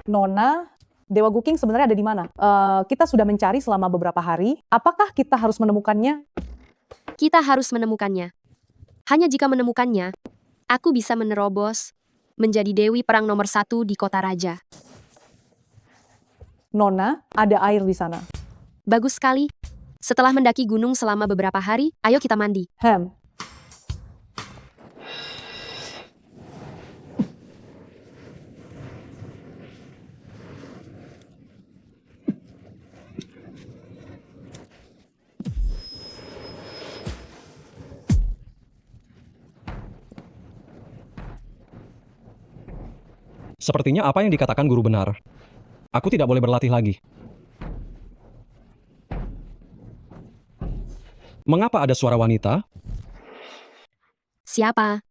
Nona, Dewa Guking sebenarnya ada di mana? Kita sudah mencari selama beberapa hari. Apakah kita harus menemukannya? Kita harus menemukannya. Hanya jika menemukannya, aku bisa menerobos menjadi Dewi Perang nomor 1 di kota raja. Nona, ada air di sana. Bagus sekali. Setelah mendaki gunung selama beberapa hari, ayo kita mandi. Sepertinya apa yang dikatakan guru benar. Aku tidak boleh berlatih lagi. Mengapa ada suara wanita? Siapa?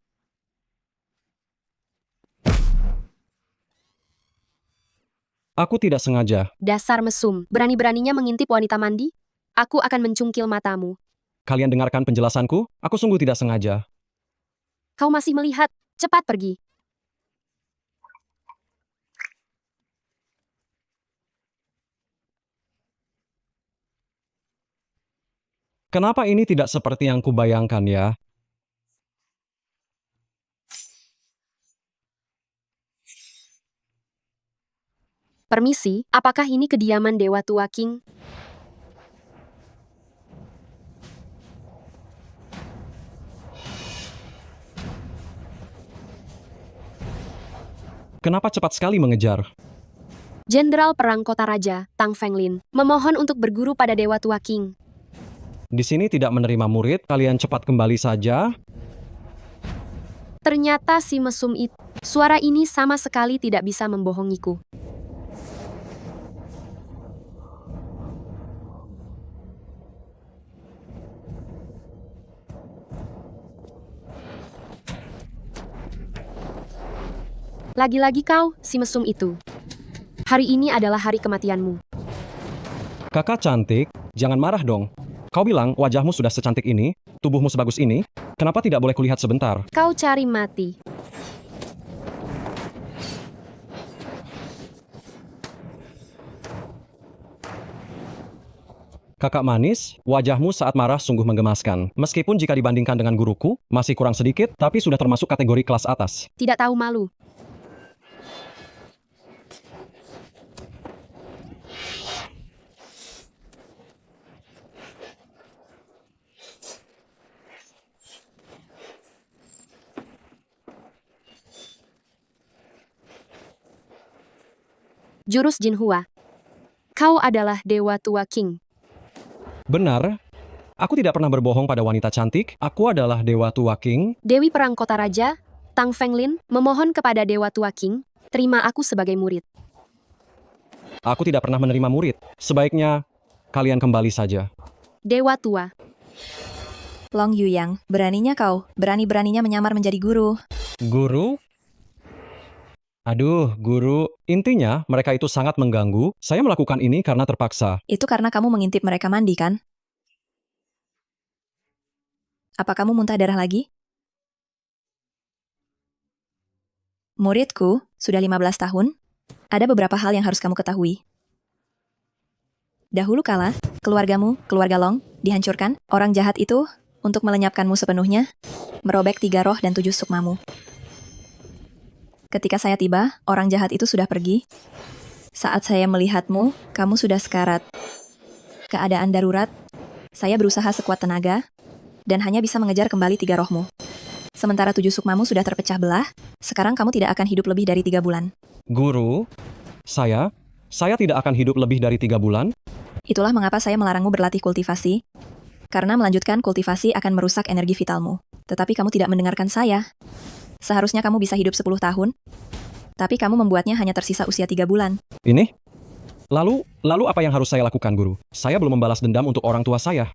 Aku tidak sengaja. Dasar mesum. Berani-beraninya mengintip wanita mandi? Aku akan mencungkil matamu. Kalian dengarkan penjelasanku? Aku sungguh tidak sengaja. Kau masih melihat? Cepat pergi. Kenapa ini tidak seperti yang kubayangkan ya? Permisi, apakah ini kediaman Dewa Tua King? Kenapa cepat sekali mengejar? Jenderal Perang Kota Raja, Tang Fenglin, memohon untuk berguru pada Dewa Tua King. Di sini tidak menerima murid, kalian cepat kembali saja. Ternyata si mesum itu. Suara ini sama sekali tidak bisa membohongiku. Lagi-lagi kau, si mesum itu. Hari ini adalah hari kematianmu. Kakak cantik, jangan marah dong. Kau bilang wajahmu sudah secantik ini, tubuhmu sebagus ini, kenapa tidak boleh kulihat sebentar? Kau cari mati. Kakak manis, wajahmu saat marah sungguh menggemaskan. Meskipun jika dibandingkan dengan guruku, masih kurang sedikit, tapi sudah termasuk kategori kelas atas. Tidak tahu malu. Jurus Jinhua. Kau adalah Dewa Tua King. Benar, aku tidak pernah berbohong pada wanita cantik. Aku adalah Dewa Tua King. Dewi Perang Kota Raja, Tang Fenglin, memohon kepada Dewa Tua King, terima aku sebagai murid. Aku tidak pernah menerima murid. Sebaiknya kalian kembali saja. Dewa Tua. Long Yuyang, beraninya kau, berani-beraninya menyamar menjadi guru. Guru? Aduh, guru. Intinya, mereka itu sangat mengganggu. Saya melakukan ini karena terpaksa. Itu karena kamu mengintip mereka mandi, kan? Apa kamu muntah darah lagi? Muridku, sudah 15 tahun. Ada beberapa hal yang harus kamu ketahui. Dahulu kala, keluargamu, keluarga Long, dihancurkan. Orang jahat itu, untuk melenyapkanmu sepenuhnya, merobek 3 roh dan 7 sukmamu. Ketika saya tiba, orang jahat itu sudah pergi. Saat saya melihatmu, kamu sudah sekarat. Keadaan darurat, saya berusaha sekuat tenaga, dan hanya bisa mengejar kembali 3 rohmu. Sementara 7 sukmamu sudah terpecah belah, sekarang kamu tidak akan hidup lebih dari 3 bulan. Guru, saya tidak akan hidup lebih dari 3 bulan. Itulah mengapa saya melarangmu berlatih kultivasi, karena melanjutkan kultivasi akan merusak energi vitalmu. Tetapi kamu tidak mendengarkan saya. Seharusnya kamu bisa hidup 10 tahun, tapi kamu membuatnya hanya tersisa usia 3 bulan. Ini? Lalu apa yang harus saya lakukan, guru? Saya belum membalas dendam untuk orang tua saya.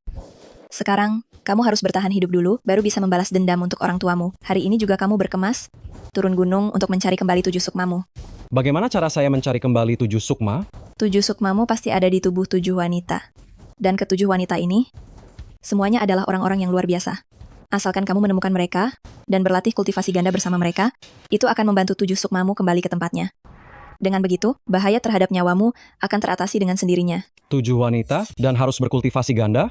Sekarang, kamu harus bertahan hidup dulu, baru bisa membalas dendam untuk orang tuamu. Hari ini juga kamu berkemas, turun gunung untuk mencari kembali 7 sukmamu. Bagaimana cara saya mencari kembali 7 sukma? 7 sukmamu pasti ada di tubuh 7 wanita. Dan ke-7 wanita ini, semuanya adalah orang-orang yang luar biasa. Asalkan kamu menemukan mereka, dan berlatih kultivasi ganda bersama mereka, itu akan membantu 7 sukmamu kembali ke tempatnya. Dengan begitu, bahaya terhadap nyawamu akan teratasi dengan sendirinya. 7 wanita dan harus berkultivasi ganda?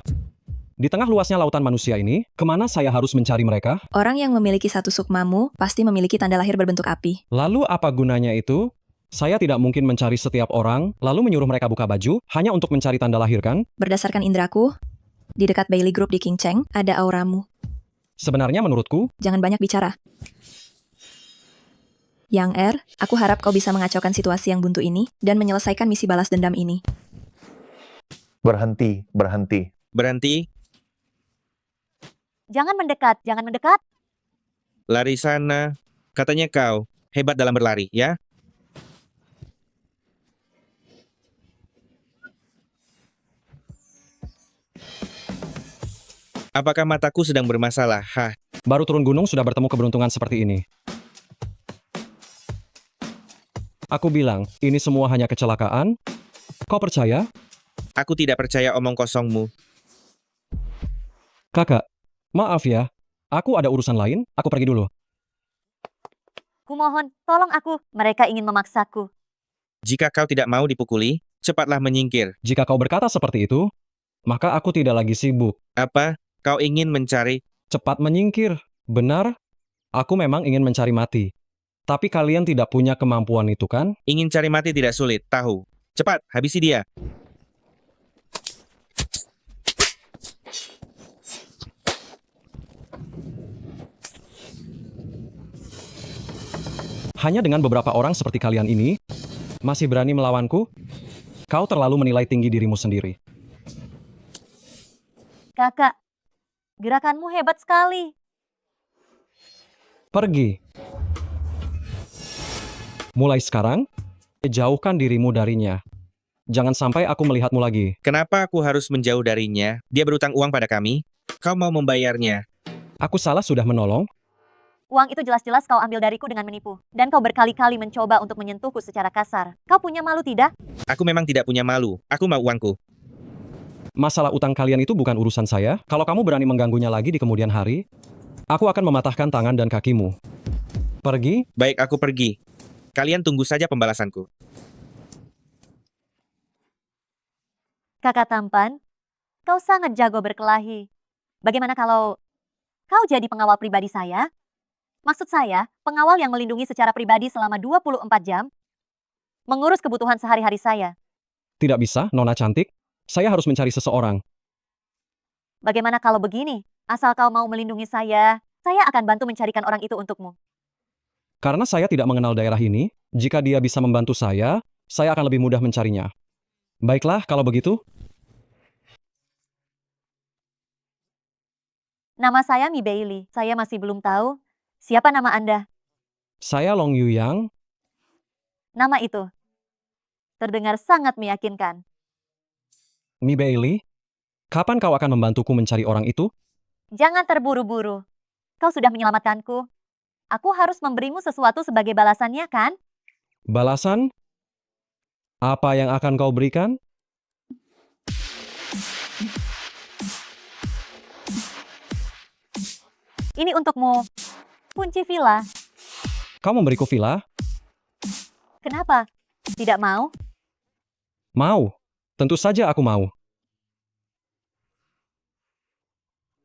Di tengah luasnya lautan manusia ini, kemana saya harus mencari mereka? Orang yang memiliki satu sukmamu pasti memiliki tanda lahir berbentuk api. Lalu apa gunanya itu? Saya tidak mungkin mencari setiap orang, lalu menyuruh mereka buka baju, hanya untuk mencari tanda lahir kan? Berdasarkan indraku, di dekat Bailey Group di King Cheng ada auramu. Sebenarnya menurutku, Jangan banyak bicara. Yang aku harap kau bisa mengacaukan situasi yang buntu ini dan menyelesaikan misi balas dendam ini. Berhenti, berhenti. Berhenti, Jangan mendekat, jangan mendekat. lari sana. Katanya kau hebat dalam berlari, ya? Apakah mataku sedang bermasalah? Hah, baru turun gunung sudah bertemu keberuntungan seperti ini. Aku bilang, ini semua hanya kecelakaan. Kau percaya? aku tidak percaya omong kosongmu. Kakak, maaf ya. Aku ada urusan lain, aku pergi dulu. Kumohon, tolong aku. Mereka ingin memaksaku. Jika kau tidak mau dipukuli, cepatlah menyingkir. Jika kau berkata seperti itu, maka aku tidak lagi sibuk. Apa? Kau ingin mencari? Cepat menyingkir. Benar, aku memang ingin mencari mati. Tapi kalian tidak punya kemampuan itu kan? Ingin cari mati tidak sulit, tahu. Cepat, habisi dia. Hanya dengan beberapa orang seperti kalian ini, masih berani melawanku? Kau terlalu menilai tinggi dirimu sendiri. Kakak, gerakanmu hebat sekali. Pergi. Mulai sekarang, jauhkan dirimu darinya. Jangan sampai aku melihatmu lagi. Kenapa aku harus menjauh darinya? Dia berutang uang pada kami. Kau mau membayarnya. Aku salah sudah menolong? Uang itu jelas-jelas kau ambil dariku dengan menipu. Dan kau berkali-kali mencoba untuk menyentuhku secara kasar. Kau punya malu tidak? Aku memang tidak punya malu. Aku mau uangku. Masalah utang kalian itu bukan urusan saya. Kalau kamu berani mengganggunya lagi di kemudian hari, aku akan mematahkan tangan dan kakimu. Pergi, Baik, aku pergi. Kalian tunggu saja pembalasanku. Kakak tampan, kau sangat jago berkelahi. Bagaimana kalau kau jadi pengawal pribadi saya? Maksud saya, pengawal yang melindungi secara pribadi selama 24 jam, mengurus kebutuhan sehari-hari saya. tidak bisa, Nona cantik. Saya harus mencari seseorang. Bagaimana kalau begini? Asal kau mau melindungi saya akan bantu mencarikan orang itu untukmu. Karena saya tidak mengenal daerah ini, jika dia bisa membantu saya akan lebih mudah mencarinya. Baiklah, kalau begitu. Nama saya Mi Bailey. Saya masih belum tahu siapa nama Anda. Saya Long Yu Yang. Nama itu terdengar sangat meyakinkan. Mi Bailey, kapan kau akan membantuku mencari orang itu? Jangan terburu-buru. Kau sudah menyelamatkanku. Aku harus memberimu sesuatu sebagai balasannya, kan? Balasan? Apa yang akan kau berikan? Ini untukmu. Kunci villa. Kau memberiku villa? Kenapa? Tidak mau? Mau. Tentu saja aku mau.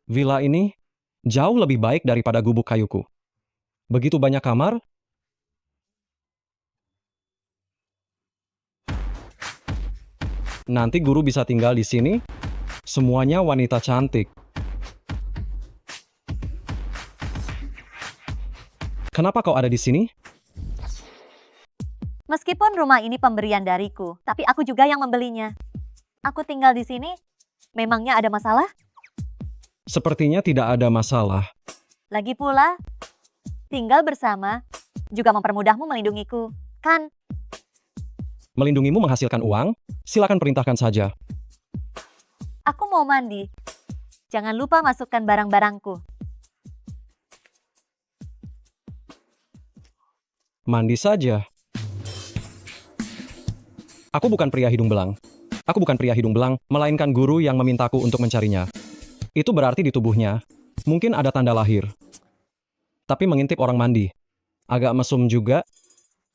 Villa ini jauh lebih baik daripada gubuk kayuku. Begitu banyak kamar. Nanti guru bisa tinggal di sini. Semuanya wanita cantik. Kenapa kau ada di sini? Meskipun rumah ini pemberian dariku, tapi aku juga yang membelinya. Aku tinggal di sini. Memangnya ada masalah? Sepertinya tidak ada masalah. Lagi pula, tinggal bersama juga mempermudahmu melindungiku, kan? Melindungimu menghasilkan uang? Silakan perintahkan saja. Aku mau mandi. Jangan lupa masukkan barang-barangku. Mandi saja. Aku bukan pria hidung belang. Aku bukan pria hidung belang, melainkan guru yang memintaku untuk mencarinya. Itu berarti di tubuhnya mungkin ada tanda lahir. Tapi mengintip orang mandi. Agak mesum juga.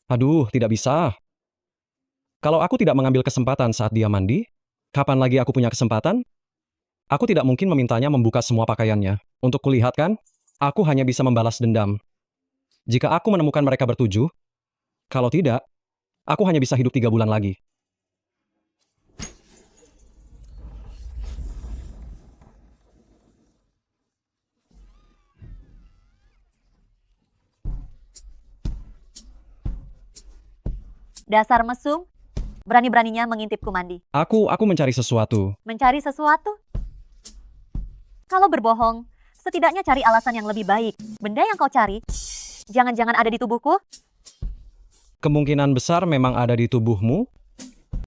Aduh, tidak bisa. Kalau aku tidak mengambil kesempatan saat dia mandi, kapan lagi aku punya kesempatan? Aku tidak mungkin memintanya membuka semua pakaiannya. Untuk kulihat kan, aku hanya bisa membalas dendam. Jika aku menemukan mereka bertujuh, kalau tidak, aku hanya bisa hidup 3 bulan lagi. Dasar mesum, berani-beraninya mengintipku mandi. Aku mencari sesuatu. Mencari sesuatu? Kalau berbohong, setidaknya cari alasan yang lebih baik. Benda yang kau cari, jangan-jangan ada di tubuhku? Kemungkinan besar memang ada di tubuhmu.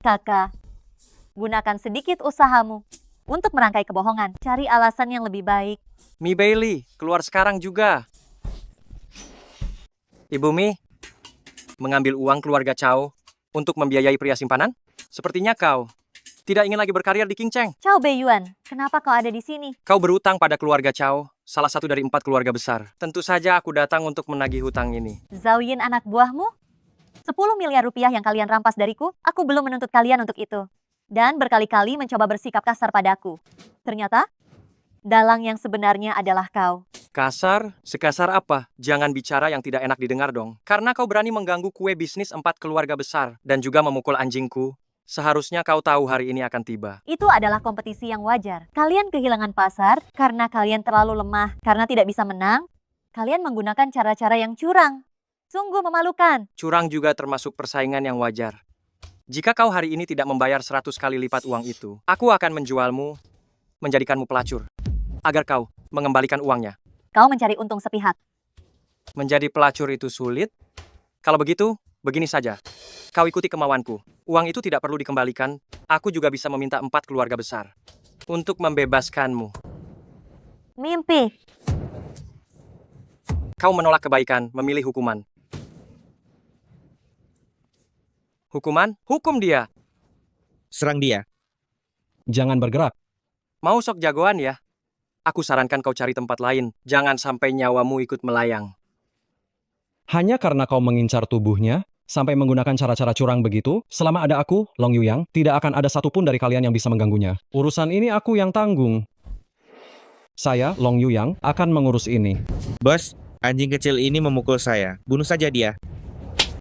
Kakak, gunakan sedikit usahamu untuk merangkai kebohongan. Cari alasan yang lebih baik. Mi Bailey, keluar sekarang juga. Ibu Mi, mengambil uang keluarga Chow untuk membiayai pria simpanan? Sepertinya kau tidak ingin lagi berkarir di King Cheng. Chow Beiyuan, kenapa kau ada di sini? Kau berutang pada keluarga Chow, salah satu dari 4 keluarga besar. Tentu saja aku datang untuk menagih hutang ini. Zhao Yin anak buahmu? 10 miliar rupiah yang kalian rampas dariku, aku belum menuntut kalian untuk itu. Dan berkali-kali mencoba bersikap kasar padaku. Ternyata, dalang yang sebenarnya adalah kau. Kasar? Sekasar apa? Jangan bicara yang tidak enak didengar dong. Karena kau berani mengganggu kue bisnis 4 keluarga besar dan juga memukul anjingku. Seharusnya kau tahu hari ini akan tiba. Itu adalah kompetisi yang wajar. Kalian kehilangan pasar karena kalian terlalu lemah. Karena tidak bisa menang, kalian menggunakan cara-cara yang curang. Sungguh memalukan. Curang juga termasuk persaingan yang wajar. Jika kau hari ini tidak membayar 100 kali lipat uang itu, aku akan menjualmu, menjadikanmu pelacur, agar kau mengembalikan uangnya. Kau mencari untung sepihak. Menjadi pelacur itu sulit? Kalau begitu, begini saja. Kau ikuti kemauanku. Uang itu tidak perlu dikembalikan. Aku juga bisa meminta 4 keluarga besar untuk membebaskanmu. Mimpi. Kau menolak kebaikan, memilih hukuman. Hukuman? Hukum dia. Serang dia. Jangan bergerak. Mau sok jagoan ya? Aku sarankan kau cari tempat lain. Jangan sampai nyawamu ikut melayang. Hanya karena kau mengincar tubuhnya, sampai menggunakan cara-cara curang begitu, selama ada aku, Long Yuyang, tidak akan ada satupun dari kalian yang bisa mengganggunya. Urusan ini aku yang tanggung. Saya, Long Yuyang, akan mengurus ini. Bos, anjing kecil ini memukul saya. Bunuh saja dia.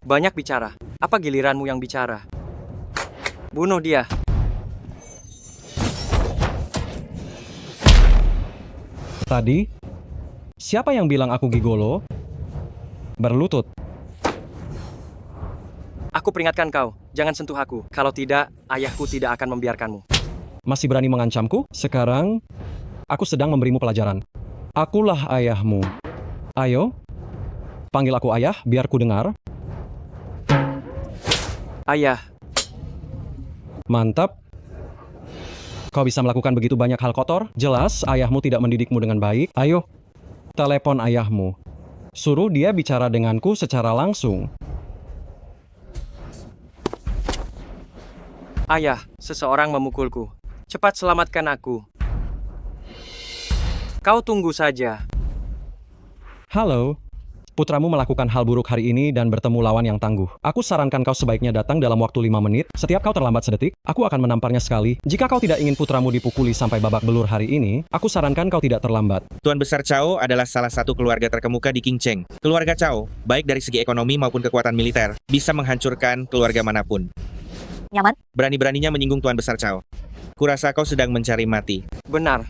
Banyak bicara. Apa giliranmu yang bicara? Bunuh dia. Tadi, siapa yang bilang aku gigolo? Berlutut. Aku peringatkan kau, jangan sentuh aku. Kalau tidak, ayahku tidak akan membiarkanmu. Masih berani mengancamku? Sekarang, aku sedang memberimu pelajaran. Akulah ayahmu. Ayo, panggil aku ayah, biar ku dengar. Ayah, Mantap. Kau bisa melakukan begitu banyak hal kotor? Jelas, ayahmu tidak mendidikmu dengan baik. Ayo, telepon ayahmu. Suruh dia bicara denganku secara langsung. ayah, seseorang memukulku. Cepat selamatkan aku. Kau tunggu saja. Halo. Putramu melakukan hal buruk hari ini dan bertemu lawan yang tangguh. Aku sarankan kau sebaiknya datang dalam waktu 5 menit. Setiap kau terlambat sedetik, aku akan menamparnya sekali. Jika kau tidak ingin putramu dipukuli sampai babak belur hari ini, aku sarankan kau tidak terlambat. Tuan Besar Chow adalah salah satu keluarga terkemuka di King Cheng. Keluarga Chow, baik dari segi ekonomi maupun kekuatan militer, bisa menghancurkan keluarga manapun. Nyaman? Berani-beraninya menyinggung Tuan Besar Chow. Kurasa kau sedang mencari mati. Benar.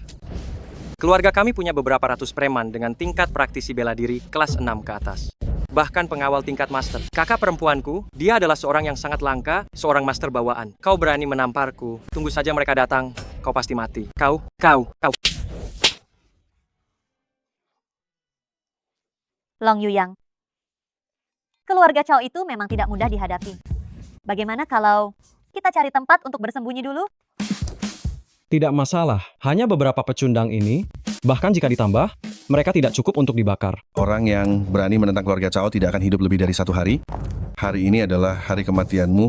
Keluarga kami punya beberapa ratus preman dengan tingkat praktisi bela diri kelas 6 ke atas. Bahkan pengawal tingkat master. Kakak perempuanku, dia adalah seorang yang sangat langka, seorang master bawaan. Kau berani menamparku, tunggu saja mereka datang, kau pasti mati. Kau. Long Yuyang. Keluarga Chow itu memang tidak mudah dihadapi. Bagaimana kalau kita cari tempat untuk bersembunyi dulu? Tidak masalah, hanya beberapa pecundang ini, bahkan jika ditambah, mereka tidak cukup untuk dibakar. Orang yang berani menentang keluarga Chow tidak akan hidup lebih dari 1 hari. Hari ini adalah hari kematianmu.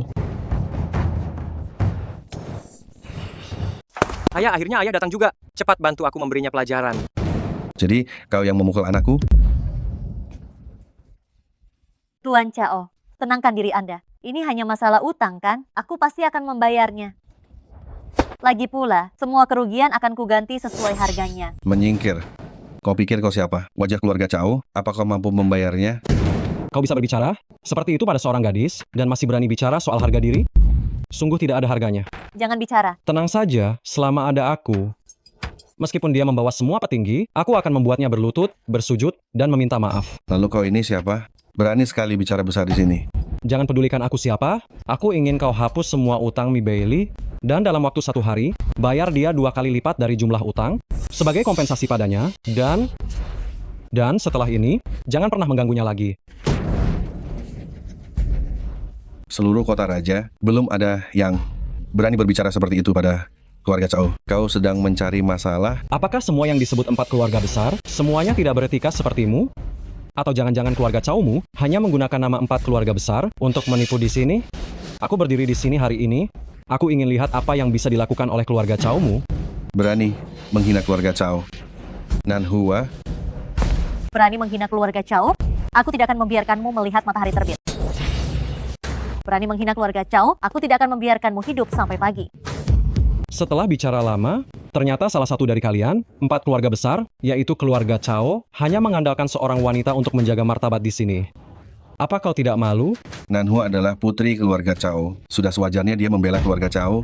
Ayah, akhirnya ayah datang juga. Cepat bantu aku memberinya pelajaran. Jadi, kau yang memukul anakku? Tuan Chao, tenangkan diri Anda. Ini hanya masalah utang kan? Aku pasti akan membayarnya. Lagi pula, semua kerugian akan kuganti sesuai harganya. Menyingkir. Kau pikir kau siapa? Wajah keluarga Cao? Apa kau mampu membayarnya? Kau bisa berbicara seperti itu pada seorang gadis dan masih berani bicara soal harga diri? Sungguh tidak ada harganya. Jangan bicara. Tenang saja, selama ada aku. Meskipun dia membawa semua petinggi, aku akan membuatnya berlutut, bersujud, dan meminta maaf. Lalu kau ini siapa? Berani sekali bicara besar di sini. Jangan pedulikan aku siapa, aku ingin kau hapus semua utang Mi Bailey, dan dalam waktu 1 hari, bayar dia 2 kali lipat dari jumlah utang, sebagai kompensasi padanya, dan setelah ini, jangan pernah mengganggunya lagi. Seluruh kota raja, belum ada yang berani berbicara seperti itu pada keluarga Cao. Kau sedang mencari masalah? Apakah semua yang disebut 4 keluarga besar, semuanya tidak beretika sepertimu? Atau jangan-jangan keluarga Cao-mu hanya menggunakan nama 4 keluarga besar untuk menipu di sini? Aku berdiri di sini hari ini, aku ingin lihat apa yang bisa dilakukan oleh keluarga Cao-mu. Berani menghina keluarga Cao. Nanhua, Berani menghina keluarga Cao? Aku tidak akan membiarkanmu melihat matahari terbit. Berani menghina keluarga Cao? Aku tidak akan membiarkanmu hidup sampai pagi. Setelah bicara lama, ternyata salah satu dari kalian, 4 keluarga besar, yaitu keluarga Cao, hanya mengandalkan seorang wanita untuk menjaga martabat di sini. Apa kau tidak malu? Nanhua adalah putri keluarga Cao. Sudah sewajarnya dia membela keluarga Cao.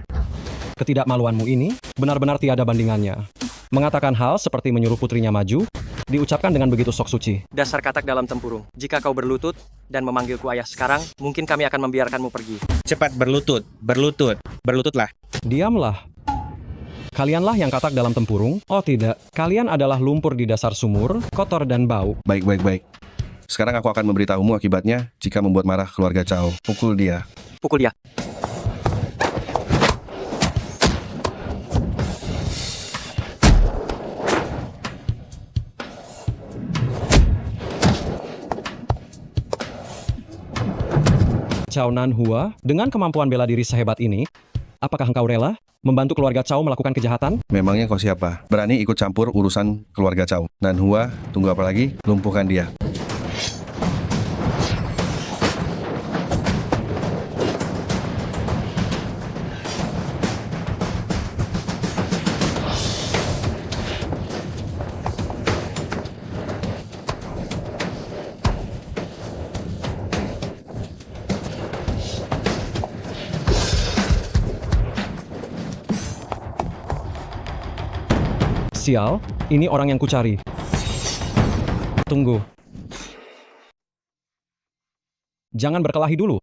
Ketidakmaluanmu ini benar-benar tiada bandingannya. Mengatakan hal seperti menyuruh putrinya maju, diucapkan dengan begitu sok suci. Dasar katak dalam tempurung. Jika kau berlutut dan memanggilku ayah sekarang, mungkin kami akan membiarkanmu pergi. Cepat berlutut, berlutut, berlututlah. Diamlah. Kalianlah yang katak dalam tempurung? Oh tidak, kalian adalah lumpur di dasar sumur, kotor dan bau. Baik. Sekarang aku akan memberitahumu akibatnya jika membuat marah keluarga Cao. Pukul dia. Pukul dia. Cao Nanhua, dengan kemampuan bela diri sehebat ini, apakah engkau rela membantu keluarga Cao melakukan kejahatan? Memangnya kau siapa? Berani ikut campur urusan keluarga Cao. Nanhua, tunggu apa lagi? Lumpuhkan dia. Sial, ini orang yang kucari. Tunggu. Jangan berkelahi dulu.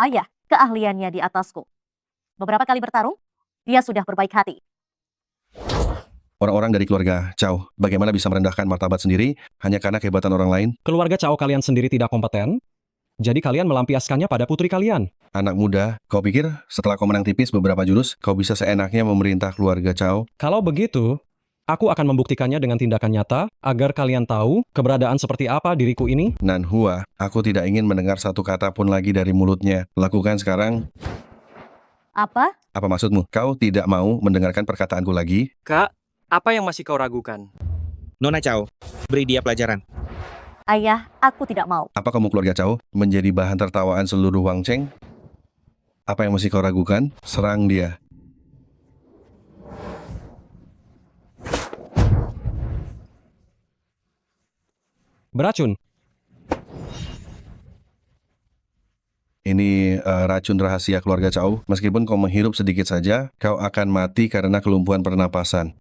Ayah, keahliannya di atasku. Beberapa kali bertarung, dia sudah berbaik hati. Orang-orang dari keluarga Cao, bagaimana bisa merendahkan martabat sendiri hanya karena kehebatan orang lain? Keluarga Cao kalian sendiri tidak kompeten, jadi kalian melampiaskannya pada putri kalian. Anak muda, kau pikir setelah kau menang tipis beberapa jurus, kau bisa seenaknya memerintah keluarga Cao? Kalau begitu, aku akan membuktikannya dengan tindakan nyata agar kalian tahu keberadaan seperti apa diriku ini. Nanhua, aku tidak ingin mendengar satu kata pun lagi dari mulutnya. Lakukan sekarang. Apa? Apa maksudmu? Kau tidak mau mendengarkan perkataanku lagi? Kak, apa yang masih kau ragukan? Nona Cao, beri dia pelajaran. Ayah, aku tidak mau. Apa kamu keluarga Cao menjadi bahan tertawaan seluruh Wang Cheng? Apa yang masih kau ragukan? Serang dia. Beracun. Ini racun rahasia keluarga Cao. Meskipun kau menghirup sedikit saja, kau akan mati karena kelumpuhan pernapasan.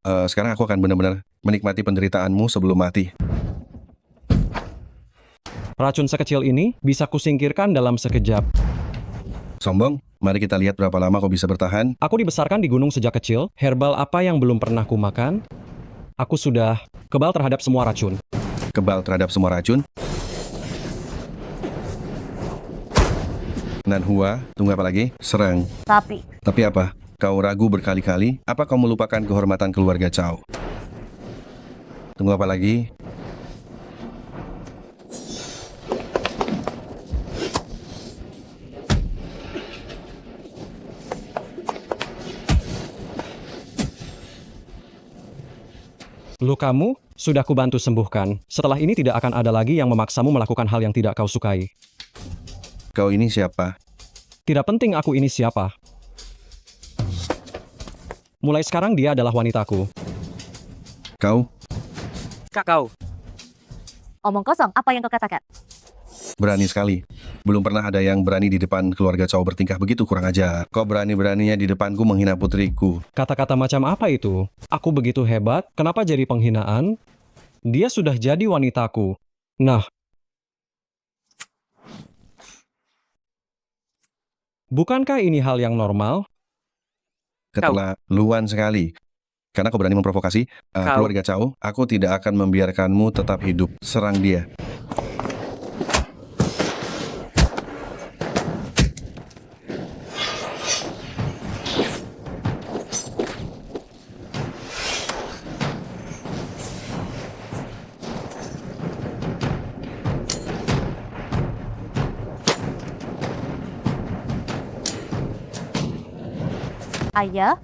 Sekarang aku akan benar-benar menikmati penderitaanmu sebelum mati. Racun sekecil ini bisa kusingkirkan dalam sekejap. Sombong, mari kita lihat berapa lama kau bisa bertahan. Aku dibesarkan di gunung sejak kecil, herbal apa yang belum pernah kumakan? Aku sudah kebal terhadap semua racun. Kebal terhadap semua racun. Nanhua, tunggu apa lagi? Serang. Tapi apa? Kau ragu berkali-kali? Apa kau melupakan kehormatan keluarga Cao? Tunggu apa lagi? Lukamu Sudah kubantu sembuhkan. Setelah ini tidak akan ada lagi yang memaksamu melakukan hal yang tidak kau sukai. Kau ini siapa? Tidak penting aku ini siapa. Mulai sekarang dia adalah wanitaku. Kau Kau. Omong kosong, apa yang kau katakan? berani sekali. Belum pernah ada yang berani di depan keluarga Chow bertingkah begitu, kurang ajar. Kau berani-beraninya di depanku menghina putriku. Kata-kata macam apa itu? Aku begitu hebat, kenapa jadi penghinaan? Dia sudah jadi wanitaku. Nah, bukankah ini hal yang normal? Keterlaluan sekali. Karena kau berani memprovokasi keluarga Chow, aku tidak akan membiarkanmu tetap hidup. Serang dia. Ayah,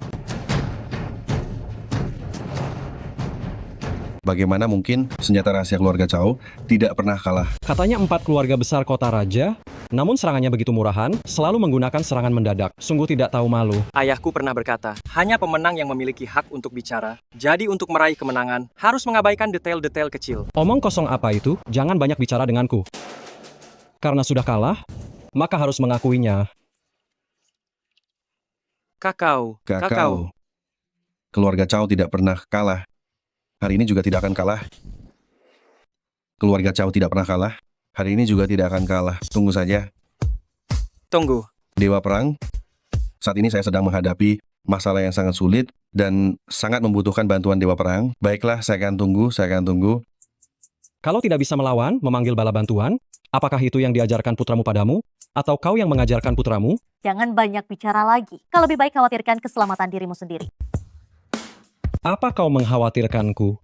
Bagaimana mungkin senjata rahasia keluarga Chow tidak pernah kalah? Katanya 4 keluarga besar kota raja, namun serangannya begitu murahan, selalu menggunakan serangan mendadak. Sungguh tidak tahu malu. Ayahku pernah berkata, hanya pemenang yang memiliki hak untuk bicara. Jadi untuk meraih kemenangan, harus mengabaikan detail-detail kecil. Omong kosong apa itu? Jangan banyak bicara denganku. Karena sudah kalah, maka harus mengakuinya. Kakao. Keluarga Chow tidak pernah kalah. Hari ini juga tidak akan kalah. Keluarga Chow tidak pernah kalah. Hari ini juga tidak akan kalah. Tunggu saja. Tunggu. Dewa Perang, saat ini saya sedang menghadapi masalah yang sangat sulit dan sangat membutuhkan bantuan Dewa Perang. Baiklah, saya akan tunggu. Kalau tidak bisa melawan, memanggil bala bantuan, apakah itu yang diajarkan putramu padamu? Atau kau yang mengajarkan putramu? jangan banyak bicara lagi. Kau lebih baik khawatirkan keselamatan dirimu sendiri. Apa kau mengkhawatirkanku?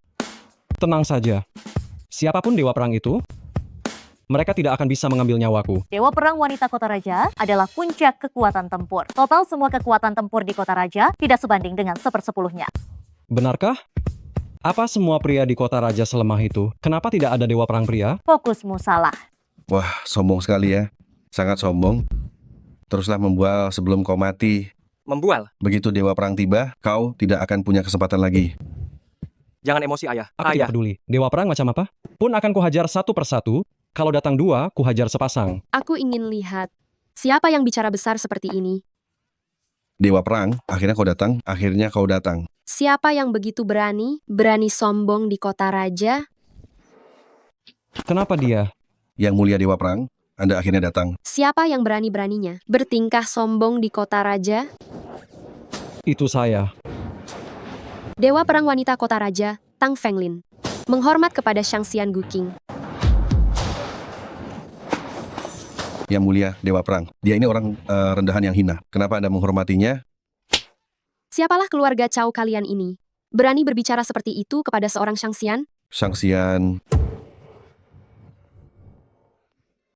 Tenang saja. Siapapun Dewa Perang itu, mereka tidak akan bisa mengambil nyawaku. Dewa Perang Wanita Kota Raja adalah puncak kekuatan tempur. Total semua kekuatan tempur di Kota Raja tidak sebanding dengan 1/10-nya. Benarkah? Apa semua pria di kota raja selemah itu? Kenapa tidak ada Dewa Perang pria? Fokusmu salah. Wah, sombong sekali ya. Sangat sombong. Teruslah membual sebelum kau mati. Membual. Begitu Dewa Perang tiba, kau tidak akan punya kesempatan lagi. Jangan emosi, ayah. Aku Ayah. tidak peduli. Dewa Perang macam apa? Pun akan kuhajar satu persatu. Kalau datang 2, kuhajar sepasang. Aku ingin lihat siapa yang bicara besar seperti ini. Dewa Perang, akhirnya kau datang. Siapa yang begitu berani sombong di kota raja? Kenapa dia? Yang mulia Dewa Perang, Anda akhirnya datang. Siapa yang berani-beraninya bertingkah sombong di kota raja? Itu saya. Dewa Perang Wanita Kota Raja, Tang Fenglin. Menghormat kepada Shangxian Guking. Yang mulia Dewa Perang, dia ini orang rendahan yang hina. Kenapa Anda menghormatinya? Siapalah keluarga Chow kalian ini? Berani berbicara seperti itu kepada seorang Shangxian? Shangxian,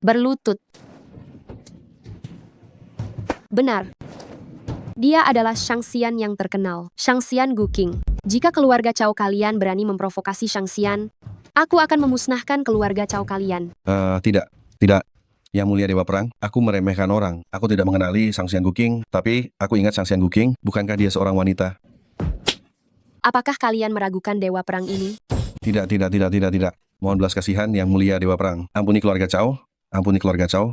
Berlutut. Benar. Dia adalah Shangxian yang terkenal, Shangxian Guking. Jika keluarga Chow kalian berani memprovokasi Shangxian, aku akan memusnahkan keluarga Chow kalian. tidak. Yang mulia Dewa Perang, aku meremehkan orang. Aku tidak mengenali Shangxian Guking, tapi aku ingat Shangxian Guking, bukankah dia seorang wanita? Apakah kalian meragukan Dewa Perang ini? Tidak. Mohon belas kasihan Yang mulia Dewa Perang. Ampuni keluarga Chow.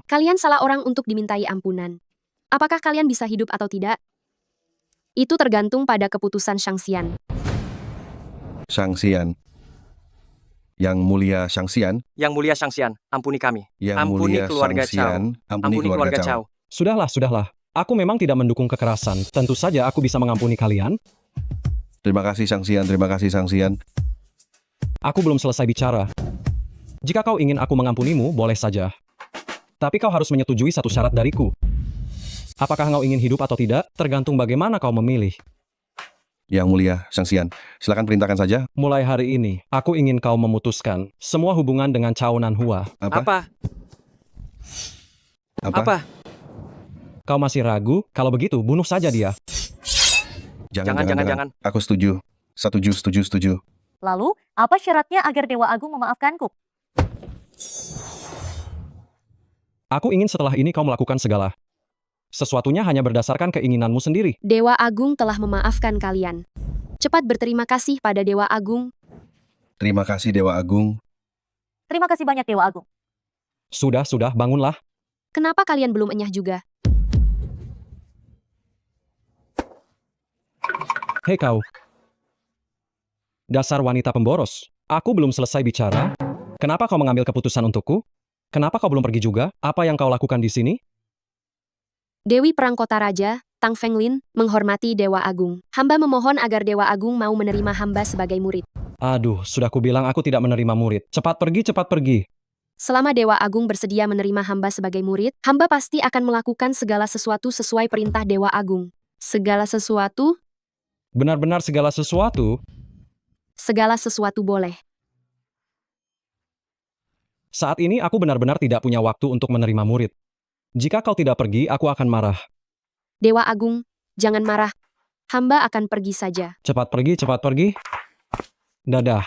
Kalian salah orang untuk dimintai ampunan. Apakah kalian bisa hidup atau tidak? Itu tergantung pada keputusan Shangxian. Shangxian. Yang mulia Shangxian. Yang mulia Shangxian, ampuni kami. Yang Ampuni mulia keluarga Shangxian. Ampuni keluarga Chow. Sudahlah. Aku memang tidak mendukung kekerasan. Tentu saja aku bisa mengampuni kalian. Terima kasih Shangxian. Aku belum selesai bicara. Jika kau ingin aku mengampunimu, boleh saja. Tapi kau harus menyetujui satu syarat dariku. Apakah kau ingin hidup atau tidak, tergantung bagaimana kau memilih. Yang mulia Shangxian, silakan perintahkan saja. Mulai hari ini, aku ingin kau memutuskan semua hubungan dengan Chow Nanhua. Apa? Kau masih ragu? Kalau begitu, bunuh saja dia. Jangan. Aku setuju. Setuju. Lalu, apa syaratnya agar Dewa Agung memaafkanku? Aku ingin setelah ini kau melakukan segala sesuatunya hanya berdasarkan keinginanmu sendiri. Dewa Agung telah memaafkan kalian. Cepat berterima kasih pada Dewa Agung. Terima kasih Dewa Agung. Terima kasih banyak Dewa Agung. Sudah, bangunlah. Kenapa kalian belum enyah juga? Hei kau. Dasar wanita pemboros. Aku belum selesai bicara. Kenapa kau mengambil keputusan untukku? Kenapa kau belum pergi juga? Apa yang kau lakukan di sini? Dewi Perang Kota Raja, Tang Fenglin, menghormati Dewa Agung. Hamba memohon agar Dewa Agung mau menerima hamba sebagai murid. Aduh, sudah kubilang aku tidak menerima murid. Cepat pergi. Selama Dewa Agung bersedia menerima hamba sebagai murid, hamba pasti akan melakukan segala sesuatu sesuai perintah Dewa Agung. Segala sesuatu? Benar-benar segala sesuatu? Segala sesuatu boleh. Saat ini aku benar-benar tidak punya waktu untuk menerima murid. Jika kau tidak pergi, aku akan marah. Dewa Agung, jangan marah. Hamba akan pergi saja. Cepat pergi. Dadah.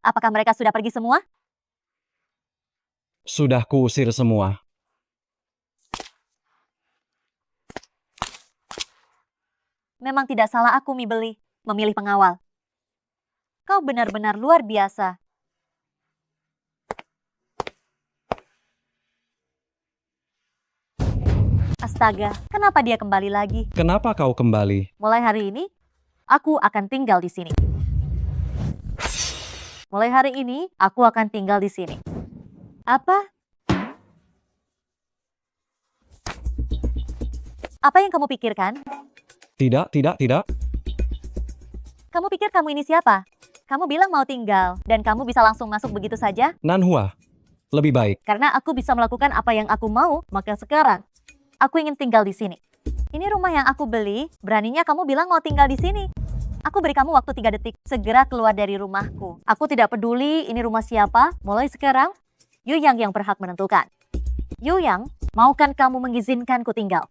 Apakah mereka sudah pergi semua? Sudah kuusir semua. Memang tidak salah aku, Mibeli, memilih pengawal. Kau benar-benar luar biasa. Astaga, kenapa dia kembali lagi? Kenapa kau kembali? Mulai hari ini, aku akan tinggal di sini. Mulai hari ini, aku akan tinggal di sini. Apa? Apa yang kamu pikirkan? Tidak. Kamu pikir kamu ini siapa? Kamu bilang mau tinggal, dan kamu bisa langsung masuk begitu saja? Nanhua, lebih baik. Karena aku bisa melakukan apa yang aku mau, maka sekarang aku ingin tinggal di sini. Ini rumah yang aku beli, beraninya kamu bilang mau tinggal di sini. Aku beri kamu waktu 3 detik, segera keluar dari rumahku. Aku tidak peduli ini rumah siapa, mulai sekarang, Yu Yang berhak menentukan. Yu Yang, maukan kamu mengizinkanku tinggal?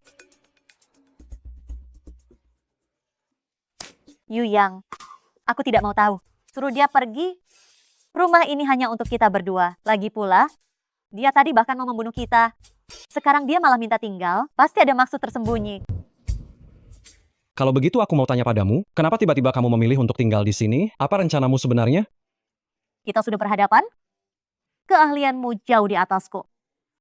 Yu Yang, aku tidak mau tahu. Suruh dia pergi. Rumah ini hanya untuk kita berdua. Lagi pula, dia tadi bahkan mau membunuh kita. Sekarang dia malah minta tinggal, pasti ada maksud tersembunyi. Kalau begitu aku mau tanya padamu, kenapa tiba-tiba kamu memilih untuk tinggal di sini? Apa rencanamu sebenarnya? Kita sudah berhadapan? Keahlianmu jauh di atasku.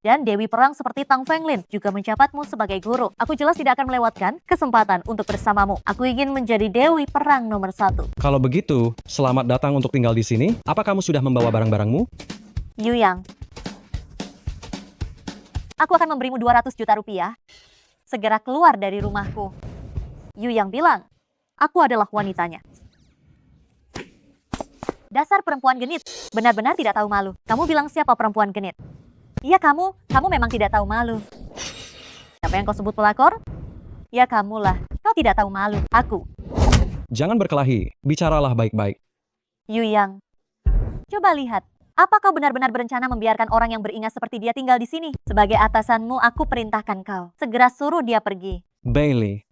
Dan Dewi Perang seperti Tang Fenglin juga mencatatmu sebagai guru. Aku jelas tidak akan melewatkan kesempatan untuk bersamamu. Aku ingin menjadi Dewi Perang nomor 1. Kalau begitu, selamat datang untuk tinggal di sini. Apa kamu sudah membawa barang-barangmu? Yu Yang, aku akan memberimu 200 juta rupiah. Segera keluar dari rumahku. Yu Yang bilang, aku adalah wanitanya. Dasar perempuan genit, benar-benar tidak tahu malu. Kamu bilang siapa perempuan genit? Iya kamu memang tidak tahu malu. Siapa yang kau sebut pelakor? Ya kamulah, kau tidak tahu malu. Aku, Jangan berkelahi, bicaralah baik-baik. Yu Yang. Coba lihat, apa kau benar-benar berencana membiarkan orang yang beringat seperti dia tinggal di sini? Sebagai atasanmu, aku perintahkan kau. Segera suruh dia pergi. Bailey,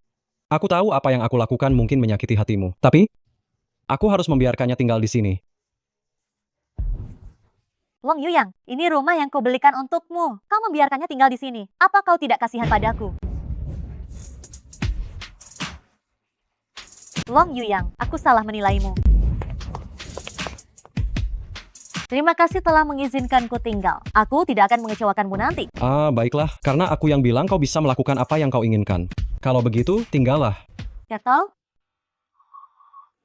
aku tahu apa yang aku lakukan mungkin menyakiti hatimu. Tapi, aku harus membiarkannya tinggal di sini. Long Yu Yang, ini rumah yang kau belikan untukmu. Kau membiarkannya tinggal di sini. Apa kau tidak kasihan padaku? Long Yu Yang, aku salah menilaimu. Terima kasih telah mengizinkanku tinggal. Aku tidak akan mengecewakanmu nanti. Baiklah, karena aku yang bilang kau bisa melakukan apa yang kau inginkan. Kalau begitu, tinggallah. Gatal?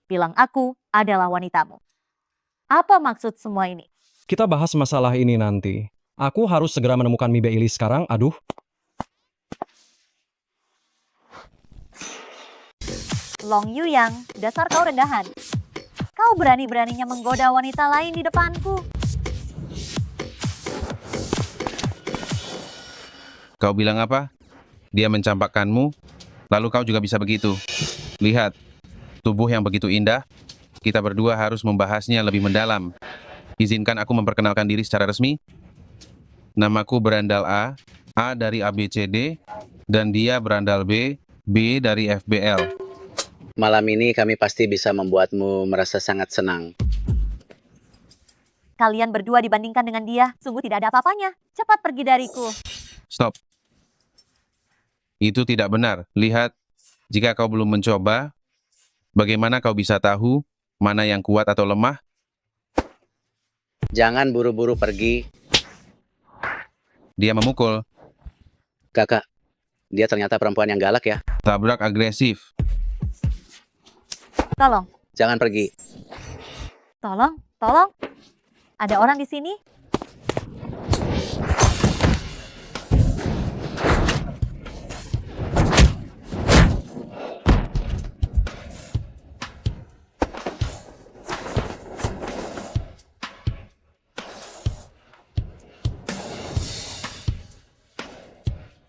Bilang aku adalah wanitamu. Apa maksud semua ini? Kita bahas masalah ini nanti. Aku harus segera menemukan Mi Bailey sekarang, aduh. Long Yu Yang, dasar kau rendahan. Kau berani-beraninya menggoda wanita lain di depanku. Kau bilang apa? Dia mencampakkanmu, lalu kau juga bisa begitu. Lihat, tubuh yang begitu indah, kita berdua harus membahasnya lebih mendalam. Izinkan aku memperkenalkan diri secara resmi. Namaku berandal A dari ABCD, dan dia berandal B B dari FBL. Malam ini kami pasti bisa membuatmu merasa sangat senang. Kalian berdua dibandingkan dengan dia, sungguh tidak ada apa-apanya. Cepat pergi dariku. Stop. Itu tidak benar. Lihat, jika kau belum mencoba, bagaimana kau bisa tahu mana yang kuat atau lemah? Jangan buru-buru pergi. Dia memukul, Kakak, dia ternyata perempuan yang galak ya. tabrak agresif. Tolong, Jangan pergi. tolong, tolong. Ada orang di sini?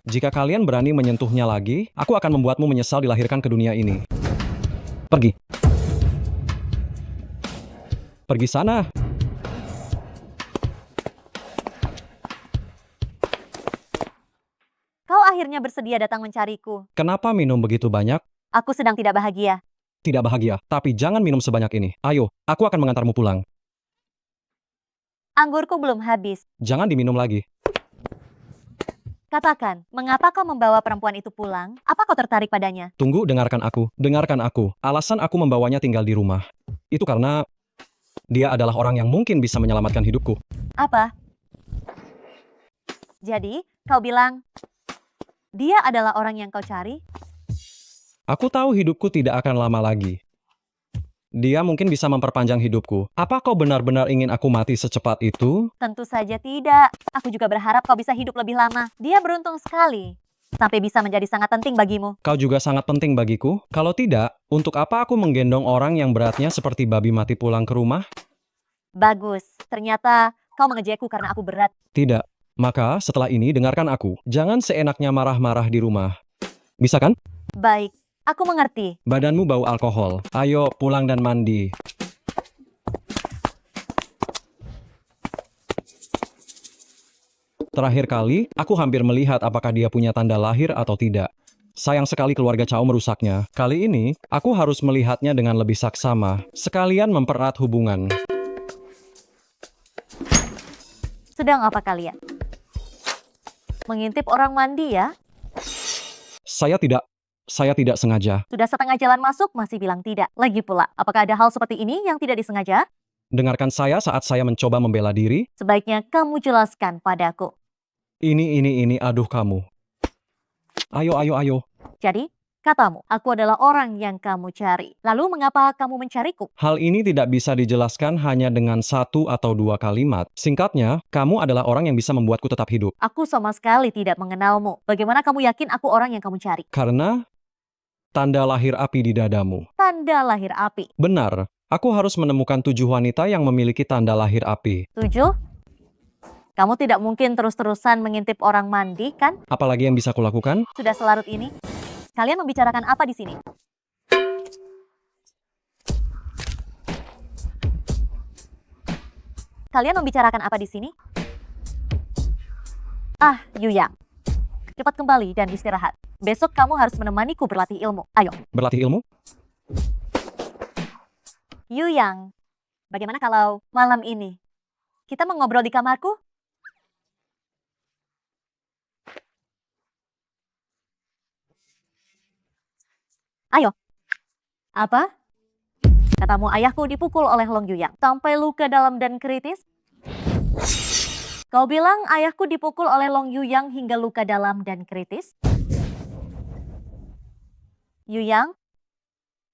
Jika kalian berani menyentuhnya lagi, aku akan membuatmu menyesal dilahirkan ke dunia ini. Pergi. Pergi sana. Kau akhirnya bersedia datang mencariku. Kenapa minum begitu banyak? Aku sedang tidak bahagia. Tidak bahagia, tapi jangan minum sebanyak ini. Ayo, aku akan mengantarmu pulang. Anggurku belum habis. Jangan diminum lagi. Katakan, mengapa kau membawa perempuan itu pulang? Apa kau tertarik padanya? Tunggu, dengarkan aku. Dengarkan aku. Alasan aku membawanya tinggal di rumah. Itu karena dia adalah orang yang mungkin bisa menyelamatkan hidupku. Apa? Jadi, kau bilang, dia adalah orang yang kau cari? Aku tahu hidupku tidak akan lama lagi. Dia mungkin bisa memperpanjang hidupku. Apa kau benar-benar ingin aku mati secepat itu? Tentu saja tidak. Aku juga berharap kau bisa hidup lebih lama. Dia beruntung sekali. Sampai bisa menjadi sangat penting bagimu. Kau juga sangat penting bagiku. Kalau tidak, untuk apa aku menggendong orang yang beratnya seperti babi mati pulang ke rumah? Bagus. Ternyata kau mengejekku karena aku berat. Tidak. Maka setelah ini dengarkan aku. Jangan seenaknya marah-marah di rumah. Bisa kan? Baik. Aku mengerti. Badanmu bau alkohol. Ayo pulang dan mandi. Terakhir kali, aku hampir melihat apakah dia punya tanda lahir atau tidak. Sayang sekali keluarga Chow merusaknya. Kali ini, aku harus melihatnya dengan lebih saksama. Sekalian mempererat hubungan. Sedang apa kalian? Mengintip orang mandi ya? Saya tidak sengaja. Sudah setengah jalan masuk masih bilang tidak. Lagi pula, apakah ada hal seperti ini yang tidak disengaja? Dengarkan saya saat saya mencoba membela diri. Sebaiknya kamu jelaskan padaku. Ini, aduh kamu. Ayo. Jadi, katamu, aku adalah orang yang kamu cari. Lalu mengapa kamu mencariku? Hal ini tidak bisa dijelaskan hanya dengan satu atau dua kalimat. Singkatnya, kamu adalah orang yang bisa membuatku tetap hidup. Aku sama sekali tidak mengenalmu. Bagaimana kamu yakin aku orang yang kamu cari? Karena tanda lahir api di dadamu. Tanda lahir api. Benar, aku harus menemukan 7 wanita yang memiliki tanda lahir api. 7? Kamu tidak mungkin terus-terusan mengintip orang mandi, kan? Apalagi yang bisa kulakukan? Sudah selarut ini. Kalian membicarakan apa di sini? Kalian membicarakan apa di sini? Ah, Yuyang. Cepat kembali dan istirahat. Besok kamu harus menemaniku berlatih ilmu. Ayo. Berlatih ilmu? Yuyang, bagaimana kalau malam ini kita mengobrol di kamarku? Ayo. Apa? Katamu ayahku dipukul oleh Long Yuyang sampai luka dalam dan kritis? Kau bilang ayahku dipukul oleh Long Yuyang hingga luka dalam dan kritis? Yuyang,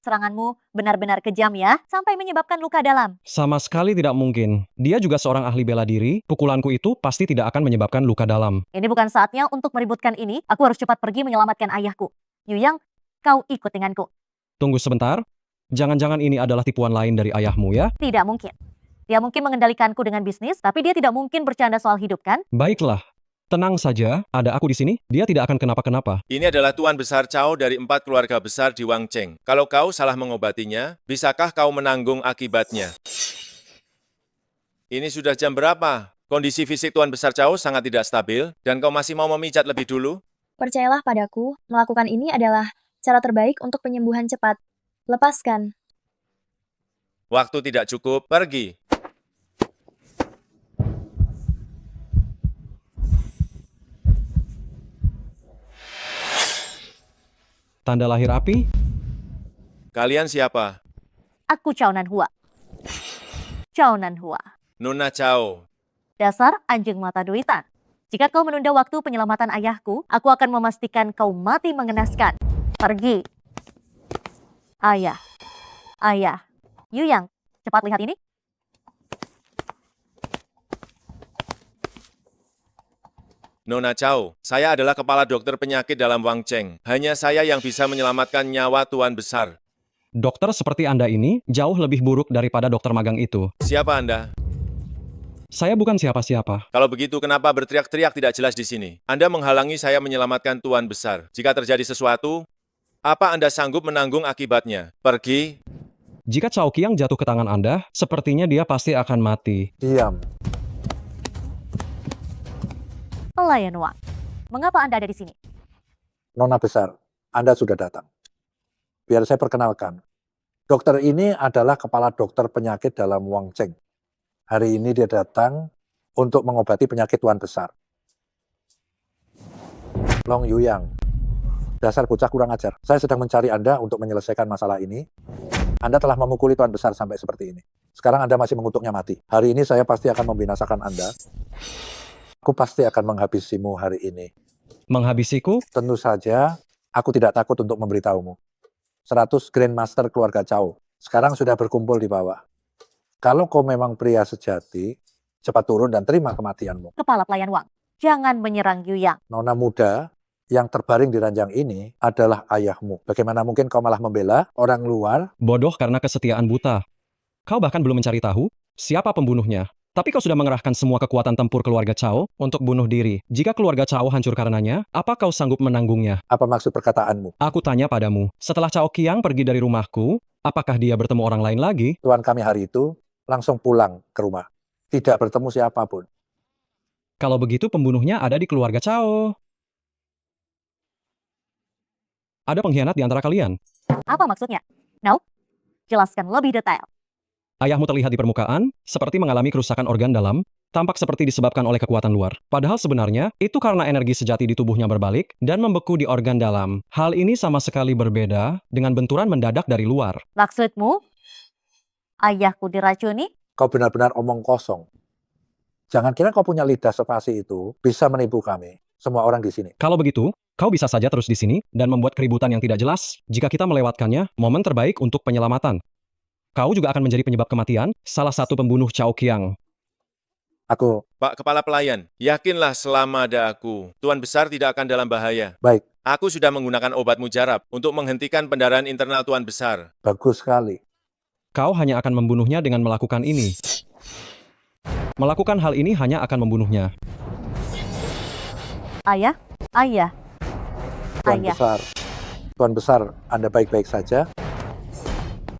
seranganmu benar-benar kejam ya, sampai menyebabkan luka dalam. Sama sekali tidak mungkin. Dia juga seorang ahli bela diri. Pukulanku itu pasti tidak akan menyebabkan luka dalam. Ini bukan saatnya untuk meributkan ini. Aku harus cepat pergi menyelamatkan ayahku. Yuyang, kau ikut denganku. Tunggu sebentar. Jangan-jangan ini adalah tipuan lain dari ayahmu ya? Tidak mungkin. Dia mungkin mengendalikanku dengan bisnis, tapi dia tidak mungkin bercanda soal hidup, kan? Baiklah. Tenang saja, ada aku di sini. Dia tidak akan kenapa-kenapa. Ini adalah Tuan Besar Chow dari 4 keluarga besar di Wangcheng. Kalau kau salah mengobatinya, bisakah kau menanggung akibatnya? Ini sudah jam berapa? Kondisi fisik Tuan Besar Chow sangat tidak stabil, dan kau masih mau memijat lebih dulu? Percayalah padaku, melakukan ini adalah cara terbaik untuk penyembuhan cepat. Lepaskan. Waktu tidak cukup, pergi. Tanda lahir api? Kalian siapa? Aku Cao Nanhua. Cao Nanhua. Nona Chao. Dasar anjing mata duitan. Jika kau menunda waktu penyelamatan ayahku, aku akan memastikan kau mati mengenaskan. Pergi. Ayah. Ayah. Yu Yang, cepat lihat ini. Nona Chao, saya adalah kepala dokter penyakit dalam Wang Cheng. Hanya saya yang bisa menyelamatkan nyawa Tuan Besar. Dokter seperti Anda ini jauh lebih buruk daripada dokter magang itu. Siapa Anda? Saya bukan siapa-siapa. Kalau begitu, kenapa berteriak-teriak tidak jelas di sini? Anda menghalangi saya menyelamatkan Tuan Besar. Jika terjadi sesuatu, apa Anda sanggup menanggung akibatnya? Pergi. Jika Cao Qiang jatuh ke tangan Anda, sepertinya dia pasti akan mati. Diam. Pelayan Wang, mengapa Anda ada di sini? Nona besar, Anda sudah datang. Biar saya perkenalkan. Dokter ini adalah kepala dokter penyakit dalam Wang Cheng. Hari ini dia datang untuk mengobati penyakit Tuan Besar. Long Yuyang, dasar bocah kurang ajar. Saya sedang mencari Anda untuk menyelesaikan masalah ini. Anda telah memukuli Tuan Besar sampai seperti ini. Sekarang Anda masih mengutuknya mati. Hari ini saya pasti akan membinasakan Anda. Aku pasti akan menghabisimu hari ini. Menghabisiku? Tentu saja, aku tidak takut untuk memberitahumu. 100 Grandmaster keluarga Cao sekarang sudah berkumpul di bawah. Kalau kau memang pria sejati, cepat turun dan terima kematianmu. Kepala pelayan Wang, jangan menyerang Yu Yang. Nona muda yang terbaring di ranjang ini adalah ayahmu. Bagaimana mungkin kau malah membela orang luar? Bodoh karena kesetiaan buta. Kau bahkan belum mencari tahu siapa pembunuhnya. Tapi kau sudah mengerahkan semua kekuatan tempur keluarga Cao untuk bunuh diri. Jika keluarga Cao hancur karenanya, apa kau sanggup menanggungnya? Apa maksud perkataanmu? Aku tanya padamu, setelah Cao Qiang pergi dari rumahku, apakah dia bertemu orang lain lagi? Tuan kami hari itu langsung pulang ke rumah. Tidak bertemu siapapun. Kalau begitu pembunuhnya ada di keluarga Cao. Ada pengkhianat di antara kalian. Apa maksudnya? No, jelaskan lebih detail. Ayahmu terlihat di permukaan, seperti mengalami kerusakan organ dalam, tampak seperti disebabkan oleh kekuatan luar. Padahal sebenarnya, itu karena energi sejati di tubuhnya berbalik dan membeku di organ dalam. Hal ini sama sekali berbeda dengan benturan mendadak dari luar. Maksudmu, ayahku diracuni? Kau benar-benar omong kosong. Jangan kira kau punya lidah spasi itu bisa menipu kami, semua orang di sini. Kalau begitu, kau bisa saja terus di sini dan membuat keributan yang tidak jelas. Jika kita melewatkannya, momen terbaik untuk penyelamatan. Kau juga akan menjadi penyebab kematian salah satu pembunuh Cao Qiang. Aku... Pak Kepala Pelayan, yakinlah selama ada aku, Tuan Besar tidak akan dalam bahaya. Baik. Aku sudah menggunakan obat mujarab untuk menghentikan pendarahan internal Tuan Besar. Bagus sekali. Kau hanya akan membunuhnya dengan melakukan ini. Melakukan hal ini hanya akan membunuhnya. Ayah, ayah, Tuan ayah. Besar. Tuan Besar, Anda baik-baik saja?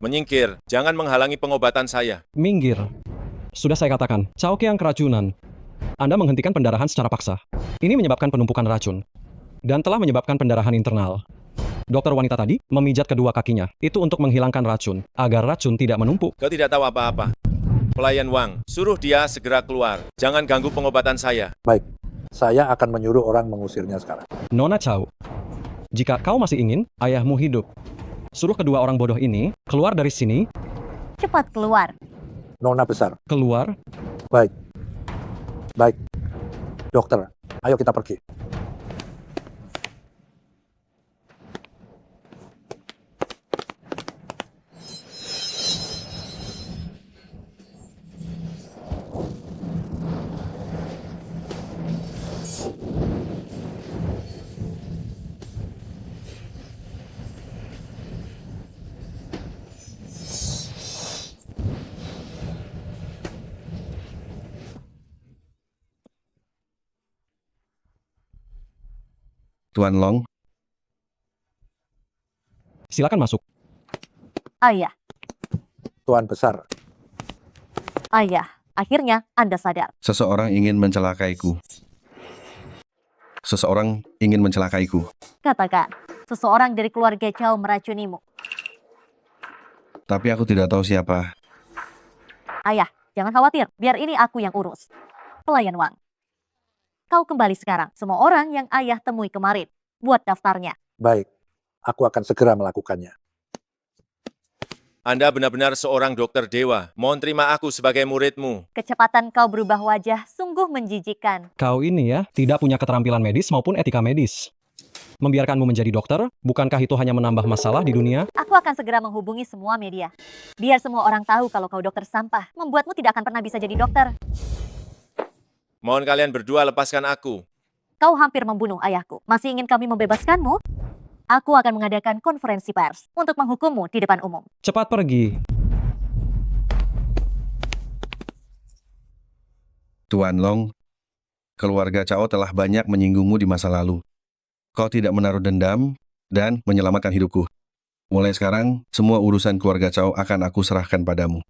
Menyingkir, jangan menghalangi pengobatan saya. Minggir. Sudah saya katakan, Cao Qiang keracunan. Anda menghentikan pendarahan secara paksa. Ini menyebabkan penumpukan racun. Dan telah menyebabkan pendarahan internal. Dokter wanita tadi memijat kedua kakinya. Itu untuk menghilangkan racun, agar racun tidak menumpuk. Kau tidak tahu apa-apa. Pelayan Wang, suruh dia segera keluar. Jangan ganggu pengobatan saya. Baik, saya akan menyuruh orang mengusirnya sekarang. Nona Chao, jika kau masih ingin ayahmu hidup, suruh kedua orang bodoh ini keluar dari sini. Cepat keluar. Nona besar. Keluar. Baik. Baik. Dokter, ayo kita pergi. Tuan Long, silakan masuk. Ayah, Tuan Besar. ayah, akhirnya Anda sadar. seseorang ingin mencelakaiku. Seseorang ingin mencelakaiku. Katakan, Seseorang dari keluarga Chow meracunimu. Tapi aku tidak tahu siapa. Ayah, jangan khawatir, biar ini aku yang urus. Pelayan Wang. Kau kembali sekarang. Semua orang yang ayah temui kemarin. Buat daftarnya. Baik, aku akan segera melakukannya. Anda benar-benar seorang dokter dewa. Mohon terima aku sebagai muridmu. Kecepatan kau berubah wajah sungguh menjijikan. Kau ini ya, tidak punya keterampilan medis maupun etika medis. Membiarkanmu menjadi dokter, bukankah itu hanya menambah masalah di dunia? Aku akan segera menghubungi semua media. Biar semua orang tahu kalau kau dokter sampah. Membuatmu tidak akan pernah bisa jadi dokter. Mohon kalian berdua lepaskan aku. Kau hampir membunuh ayahku. Masih ingin kami membebaskanmu? Aku akan mengadakan konferensi pers untuk menghukummu di depan umum. Cepat pergi. Tuan Long, keluarga Cao telah banyak menyinggungmu di masa lalu. Kau tidak menaruh dendam dan menyelamatkan hidupku. Mulai sekarang, semua urusan keluarga Cao akan aku serahkan padamu.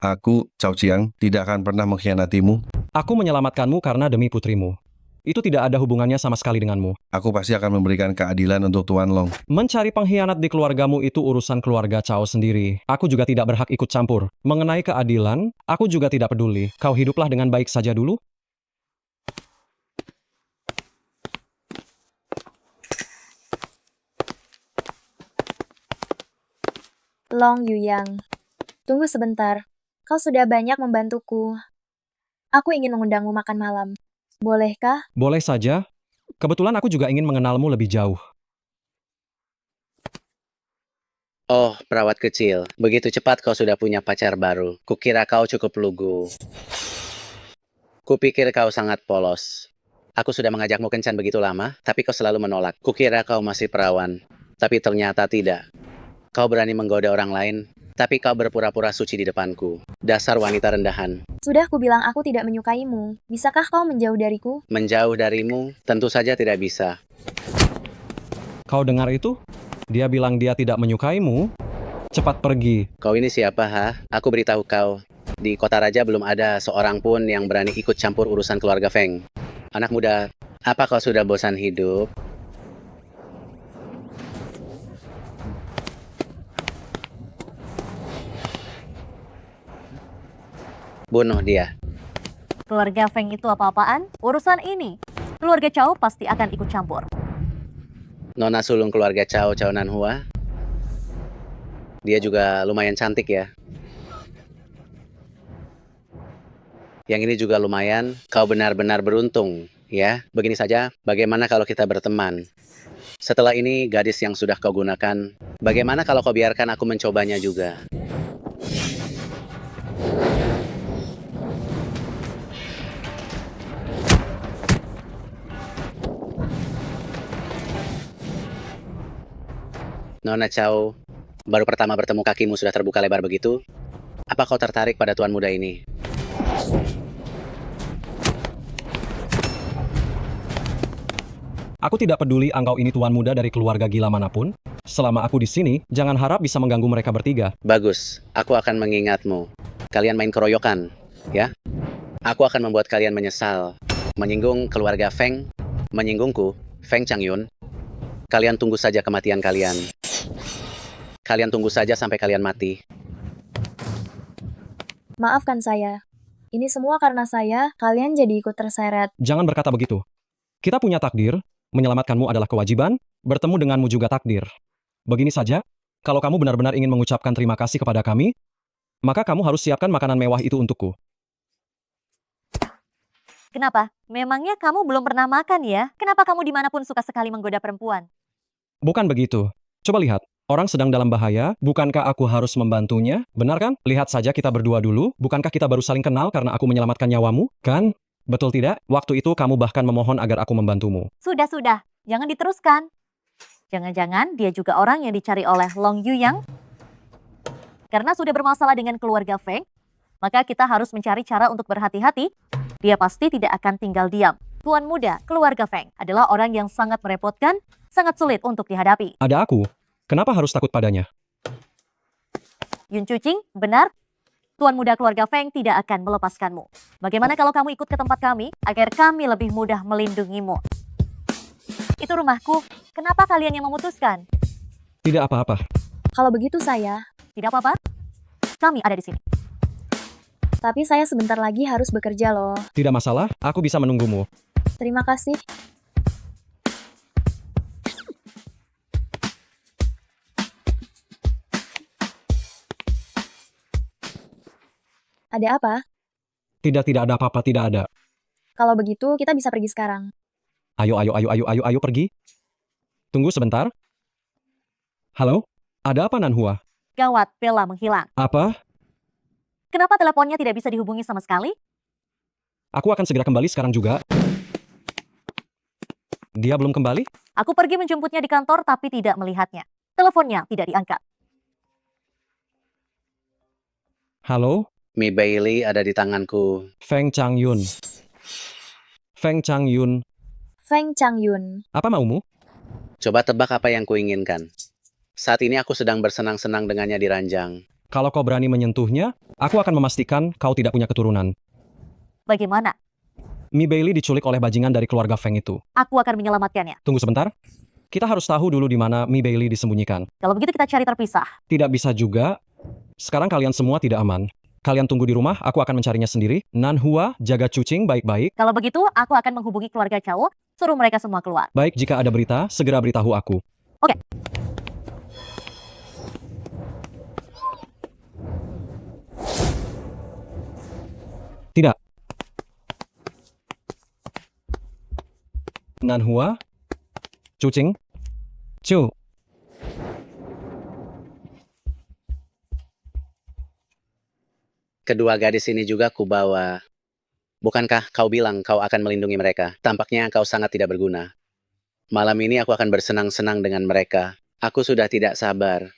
Aku, Cao Chiang, tidak akan pernah mengkhianatimu. Aku menyelamatkanmu karena demi putrimu. Itu tidak ada hubungannya sama sekali denganmu. Aku pasti akan memberikan keadilan untuk Tuan Long. Mencari pengkhianat di keluargamu itu urusan keluarga Cao sendiri. Aku juga tidak berhak ikut campur. Mengenai keadilan, aku juga tidak peduli. Kau hiduplah dengan baik saja dulu. Long Yuyang, tunggu sebentar. Kau sudah banyak membantuku. Aku ingin mengundangmu makan malam. Bolehkah? Boleh saja. Kebetulan aku juga ingin mengenalmu lebih jauh. Oh, perawat kecil. Begitu cepat kau sudah punya pacar baru. Kukira kau cukup lugu. Kupikir kau sangat polos. Aku sudah mengajakmu kencan begitu lama, tapi kau selalu menolak. Kukira kau masih perawan, tapi ternyata tidak. Kau berani menggoda orang lain, tapi kau berpura-pura suci di depanku. Dasar wanita rendahan. Sudah kubilang aku tidak menyukaimu. Bisakah kau menjauh dariku? Menjauh darimu, tentu saja tidak bisa. Kau dengar itu? Dia bilang dia tidak menyukaimu. Cepat pergi. Kau ini siapa, ha? Aku beritahu kau. Di kota raja belum ada seorang pun yang berani ikut campur urusan keluarga Feng. Anak muda, apa kau sudah bosan hidup? Bunuh dia. Keluarga Feng itu apa-apaan? Urusan ini. Keluarga Chow pasti akan ikut campur. Nona sulung keluarga Cao, Cao Nanhua. Dia juga lumayan cantik ya. Yang ini juga lumayan. Kau benar-benar beruntung, ya. Begini saja, bagaimana kalau kita berteman? Setelah ini, gadis yang sudah kau gunakan, bagaimana kalau kau biarkan aku mencobanya juga? Nona Chow, baru pertama bertemu kakimu sudah terbuka lebar begitu? Apa kau tertarik pada tuan muda ini? Aku tidak peduli engkau ini tuan muda dari keluarga gila manapun. Selama aku di sini, jangan harap bisa mengganggu mereka bertiga. Bagus, aku akan mengingatmu. Kalian main keroyokan, ya? Aku akan membuat kalian menyesal. Menyinggung keluarga Feng, menyinggungku, Feng Changyun. Kalian tunggu saja kematian kalian. Kalian tunggu saja sampai kalian mati. Maafkan saya. Ini semua karena saya, kalian jadi ikut terseret. Jangan berkata begitu. Kita punya takdir, menyelamatkanmu adalah kewajiban, bertemu denganmu juga takdir. Begini saja, kalau kamu benar-benar ingin mengucapkan terima kasih kepada kami, maka kamu harus siapkan makanan mewah itu untukku. Kenapa? Memangnya kamu belum pernah makan ya? Kenapa kamu dimanapun suka sekali menggoda perempuan? Bukan begitu. Coba lihat, orang sedang dalam bahaya, bukankah aku harus membantunya? Benar kan? Lihat saja kita berdua dulu, bukankah kita baru saling kenal karena aku menyelamatkan nyawamu? Kan? Betul tidak? Waktu itu kamu bahkan memohon agar aku membantumu. Sudah. Jangan diteruskan. Jangan-jangan dia juga orang yang dicari oleh Long Yuyang? Karena sudah bermasalah dengan keluarga Feng, maka kita harus mencari cara untuk berhati-hati. Dia pasti tidak akan tinggal diam. Tuan muda, keluarga Feng adalah orang yang sangat merepotkan, sangat sulit untuk dihadapi. Ada aku. Kenapa harus takut padanya? Yun Chuqing, benar? Tuan muda keluarga Feng tidak akan melepaskanmu. Bagaimana kalau kamu ikut ke tempat kami, agar kami lebih mudah melindungimu? Itu Itu rumahku. Kenapa kalian yang memutuskan? Tidak apa-apa. Kalau begitu saya, Tidak apa-apa. Kami ada di sini. tapi saya sebentar lagi harus bekerja loh. Tidak masalah, aku bisa menunggumu. Terima kasih. Ada apa? Tidak ada apa-apa, tidak ada. Kalau begitu, kita bisa pergi sekarang. Ayo, pergi. Tunggu sebentar. Halo? Ada apa, Nanhua? Gawat, Bella menghilang. Apa? Kenapa teleponnya tidak bisa dihubungi sama sekali? Aku akan segera kembali sekarang juga. Dia belum kembali? Aku pergi menjemputnya di kantor tapi tidak melihatnya. Teleponnya tidak diangkat. Halo? Mi Bailey ada di tanganku. Feng Changyun. Feng Changyun. Feng Changyun. Apa maumu? Coba tebak apa yang kuinginkan. Saat ini aku sedang bersenang-senang dengannya di ranjang. Kalau kau berani menyentuhnya, aku akan memastikan kau tidak punya keturunan. Bagaimana? Mi Bailey diculik oleh bajingan dari keluarga Feng itu. Aku akan menyelamatkannya. Tunggu sebentar. Kita harus tahu dulu di mana Mi Bailey disembunyikan. Kalau begitu kita cari terpisah. Tidak bisa juga. Sekarang kalian semua tidak aman. Kalian tunggu di rumah, aku akan mencarinya sendiri. Nanhua, jaga Cucing baik-baik. Kalau begitu, aku akan menghubungi keluarga Cao, suruh mereka semua keluar. Baik, jika ada berita, segera beritahu aku. Oke. Tidak. Nanhua, Cucing, Cu. Kedua gadis ini juga kubawa. Bukankah kau bilang kau akan melindungi mereka? Tampaknya kau sangat tidak berguna. Malam ini aku akan bersenang-senang dengan mereka. Aku sudah tidak sabar.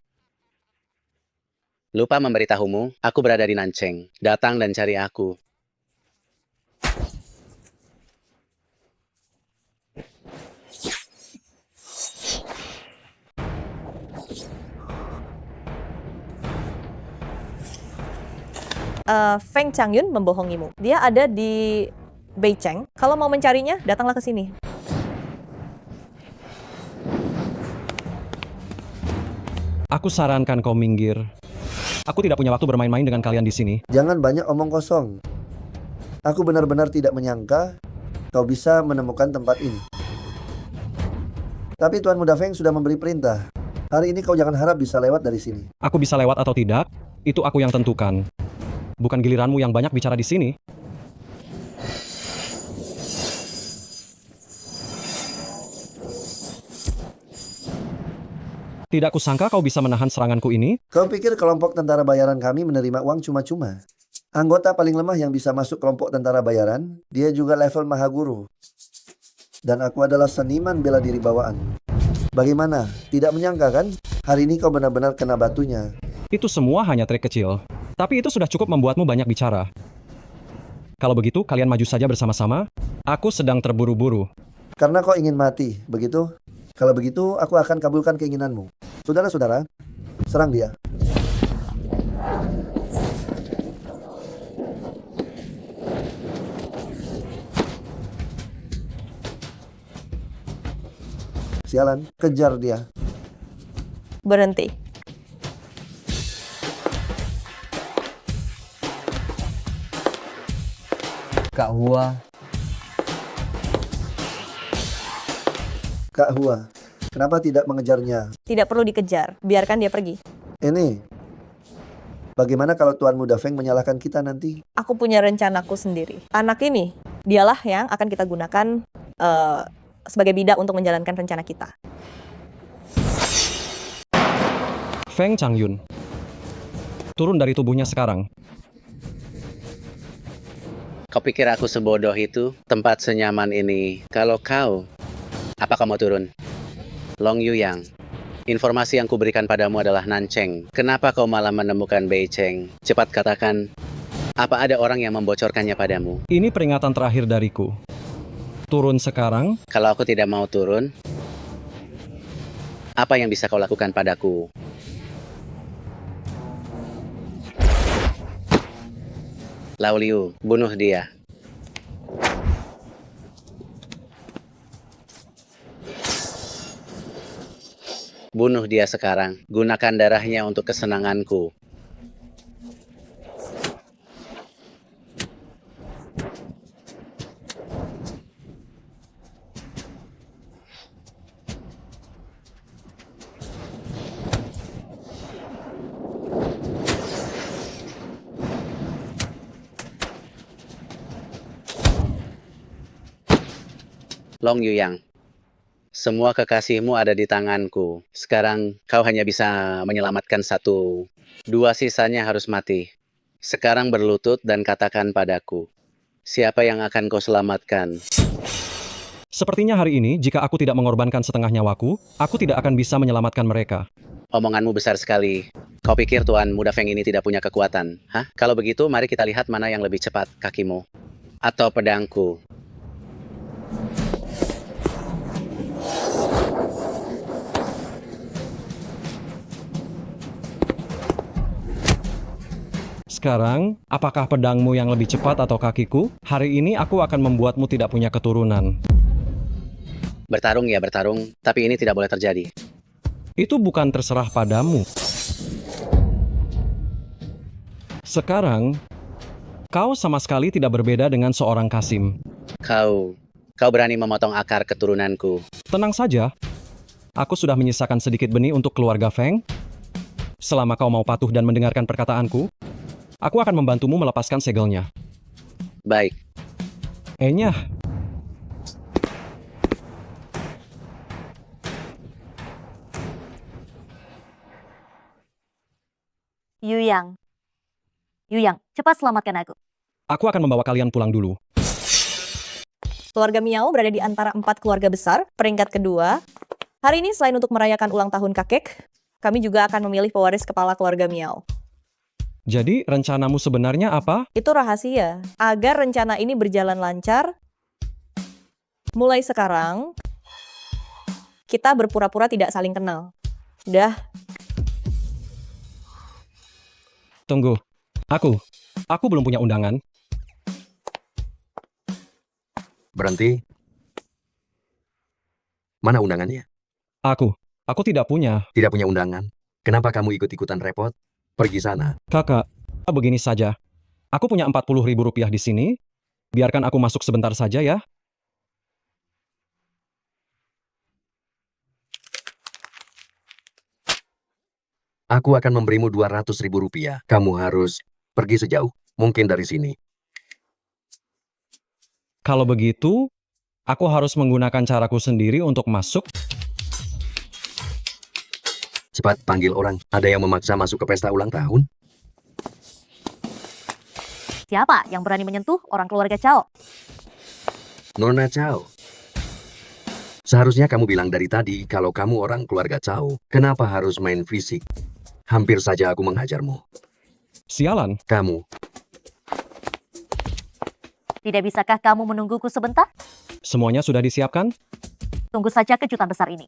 Lupa memberitahumu, aku berada di Nancheng. Datang dan cari aku. Feng Changyun membohongimu. Dia ada di Beicheng. Kalau mau mencarinya, datanglah ke sini. Aku sarankan kau minggir. Aku tidak punya waktu bermain-main dengan kalian di sini. Jangan banyak omong kosong. Aku benar-benar tidak menyangka kau bisa menemukan tempat ini. Tapi Tuan Muda Feng sudah memberi perintah. Hari ini kau jangan harap bisa lewat dari sini. Aku bisa lewat atau tidak, itu aku yang tentukan. Bukan giliranmu yang banyak bicara di sini. Tidak kusangka kau bisa menahan seranganku ini. Kau pikir kelompok tentara bayaran kami menerima uang cuma-cuma? Anggota paling lemah yang bisa masuk kelompok tentara bayaran, dia juga level Mahaguru. Dan aku adalah seniman bela diri bawaan. Bagaimana? Tidak menyangka kan? Hari ini kau benar-benar kena batunya. Itu semua hanya trik kecil. Tapi itu sudah cukup membuatmu banyak bicara. Kalau begitu, kalian maju saja bersama-sama. Aku sedang terburu-buru. Karena kau ingin mati, begitu? Kalau begitu, aku akan kabulkan keinginanmu. Saudara-saudara, serang dia. Sialan, kejar dia. Berhenti. Kak Hua. Kak Hua, kenapa tidak mengejarnya? Tidak perlu dikejar, biarkan dia pergi. Ini, bagaimana kalau Tuan Muda Feng menyalahkan kita nanti? Aku punya rencanaku sendiri. Anak ini, dialah yang akan kita gunakan sebagai bidak untuk menjalankan rencana kita. Feng Changyun. Turun dari tubuhnya sekarang. Kau pikir aku sebodoh itu? Tempat senyaman ini. Kalau kau, apa kamu turun? Long Yuyang. Informasi yang kuberikan padamu adalah Nancheng. Kenapa kau malah menemukan Beicheng? Cepat katakan, apa ada orang yang membocorkannya padamu? Ini peringatan terakhir dariku. Turun sekarang. Kalau aku tidak mau turun, apa yang bisa kau lakukan padaku? Lao Liu, bunuh dia. Bunuh dia sekarang. Gunakan darahnya untuk kesenanganku. Long Yuyang, semua kekasihmu ada di tanganku. Sekarang kau hanya bisa menyelamatkan satu. Dua sisanya harus mati. Sekarang berlutut dan katakan padaku, siapa yang akan kau selamatkan? Sepertinya hari ini, jika aku tidak mengorbankan setengah nyawaku, aku tidak akan bisa menyelamatkan mereka. Omonganmu besar sekali. Kau pikir Tuan Muda Feng ini tidak punya kekuatan? Hah? Kalau begitu, mari kita lihat mana yang lebih cepat, kakimu. Atau pedangku. Sekarang, apakah pedangmu yang lebih cepat atau kakiku? Hari ini aku akan membuatmu tidak punya keturunan. Bertarung ya bertarung, tapi ini tidak boleh terjadi. Itu bukan terserah padamu. Sekarang, kau sama sekali tidak berbeda dengan seorang Kasim. Kau berani memotong akar keturunanku. Tenang saja, aku sudah menyisakan sedikit benih untuk keluarga Feng. Selama kau mau patuh dan mendengarkan perkataanku, aku akan membantumu melepaskan segelnya. Baik. Enya, Yuyang. Yuyang, cepat selamatkan aku. aku akan membawa kalian pulang dulu. Keluarga Miao berada di antara 4 keluarga besar, peringkat kedua. Hari ini selain untuk merayakan ulang tahun kakek, kami juga akan memilih pewaris kepala keluarga Miao. Jadi, rencanamu sebenarnya apa? Itu rahasia. Agar rencana ini berjalan lancar, mulai sekarang, kita berpura-pura tidak saling kenal. Dah. Tunggu. Aku belum punya undangan. Berhenti. Mana undangannya? Aku tidak punya. Tidak punya undangan. Kenapa kamu ikut-ikutan repot? Pergi sana. Kakak, begini saja. Aku punya 40.000 rupiah di sini. Biarkan aku masuk sebentar saja ya. Aku akan memberimu 200.000 rupiah. Kamu harus pergi sejauh mungkin dari sini. Kalau begitu, aku harus menggunakan caraku sendiri untuk masuk. Cepat panggil orang. Ada yang memaksa masuk ke pesta ulang tahun? Siapa yang berani menyentuh orang keluarga Cao? Nona Cao. Seharusnya kamu bilang dari tadi kalau kamu orang keluarga Cao. Kenapa harus main fisik? Hampir saja aku menghajarmu. Sialan. Kamu. Tidak bisakah kamu menungguku sebentar? Semuanya sudah disiapkan? Tunggu saja kejutan besar ini.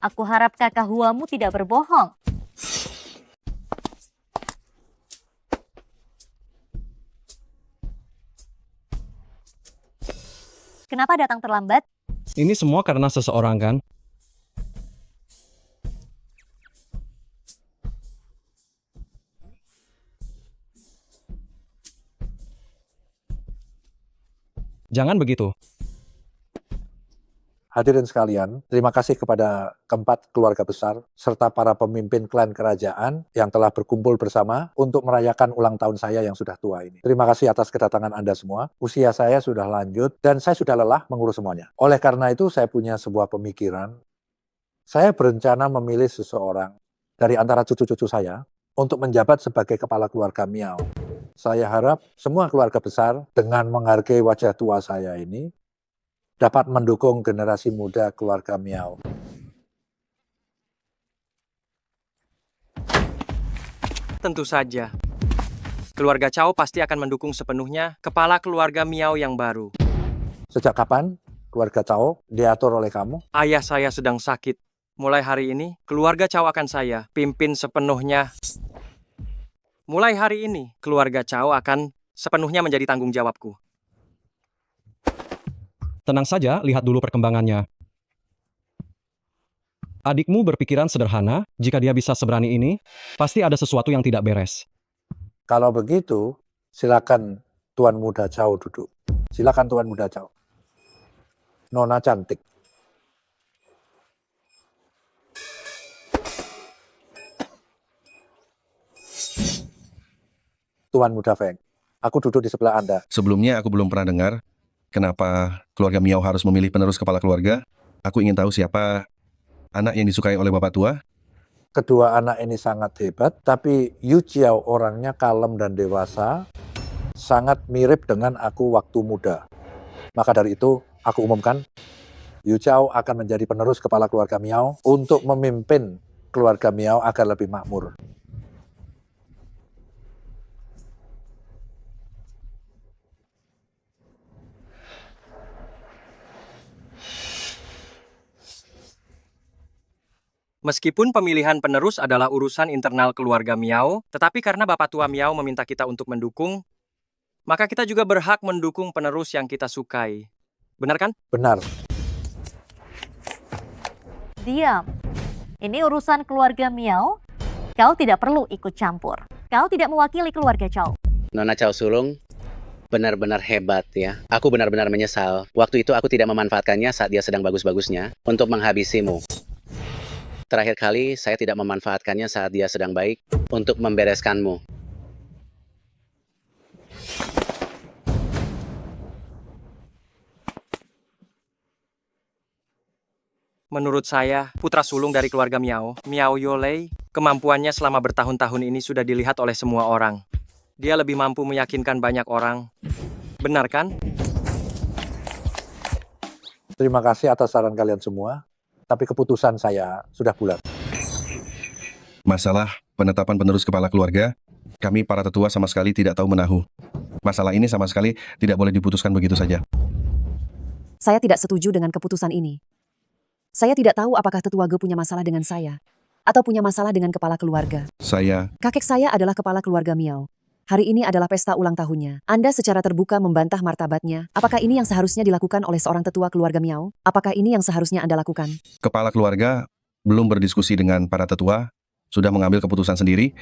Aku harap kakak Huamu tidak berbohong. Kenapa datang terlambat? Ini semua karena seseorang kan? Jangan begitu. Hadirin sekalian, terima kasih kepada keempat keluarga besar serta para pemimpin klan kerajaan yang telah berkumpul bersama untuk merayakan ulang tahun saya yang sudah tua ini. Terima kasih atas kedatangan Anda semua. Usia saya sudah lanjut dan saya sudah lelah mengurus semuanya. Oleh karena itu saya punya sebuah pemikiran. Saya berencana memilih seseorang dari antara cucu-cucu saya untuk menjabat sebagai kepala keluarga Miao. Saya harap semua keluarga besar dengan menghargai wajah tua saya ini dapat mendukung generasi muda keluarga Miao. Tentu saja. Keluarga Cao pasti akan mendukung sepenuhnya kepala keluarga Miao yang baru. Sejak kapan keluarga Cao diatur oleh kamu? Ayah saya sedang sakit. Mulai hari ini, keluarga Cao akan saya pimpin sepenuhnya. Mulai hari ini, keluarga Cao akan sepenuhnya menjadi tanggung jawabku. Tenang saja, lihat dulu perkembangannya. Adikmu berpikiran sederhana, jika dia bisa seberani ini, pasti ada sesuatu yang tidak beres. Kalau begitu, silakan Tuan Muda Cao duduk. Silakan Tuan Muda Cao. Nona cantik. Tuan Muda Feng, aku duduk di sebelah Anda. Sebelumnya aku belum pernah dengar kenapa keluarga Miao harus memilih penerus kepala keluarga. Aku ingin tahu siapa anak yang disukai oleh bapak tua. Kedua anak ini sangat hebat, tapi Yu Jiao orangnya kalem dan dewasa, sangat mirip dengan aku waktu muda. Maka dari itu, aku umumkan, Yu Jiao akan menjadi penerus kepala keluarga Miao untuk memimpin keluarga Miao agar lebih makmur. Meskipun pemilihan penerus adalah urusan internal keluarga Miao, tetapi karena Bapak Tua Miao meminta kita untuk mendukung, maka kita juga berhak mendukung penerus yang kita sukai. Benar kan? Benar. Diam. Ini urusan keluarga Miao. Kau tidak perlu ikut campur. Kau tidak mewakili keluarga Cao. Nona Cao Sulung, benar-benar hebat ya. Aku benar-benar menyesal. Waktu itu aku tidak memanfaatkannya saat dia sedang bagus-bagusnya untuk menghabisimu. Terakhir kali, saya tidak memanfaatkannya saat dia sedang baik untuk membereskanmu. Menurut saya, putra sulung dari keluarga Miao, Miao Yolei, kemampuannya selama bertahun-tahun ini sudah dilihat oleh semua orang. Dia lebih mampu meyakinkan banyak orang. Benar kan? Terima kasih atas saran kalian semua, tapi keputusan saya sudah bulat. Masalah penetapan penerus kepala keluarga, kami para tetua sama sekali tidak tahu menahu. Masalah ini sama sekali tidak boleh diputuskan begitu saja. Saya tidak setuju dengan keputusan ini. Saya tidak tahu apakah tetua Ge punya masalah dengan saya, atau punya masalah dengan kepala keluarga. Kakek saya adalah kepala keluarga Miao. Hari ini adalah pesta ulang tahunnya. Anda secara terbuka membantah martabatnya. Apakah ini yang seharusnya dilakukan oleh seorang tetua keluarga Miao? Apakah ini yang seharusnya Anda lakukan? Kepala keluarga belum berdiskusi dengan para tetua, sudah mengambil keputusan sendiri.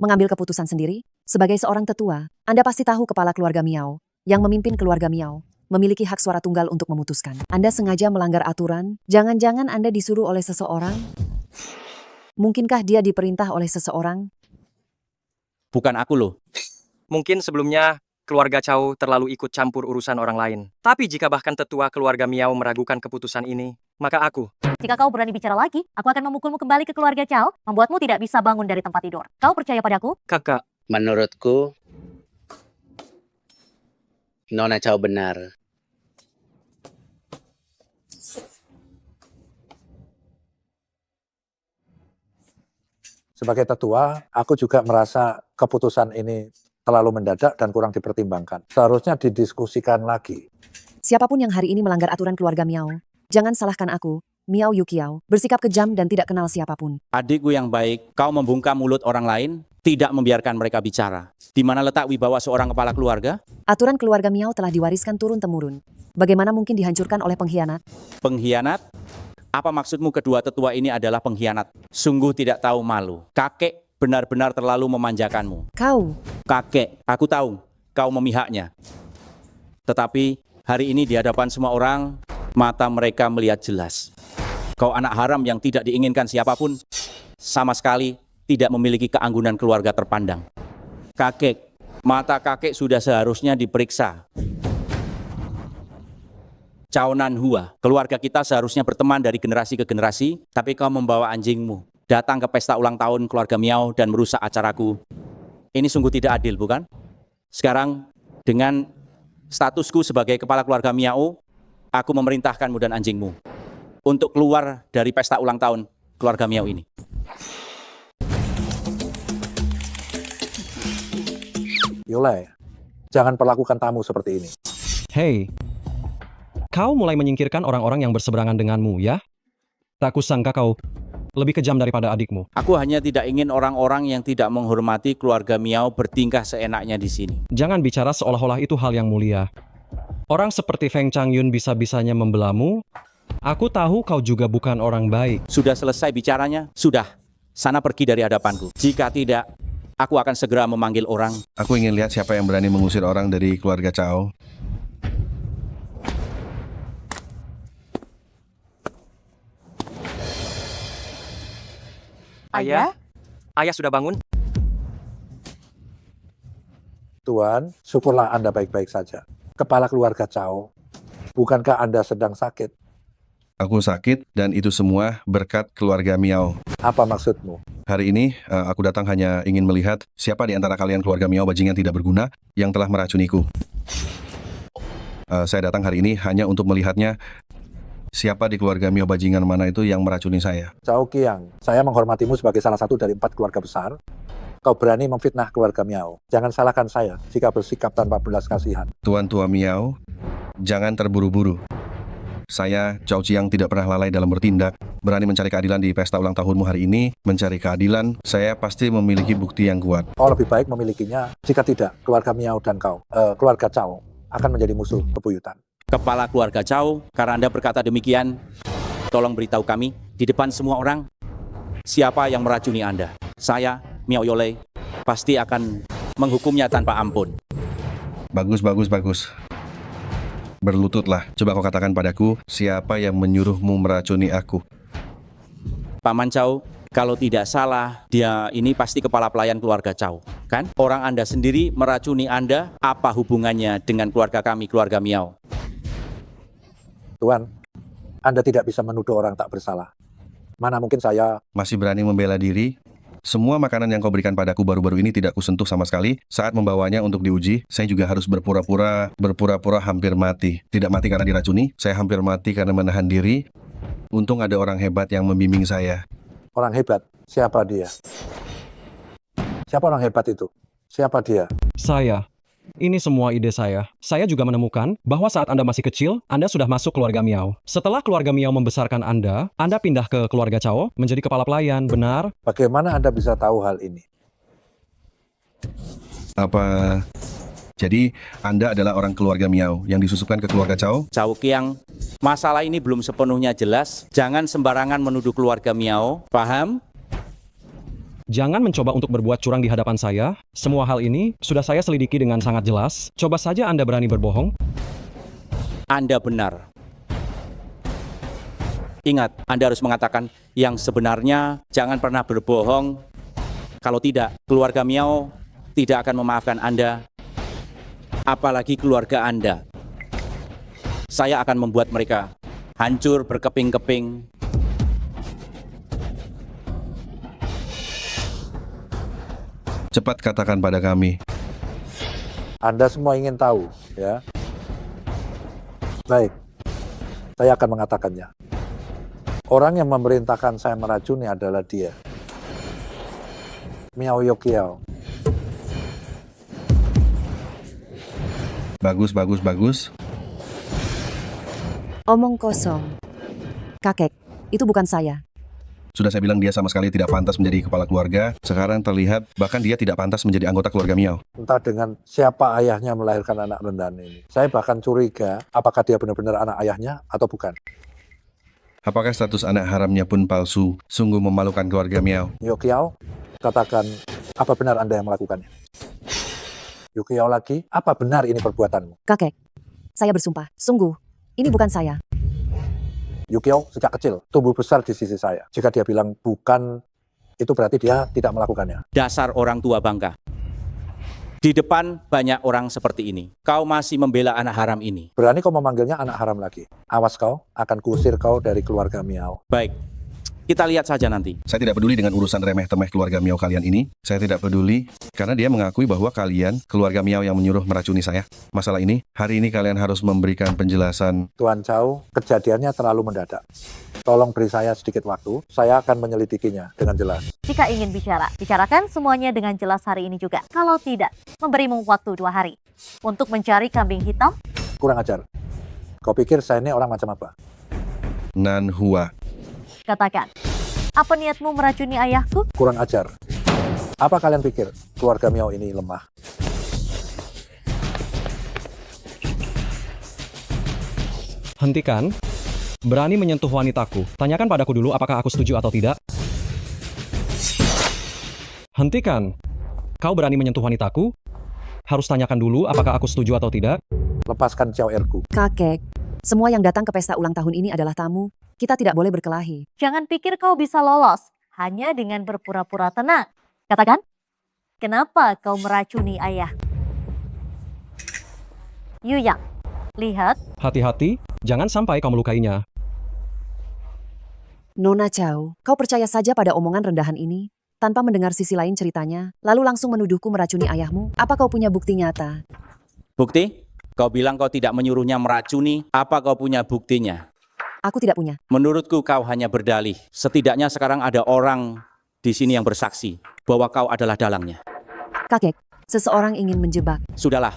Mengambil keputusan sendiri? Sebagai seorang tetua, Anda pasti tahu kepala keluarga Miao, yang memimpin keluarga Miao, memiliki hak suara tunggal untuk memutuskan. Anda sengaja melanggar aturan? Jangan-jangan Anda disuruh oleh seseorang? Mungkinkah dia diperintah oleh seseorang? Bukan aku loh. Mungkin sebelumnya keluarga Cao terlalu ikut campur urusan orang lain. Tapi jika bahkan tetua keluarga Miao meragukan keputusan ini, maka aku. Jika kau berani bicara lagi, aku akan memukulmu kembali ke keluarga Cao, membuatmu tidak bisa bangun dari tempat tidur. Kau percaya padaku? Kakak. Menurutku, Nona Cao benar. Sebagai tetua, aku juga merasa keputusan ini terlalu mendadak dan kurang dipertimbangkan. Seharusnya didiskusikan lagi. Siapapun yang hari ini melanggar aturan keluarga Miao, jangan salahkan aku, Miao Yukiao, bersikap kejam dan tidak kenal siapapun. Adikku yang baik, kau membungkam mulut orang lain, tidak membiarkan mereka bicara. Di mana letak wibawa seorang kepala keluarga? Aturan keluarga Miao telah diwariskan turun-temurun. Bagaimana mungkin dihancurkan oleh pengkhianat? Pengkhianat? Apa maksudmu kedua tetua ini adalah pengkhianat? Sungguh tidak tahu malu. Kakek benar-benar terlalu memanjakanmu. Kakek, aku tahu kau memihaknya. Tetapi hari ini di hadapan semua orang, mata mereka melihat jelas. Kau anak haram yang tidak diinginkan siapapun, sama sekali tidak memiliki keanggunan keluarga terpandang. Kakek, mata kakek sudah seharusnya diperiksa. Cao Nanhua, keluarga kita seharusnya berteman dari generasi ke generasi, tapi kau membawa anjingmu datang ke pesta ulang tahun keluarga Miao dan merusak acaraku. Ini sungguh tidak adil, bukan? Sekarang, dengan statusku sebagai kepala keluarga Miao, aku memerintahkanmu dan anjingmu untuk keluar dari pesta ulang tahun keluarga Miao ini. Yolei, jangan perlakukan tamu seperti ini. Hei, kau mulai menyingkirkan orang-orang yang berseberangan denganmu, ya? Tak kusangka kau lebih kejam daripada adikmu. Aku hanya tidak ingin orang-orang yang tidak menghormati keluarga Miao bertingkah seenaknya di sini. Jangan bicara seolah-olah itu hal yang mulia. Orang seperti Feng Changyun bisa-bisanya membelamu, Aku tahu kau juga bukan orang baik. Sudah selesai bicaranya? Sudah. Sana pergi dari hadapanku. Jika tidak, aku akan segera memanggil orang. Aku ingin lihat siapa yang berani mengusir orang dari keluarga Cao. Ayah? Ayah sudah bangun? Tuan, syukurlah Anda baik-baik saja. Kepala keluarga Cao, bukankah Anda sedang sakit? Aku sakit dan itu semua berkat keluarga Miao. Apa maksudmu? Hari ini aku datang hanya ingin melihat siapa di antara kalian keluarga Miao bajingan tidak berguna yang telah meracuniku. Saya datang hari ini hanya untuk melihatnya siapa di keluarga Miao bajingan mana itu yang meracuni saya. Cao Qiang, saya menghormatimu sebagai salah satu dari 4 keluarga besar. Kau berani memfitnah keluarga Miao. Jangan salahkan saya jika bersikap tanpa belas kasihan. Tuan Tua Miao, jangan terburu-buru. Saya, Cao Qiang, tidak pernah lalai dalam bertindak. Berani mencari keadilan di pesta ulang tahunmu hari ini. Mencari keadilan, saya pasti memiliki bukti yang kuat. Kau lebih baik memilikinya. Jika tidak, keluarga Miao dan keluarga Cao, akan menjadi musuh bebuyutan. Kepala keluarga Cao, karena Anda berkata demikian, tolong beritahu kami di depan semua orang siapa yang meracuni Anda. Saya, Miao Yole, pasti akan menghukumnya tanpa ampun. Bagus, bagus, bagus. Berlututlah. Coba kau katakan padaku, siapa yang menyuruhmu meracuni aku? Paman Cao, kalau tidak salah, dia ini pasti kepala pelayan keluarga Cao, kan? Orang Anda sendiri meracuni Anda, apa hubungannya dengan keluarga kami, keluarga Miao? Tuan, Anda tidak bisa menuduh orang tak bersalah. Mana mungkin saya... Masih berani membela diri? Semua makanan yang kau berikan padaku baru-baru ini tidak kusentuh sama sekali. Saat membawanya untuk diuji, saya juga harus berpura-pura hampir mati. Tidak mati karena diracuni, saya hampir mati karena menahan diri. Untung ada orang hebat yang membimbing saya. Orang hebat? Siapa dia? Siapa orang hebat itu? Siapa dia? Saya. Ini semua ide saya. Saya juga menemukan bahwa saat Anda masih kecil, Anda sudah masuk keluarga Miao. Setelah keluarga Miao membesarkan Anda pindah ke keluarga Cao menjadi kepala pelayan, benar? Bagaimana Anda bisa tahu hal ini? Jadi, Anda adalah orang keluarga Miao yang disusupkan ke keluarga Cao? Cao Qiang, masalah ini belum sepenuhnya jelas. Jangan sembarangan menuduh keluarga Miao, paham? Jangan mencoba untuk berbuat curang di hadapan saya. Semua hal ini sudah saya selidiki dengan sangat jelas. Coba saja Anda berani berbohong. Anda benar. Ingat, Anda harus mengatakan yang sebenarnya, jangan pernah berbohong. Kalau tidak, keluarga Miao tidak akan memaafkan Anda. Apalagi keluarga Anda. Saya akan membuat mereka hancur berkeping-keping. Cepat katakan pada kami. Anda semua ingin tahu, ya? Baik, saya akan mengatakannya. Orang yang memerintahkan saya meracuni adalah dia. Miao Yokiao. Bagus, bagus, bagus. Omong kosong. Kakek, itu bukan saya. Sudah saya bilang dia sama sekali tidak pantas menjadi kepala keluarga. Sekarang terlihat bahkan dia tidak pantas menjadi anggota keluarga Miao. Entah dengan siapa ayahnya melahirkan anak rendahan ini. Saya bahkan curiga apakah dia benar-benar anak ayahnya atau bukan. Apakah status anak haramnya pun palsu? Sungguh memalukan keluarga Miao. Yokiao, katakan apa benar Anda yang melakukannya? Yokiao lagi, apa benar ini perbuatanmu? Kakek, saya bersumpah, sungguh, ini bukan saya. Yokiao sejak kecil tumbuh besar di sisi saya. Jika dia bilang bukan, itu berarti dia tidak melakukannya. Dasar orang tua bangka. Di depan banyak orang seperti ini. Kau masih membela anak haram ini. Berani kau memanggilnya anak haram lagi. Awas kau, akan kuusir kau dari keluarga Miao. Baik, kita lihat saja nanti. Saya tidak peduli dengan urusan remeh-temeh keluarga Miao kalian ini. Saya tidak peduli karena dia mengakui bahwa kalian keluarga Miao yang menyuruh meracuni saya. Masalah ini, hari ini kalian harus memberikan penjelasan. Tuan Cao, kejadiannya terlalu mendadak. Tolong beri saya sedikit waktu, saya akan menyelidikinya dengan jelas. Jika ingin bicara, bicarakan semuanya dengan jelas hari ini juga. Kalau tidak, memberimu waktu 2 hari untuk mencari kambing hitam. Kurang ajar. Kau pikir saya ini orang macam apa? Nan Hua. Katakan, apa niatmu meracuni ayahku? Kurang ajar. Apa kalian pikir keluarga Miao ini lemah? Hentikan. Berani menyentuh wanitaku. Tanyakan padaku dulu apakah aku setuju atau tidak. Hentikan. Kau berani menyentuh wanitaku? Harus tanyakan dulu apakah aku setuju atau tidak. Lepaskan Chow Erku. Kakek, semua yang datang ke pesta ulang tahun ini adalah tamu. Kita tidak boleh berkelahi. Jangan pikir kau bisa lolos hanya dengan berpura-pura tenang. Katakan, kenapa kau meracuni ayah? Yu Yang, lihat. Hati-hati, jangan sampai kau melukainya. Nona Chow, kau percaya saja pada omongan rendahan ini? Tanpa mendengar sisi lain ceritanya, lalu langsung menuduhku meracuni ayahmu? Apa kau punya bukti nyata? Bukti? Kau bilang kau tidak menyuruhnya meracuni. Apa kau punya buktinya? Aku tidak punya. Menurutku kau hanya berdalih. Setidaknya sekarang ada orang di sini yang bersaksi bahwa kau adalah dalangnya. Kakek, seseorang ingin menjebak. Sudahlah,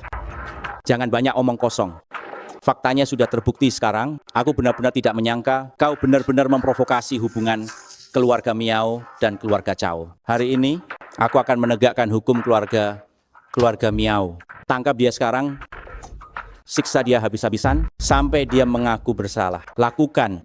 jangan banyak omong kosong. Faktanya sudah terbukti sekarang. Aku benar-benar tidak menyangka kau benar-benar memprovokasi hubungan keluarga Miao dan keluarga Chow. Hari ini, aku akan menegakkan hukum keluarga Miao. Tangkap dia sekarang. Siksa dia habis-habisan sampai dia mengaku bersalah. Lakukan.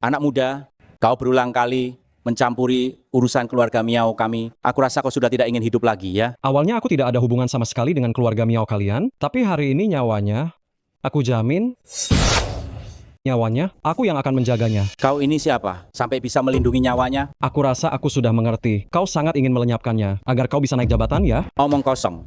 Anak muda, kau berulang kali mencampuri urusan keluarga Miao kami. Aku rasa kau sudah tidak ingin hidup lagi ya. Awalnya aku tidak ada hubungan sama sekali dengan keluarga Miao kalian, tapi hari ini nyawanya, aku jamin, nyawanya, aku yang akan menjaganya. Kau ini siapa? Sampai bisa melindungi nyawanya? Aku rasa aku sudah mengerti. Kau sangat ingin melenyapkannya, agar kau bisa naik jabatan ya? Omong kosong.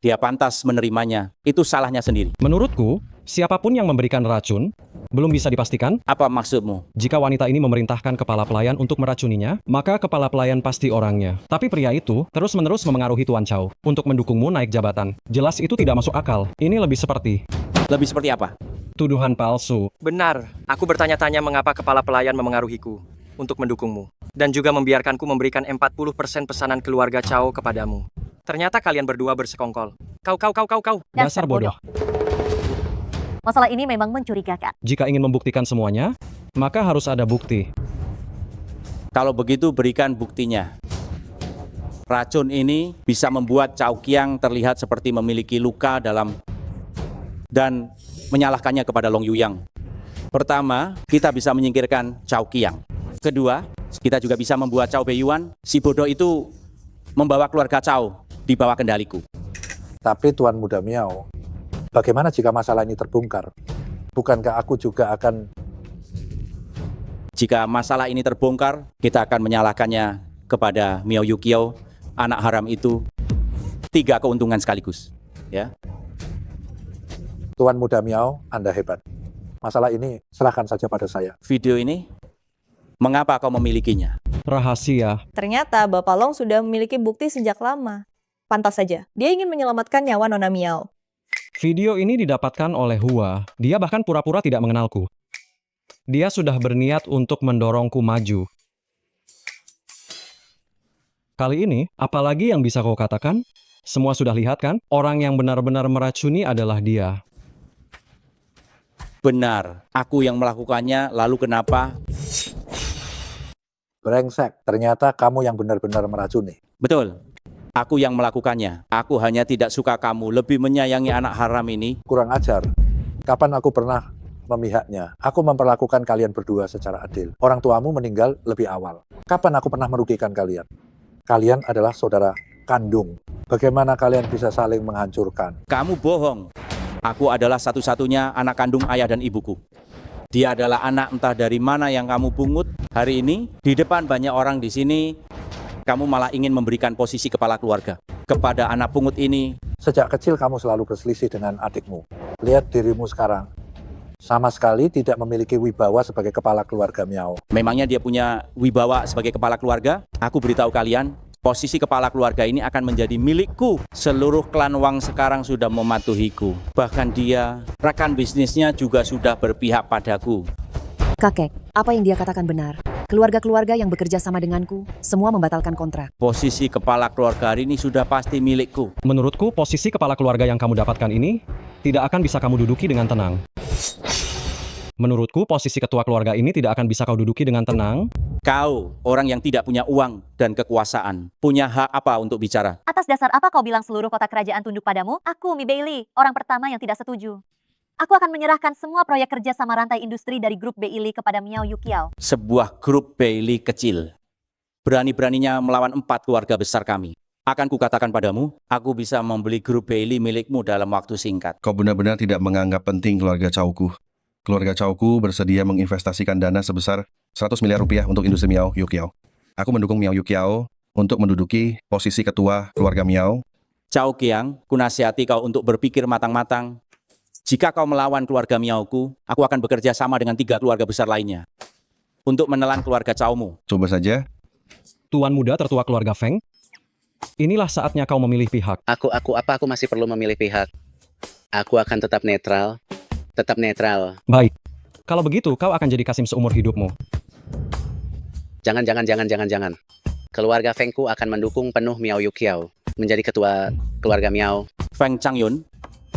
Dia pantas menerimanya. Itu salahnya sendiri. Menurutku, siapapun yang memberikan racun, belum bisa dipastikan. Apa maksudmu? Jika wanita ini memerintahkan kepala pelayan untuk meracuninya, maka kepala pelayan pasti orangnya. Tapi pria itu terus-menerus memengaruhi Tuan Chow untuk mendukungmu naik jabatan. Jelas itu tidak masuk akal. Ini lebih seperti... Lebih seperti apa? Tuduhan palsu. Benar, aku bertanya-tanya mengapa kepala pelayan memengaruhiku untuk mendukungmu. Dan juga membiarkanku memberikan 40% pesanan keluarga Chow kepadamu. Ternyata kalian berdua bersekongkol. Kau. Dasar bodoh. Masalah ini memang mencurigakan. Jika ingin membuktikan semuanya, maka harus ada bukti. Kalau begitu berikan buktinya. Racun ini bisa membuat Chow Qiang terlihat seperti memiliki luka dalam dan menyalahkannya kepada Long Yuyang. Pertama, kita bisa menyingkirkan Chow Qiang. Kedua, kita juga bisa membuat Chow Beiyuan, si bodoh itu, membawa keluarga Chow di bawah kendaliku. Tapi Tuan Muda Miao, bagaimana jika masalah ini terbongkar? Bukankah aku juga akan... Jika masalah ini terbongkar, kita akan menyalahkannya kepada Miao Yukio, anak haram itu. 3 keuntungan sekaligus. Ya. Tuan Muda Miao, Anda hebat. Masalah ini serahkan saja pada saya. Video ini, mengapa kau memilikinya? Rahasia. Ternyata Bapak Long sudah memiliki bukti sejak lama. Pantas saja, dia ingin menyelamatkan nyawa Nona Miao. Video ini didapatkan oleh Hua. Dia bahkan pura-pura tidak mengenalku. Dia sudah berniat untuk mendorongku maju. Kali ini, apalagi yang bisa kau katakan? Semua sudah lihat kan? Orang yang benar-benar meracuni adalah dia. Benar, aku yang melakukannya, lalu kenapa? Brengsek, ternyata kamu yang benar-benar meracuni. Betul, aku yang melakukannya. Aku hanya tidak suka kamu lebih menyayangi anak haram ini. Kurang ajar. Kapan aku pernah memihaknya? Aku memperlakukan kalian berdua secara adil. Orang tuamu meninggal lebih awal. Kapan aku pernah merugikan kalian? Kalian adalah saudara kandung. Bagaimana kalian bisa saling menghancurkan? Kamu bohong. Aku adalah satu-satunya anak kandung ayah dan ibuku. Dia adalah anak entah dari mana yang kamu pungut. Hari ini, di depan banyak orang di sini, kamu malah ingin memberikan posisi kepala keluarga kepada anak pungut ini. Sejak kecil kamu selalu berselisih dengan adikmu. Lihat dirimu sekarang. Sama sekali tidak memiliki wibawa sebagai kepala keluarga Miao. Memangnya dia punya wibawa sebagai kepala keluarga? Aku beritahu kalian, posisi kepala keluarga ini akan menjadi milikku. Seluruh klan Wang sekarang sudah mematuhiku. Bahkan dia, rekan bisnisnya juga sudah berpihak padaku. Kakek, apa yang dia katakan benar. Keluarga-keluarga yang bekerja sama denganku, semua membatalkan kontrak. Posisi kepala keluarga hari ini sudah pasti milikku. Menurutku, posisi kepala keluarga yang kamu dapatkan ini tidak akan bisa kamu duduki dengan tenang. Menurutku, posisi ketua keluarga ini tidak akan bisa kau duduki dengan tenang. Kau, orang yang tidak punya uang dan kekuasaan, punya hak apa untuk bicara? Atas dasar apa kau bilang seluruh kota kerajaan tunduk padamu? Aku, Mi Bailey, orang pertama yang tidak setuju. Aku akan menyerahkan semua proyek kerja sama rantai industri dari grup Bailey kepada Miao Yukiao. Sebuah grup Bailey kecil. Berani-beraninya melawan 4 keluarga besar kami. Akan kukatakan padamu, aku bisa membeli grup Bailey milikmu dalam waktu singkat. Kau benar-benar tidak menganggap penting keluarga Chowku. Keluarga Chowku bersedia menginvestasikan dana sebesar 100 miliar rupiah untuk industri Miao Yukiao. Aku mendukung Miao Yukiao untuk menduduki posisi ketua keluarga Miao. Chow Kiang, kunasihati kau untuk berpikir matang-matang. Jika kau melawan keluarga Miaoku, aku akan bekerja sama dengan 3 keluarga besar lainnya untuk menelan keluarga Chowmu. Coba saja. Tuan muda tertua keluarga Feng, inilah saatnya kau memilih pihak. Aku masih perlu memilih pihak? Aku akan tetap netral. Tetap netral. Baik. Kalau begitu, kau akan jadi Kasim seumur hidupmu. Jangan. Keluarga Fengku akan mendukung penuh Miao Yukiao menjadi ketua keluarga Miao. Feng Changyun,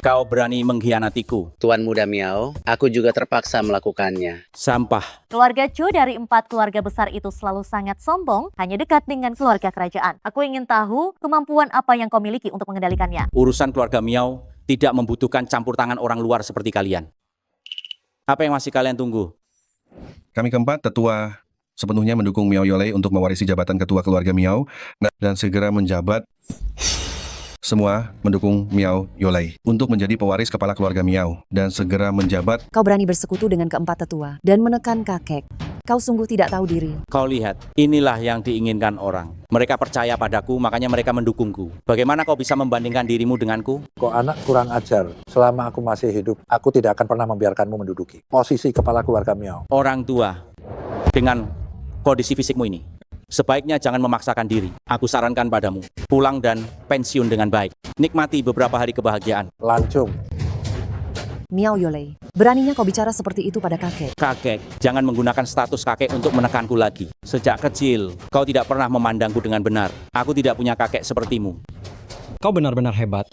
kau berani mengkhianatiku. Tuan muda Miao, aku juga terpaksa melakukannya. Sampah. Keluarga Zhou dari 4 keluarga besar itu selalu sangat sombong, hanya dekat dengan keluarga kerajaan. Aku ingin tahu kemampuan apa yang kau miliki untuk mengendalikannya. Urusan keluarga Miao tidak membutuhkan campur tangan orang luar seperti kalian. Apa yang masih kalian tunggu? Kami keempat tetua sepenuhnya mendukung Miao Yolei untuk mewarisi jabatan ketua keluarga Miao dan segera menjabat. Semua mendukung Miao Yolei untuk menjadi pewaris kepala keluarga Miao dan segera menjabat. Kau berani bersekutu dengan keempat tetua dan menekan kakek. Kau sungguh tidak tahu diri. Kau lihat, inilah yang diinginkan orang. Mereka percaya padaku, makanya mereka mendukungku. Bagaimana kau bisa membandingkan dirimu denganku? Kok anak kurang ajar. Selama aku masih hidup, aku tidak akan pernah membiarkanmu menduduki posisi kepala keluarga Miao. Orang tua, dengan kondisi fisikmu ini, sebaiknya jangan memaksakan diri. Aku sarankan padamu, pulang dan pensiun dengan baik. Nikmati beberapa hari kebahagiaan. Lancung. Miao Yolei, beraninya kau bicara seperti itu pada kakek. Kakek, jangan menggunakan status kakek untuk menekanku lagi. Sejak kecil, kau tidak pernah memandangku dengan benar. Aku tidak punya kakek sepertimu. Kau benar-benar hebat.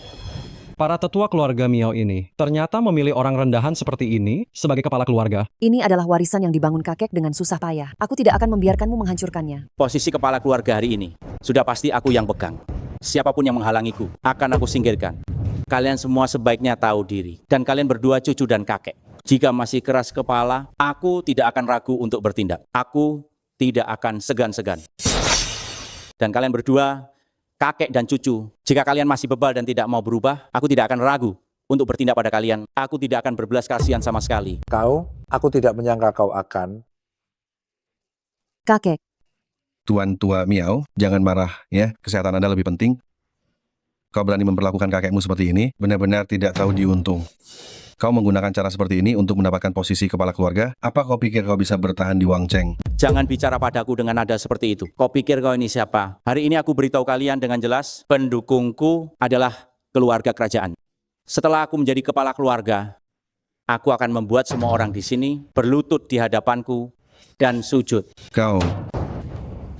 Para tetua keluarga Miao ini ternyata memilih orang rendahan seperti ini sebagai kepala keluarga. Ini adalah warisan yang dibangun kakek dengan susah payah. Aku tidak akan membiarkanmu menghancurkannya. Posisi kepala keluarga hari ini, sudah pasti aku yang pegang. Siapapun yang menghalangiku, akan aku singkirkan. Kalian semua sebaiknya tahu diri. Dan kalian berdua cucu dan kakek. Jika masih keras kepala, aku tidak akan ragu untuk bertindak. Aku tidak akan segan-segan. Dan kalian berdua, kakek dan cucu, jika kalian masih bebal dan tidak mau berubah, aku tidak akan ragu untuk bertindak pada kalian. Aku tidak akan berbelas kasihan sama sekali. Aku tidak menyangka kau akan. Kakek. Tuan tua Miao, jangan marah ya. Kesehatan Anda lebih penting. Kau berani memperlakukan kakekmu seperti ini, benar-benar tidak tahu diuntung. Kau menggunakan cara seperti ini untuk mendapatkan posisi kepala keluarga? Apa kau pikir kau bisa bertahan di Wangcheng? Jangan bicara padaku dengan nada seperti itu. Kau pikir kau ini siapa? Hari ini aku beritahu kalian dengan jelas, pendukungku adalah keluarga kerajaan. Setelah aku menjadi kepala keluarga, aku akan membuat semua orang di sini berlutut di hadapanku dan sujud. Kau.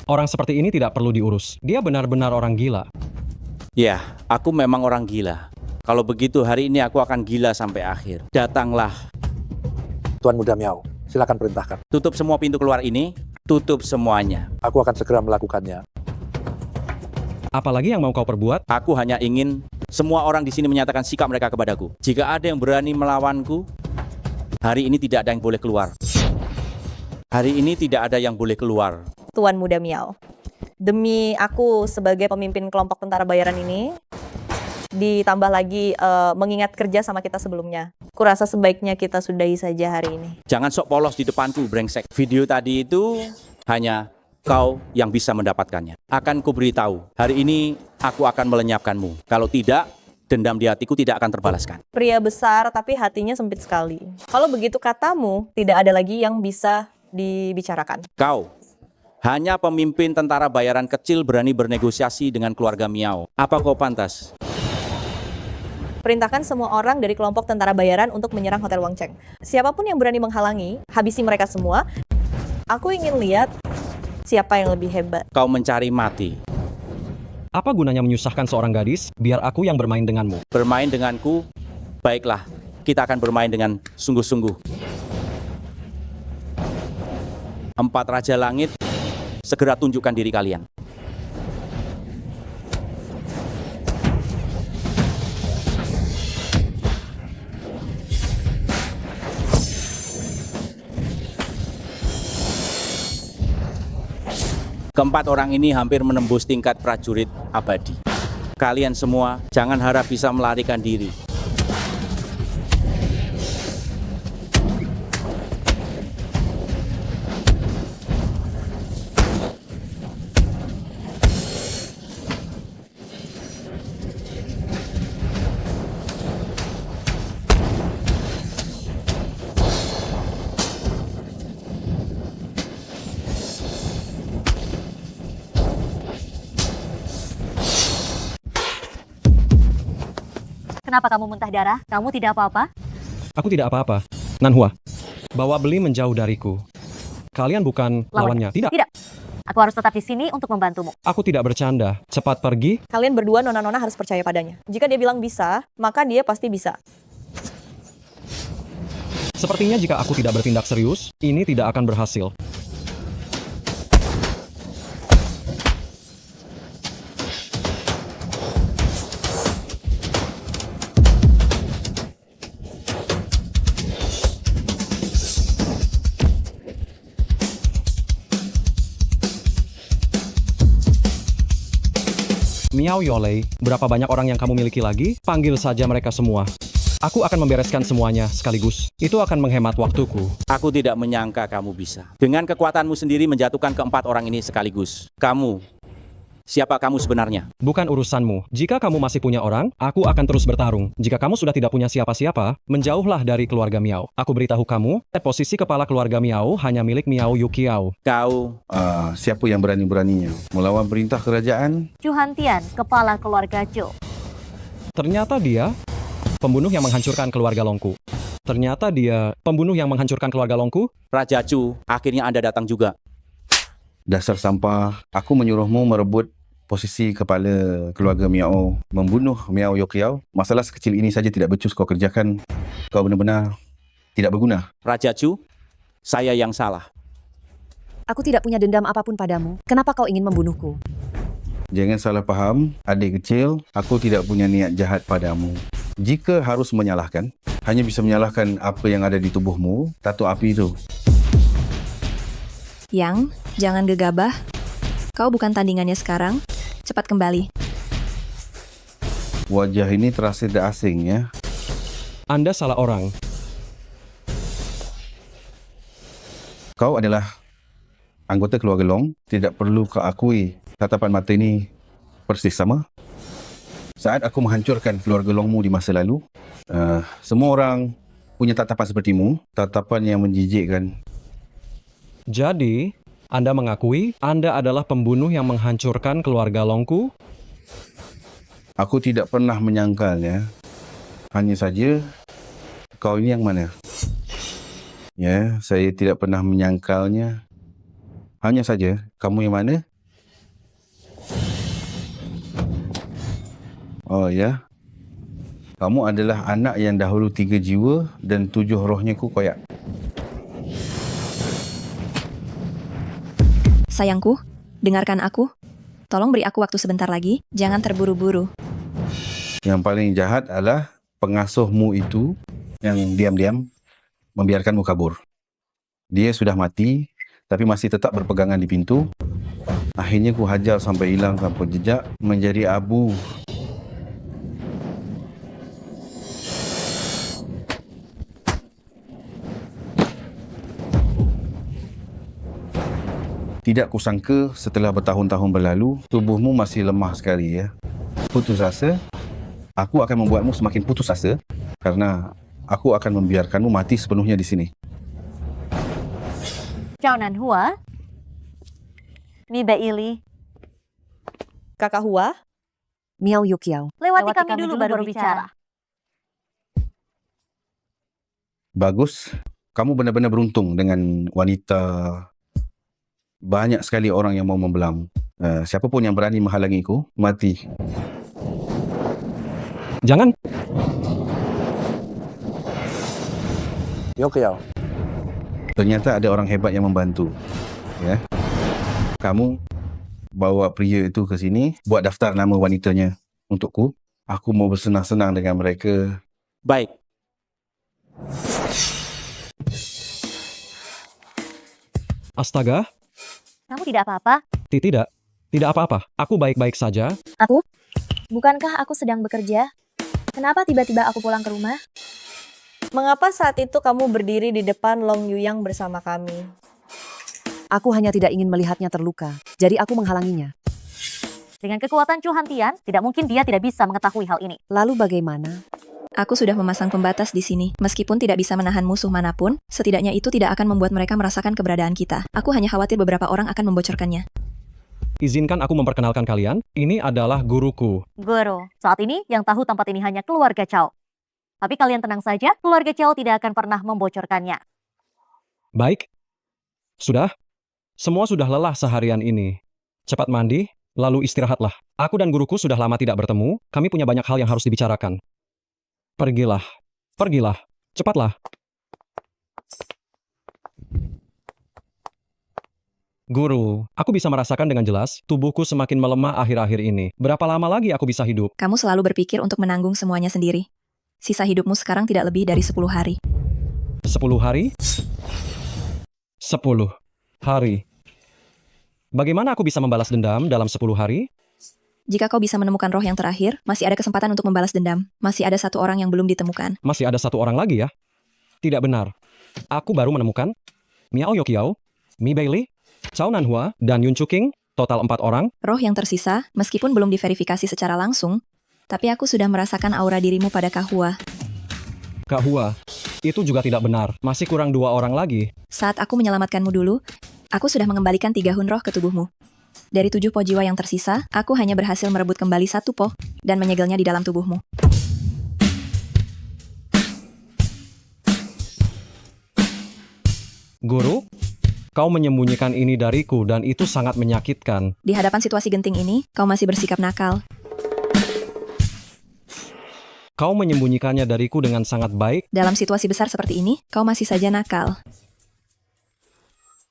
Orang seperti ini tidak perlu diurus. Dia benar-benar orang gila. Ya, aku memang orang gila. Kalau begitu hari ini aku akan gila sampai akhir. Datanglah. Tuan muda Miao, silakan perintahkan. Tutup semua pintu keluar ini, tutup semuanya. Aku akan segera melakukannya. Apalagi yang mau kau perbuat? Aku hanya ingin semua orang di sini menyatakan sikap mereka kepadaku. Jika ada yang berani melawanku, hari ini tidak ada yang boleh keluar. Hari ini tidak ada yang boleh keluar. Tuan muda Miao, demi aku sebagai pemimpin kelompok tentara bayaran ini, ditambah lagi mengingat kerja sama kita sebelumnya, kurasa sebaiknya kita sudahi saja hari ini. Jangan sok polos di depanku, brengsek. Video tadi itu hanya kau yang bisa mendapatkannya. Akan kuberitahu, hari ini aku akan melenyapkanmu. Kalau tidak, dendam di hatiku tidak akan terbalaskan. Pria besar tapi hatinya sempit sekali. Kalau begitu katamu, tidak ada lagi yang bisa dibicarakan. Kau hanya pemimpin tentara bayaran kecil berani bernegosiasi dengan keluarga Miao. Apa kau pantas? Perintahkan semua orang dari kelompok tentara bayaran untuk menyerang Hotel Wangcheng. Siapapun yang berani menghalangi, habisi mereka semua. Aku ingin lihat siapa yang lebih hebat. Kau mencari mati. Apa gunanya menyusahkan seorang gadis, biar aku yang bermain denganmu? Bermain denganku? Baiklah, kita akan bermain dengan sungguh-sungguh. Empat Raja Langit, segera tunjukkan diri kalian. Keempat orang ini hampir menembus tingkat prajurit abadi. Kalian semua jangan harap bisa melarikan diri. Kenapa kamu muntah darah? Kamu tidak apa-apa? Aku tidak apa-apa. Nanhua, bawa beli menjauh dariku. Kalian bukan lawannya, tidak? Tidak. Aku harus tetap di sini untuk membantumu. Aku tidak bercanda. Cepat pergi. Kalian berdua nona-nona harus percaya padanya. Jika dia bilang bisa, maka dia pasti bisa. Sepertinya jika aku tidak bertindak serius, ini tidak akan berhasil. Miao Yole, berapa banyak orang yang kamu miliki lagi? Panggil saja mereka semua. Aku akan membereskan semuanya sekaligus. Itu akan menghemat waktuku. Aku tidak menyangka kamu bisa. Dengan kekuatanmu sendiri menjatuhkan keempat orang ini sekaligus. Kamu, siapa kamu sebenarnya? Bukan urusanmu. Jika kamu masih punya orang, aku akan terus bertarung. Jika kamu sudah tidak punya siapa-siapa, menjauhlah dari keluarga Miao. Aku beritahu kamu, posisi kepala keluarga Miao hanya milik Miao Yuqiao. Kau, siapa yang berani-beraninya melawan perintah kerajaan? Chu Hantian, kepala keluarga Zhou. Ternyata dia pembunuh yang menghancurkan keluarga Longku. Ternyata dia pembunuh yang menghancurkan keluarga Longku. Raja Chu, akhirnya Anda datang juga. Dasar sampah, aku menyuruhmu merebut posisi kepala keluarga Miao, membunuh Miao Yuqiao. Masalah sekecil ini saja tidak becus kau kerjakan. Kau benar-benar tidak berguna. Raja Chu, saya yang salah. Aku tidak punya dendam apapun padamu. Kenapa kau ingin membunuhku? Jangan salah faham, adik kecil, aku tidak punya niat jahat padamu. Jika harus menyalahkan, hanya bisa menyalahkan apa yang ada di tubuhmu, tato api itu. Yang, jangan gegabah. Kau bukan tandingannya sekarang. Cepat kembali. Wajah ini terasa tidak asing ya. Anda salah orang. Kau adalah anggota keluarga Long, tidak perlu kau akui tatapan mata ini persis sama. Saat aku menghancurkan keluarga Longmu di masa lalu, semua orang punya tatapan sepertimu, tatapan yang menjijikkan. Jadi, Anda mengakui Anda adalah pembunuh yang menghancurkan keluarga Longku? Aku tidak pernah menyangkalnya. Hanya saja, kau ini yang mana? Ya, saya tidak pernah menyangkalnya. Hanya saja, kamu yang mana? Oh ya, kamu adalah anak yang dahulu 3 jiwa dan 7 rohnya ku koyak. Sayangku, dengarkan aku. Tolong beri aku waktu sebentar lagi. Jangan terburu-buru. Yang paling jahat adalah pengasuhmu itu yang diam-diam membiarkanmu kabur. Dia sudah mati, tapi masih tetap berpegangan di pintu. Akhirnya ku hajar sampai hilang tanpa jejak, menjadi abu. Tidak kusangka setelah bertahun-tahun berlalu, tubuhmu masih lemah sekali ya. Putus asa? Aku akan membuatmu semakin putus asa karena aku akan membiarkanmu mati sepenuhnya di sini. Zhao Nanhua, Mi Beili, Kakak Hua, Miao Yuqiao. lewati kami dulu baru bicara. Bagus, kamu benar-benar beruntung dengan wanita. Banyak sekali orang yang mau membelamu. Siapapun yang berani menghalangiku, mati. Jangan. Yuqiao, Ternyata ada orang hebat yang membantu. Ya. Kamu bawa pria itu ke sini, buat daftar nama wanitanya untukku. Aku mau bersenang-senang dengan mereka. Baik. Astaga, Kamu tidak apa-apa? tidak apa-apa. Aku baik-baik saja. Aku? Bukankah aku sedang bekerja? Kenapa tiba-tiba aku pulang ke rumah? Mengapa saat itu kamu berdiri di depan Long Yuyang bersama kami? Aku hanya tidak ingin melihatnya terluka, jadi aku menghalanginya. Dengan kekuatan Chu Hantian, tidak mungkin dia tidak bisa mengetahui hal ini. Lalu bagaimana? Aku sudah memasang pembatas di sini. Meskipun tidak bisa menahan musuh manapun, setidaknya itu tidak akan membuat mereka merasakan keberadaan kita. Aku hanya khawatir beberapa orang akan membocorkannya. Izinkan aku memperkenalkan kalian. Ini adalah guruku. Guru, saat ini yang tahu tempat ini hanya keluarga Chow. Tapi kalian tenang saja, keluarga Chow tidak akan pernah membocorkannya. Baik. Sudah? Semua sudah lelah seharian ini. Cepat mandi, lalu istirahatlah. Aku dan guruku sudah lama tidak bertemu. Kami punya banyak hal yang harus dibicarakan. Pergilah. Pergilah. Cepatlah. Guru, aku bisa merasakan dengan jelas tubuhku semakin melemah akhir-akhir ini. Berapa lama lagi aku bisa hidup? Kamu selalu berpikir untuk menanggung semuanya sendiri. Sisa hidupmu sekarang tidak lebih dari 10 hari. 10 hari? 10 hari. Bagaimana aku bisa membalas dendam dalam 10 hari? Jika kau bisa menemukan roh yang terakhir, masih ada kesempatan untuk membalas dendam. Masih ada satu orang yang belum ditemukan. Masih ada satu orang lagi ya? Tidak benar. Aku baru menemukan Miao Yokiao, Mi Bailey, Cao Nanhua, dan Yun Chuking, total 4 orang. Roh yang tersisa, meskipun belum diverifikasi secara langsung, tapi aku sudah merasakan aura dirimu pada Kahua. Kak Hua, itu juga tidak benar. Masih kurang 2 orang lagi. Saat aku menyelamatkanmu dulu, aku sudah mengembalikan 3 hun roh ke tubuhmu. Dari 7 po jiwa yang tersisa, aku hanya berhasil merebut kembali 1 po dan menyegelnya di dalam tubuhmu. Guru, kau menyembunyikan ini dariku dan itu sangat menyakitkan. Di hadapan situasi genting ini, kau masih bersikap nakal. Kau menyembunyikannya dariku dengan sangat baik. Dalam situasi besar seperti ini, kau masih saja nakal.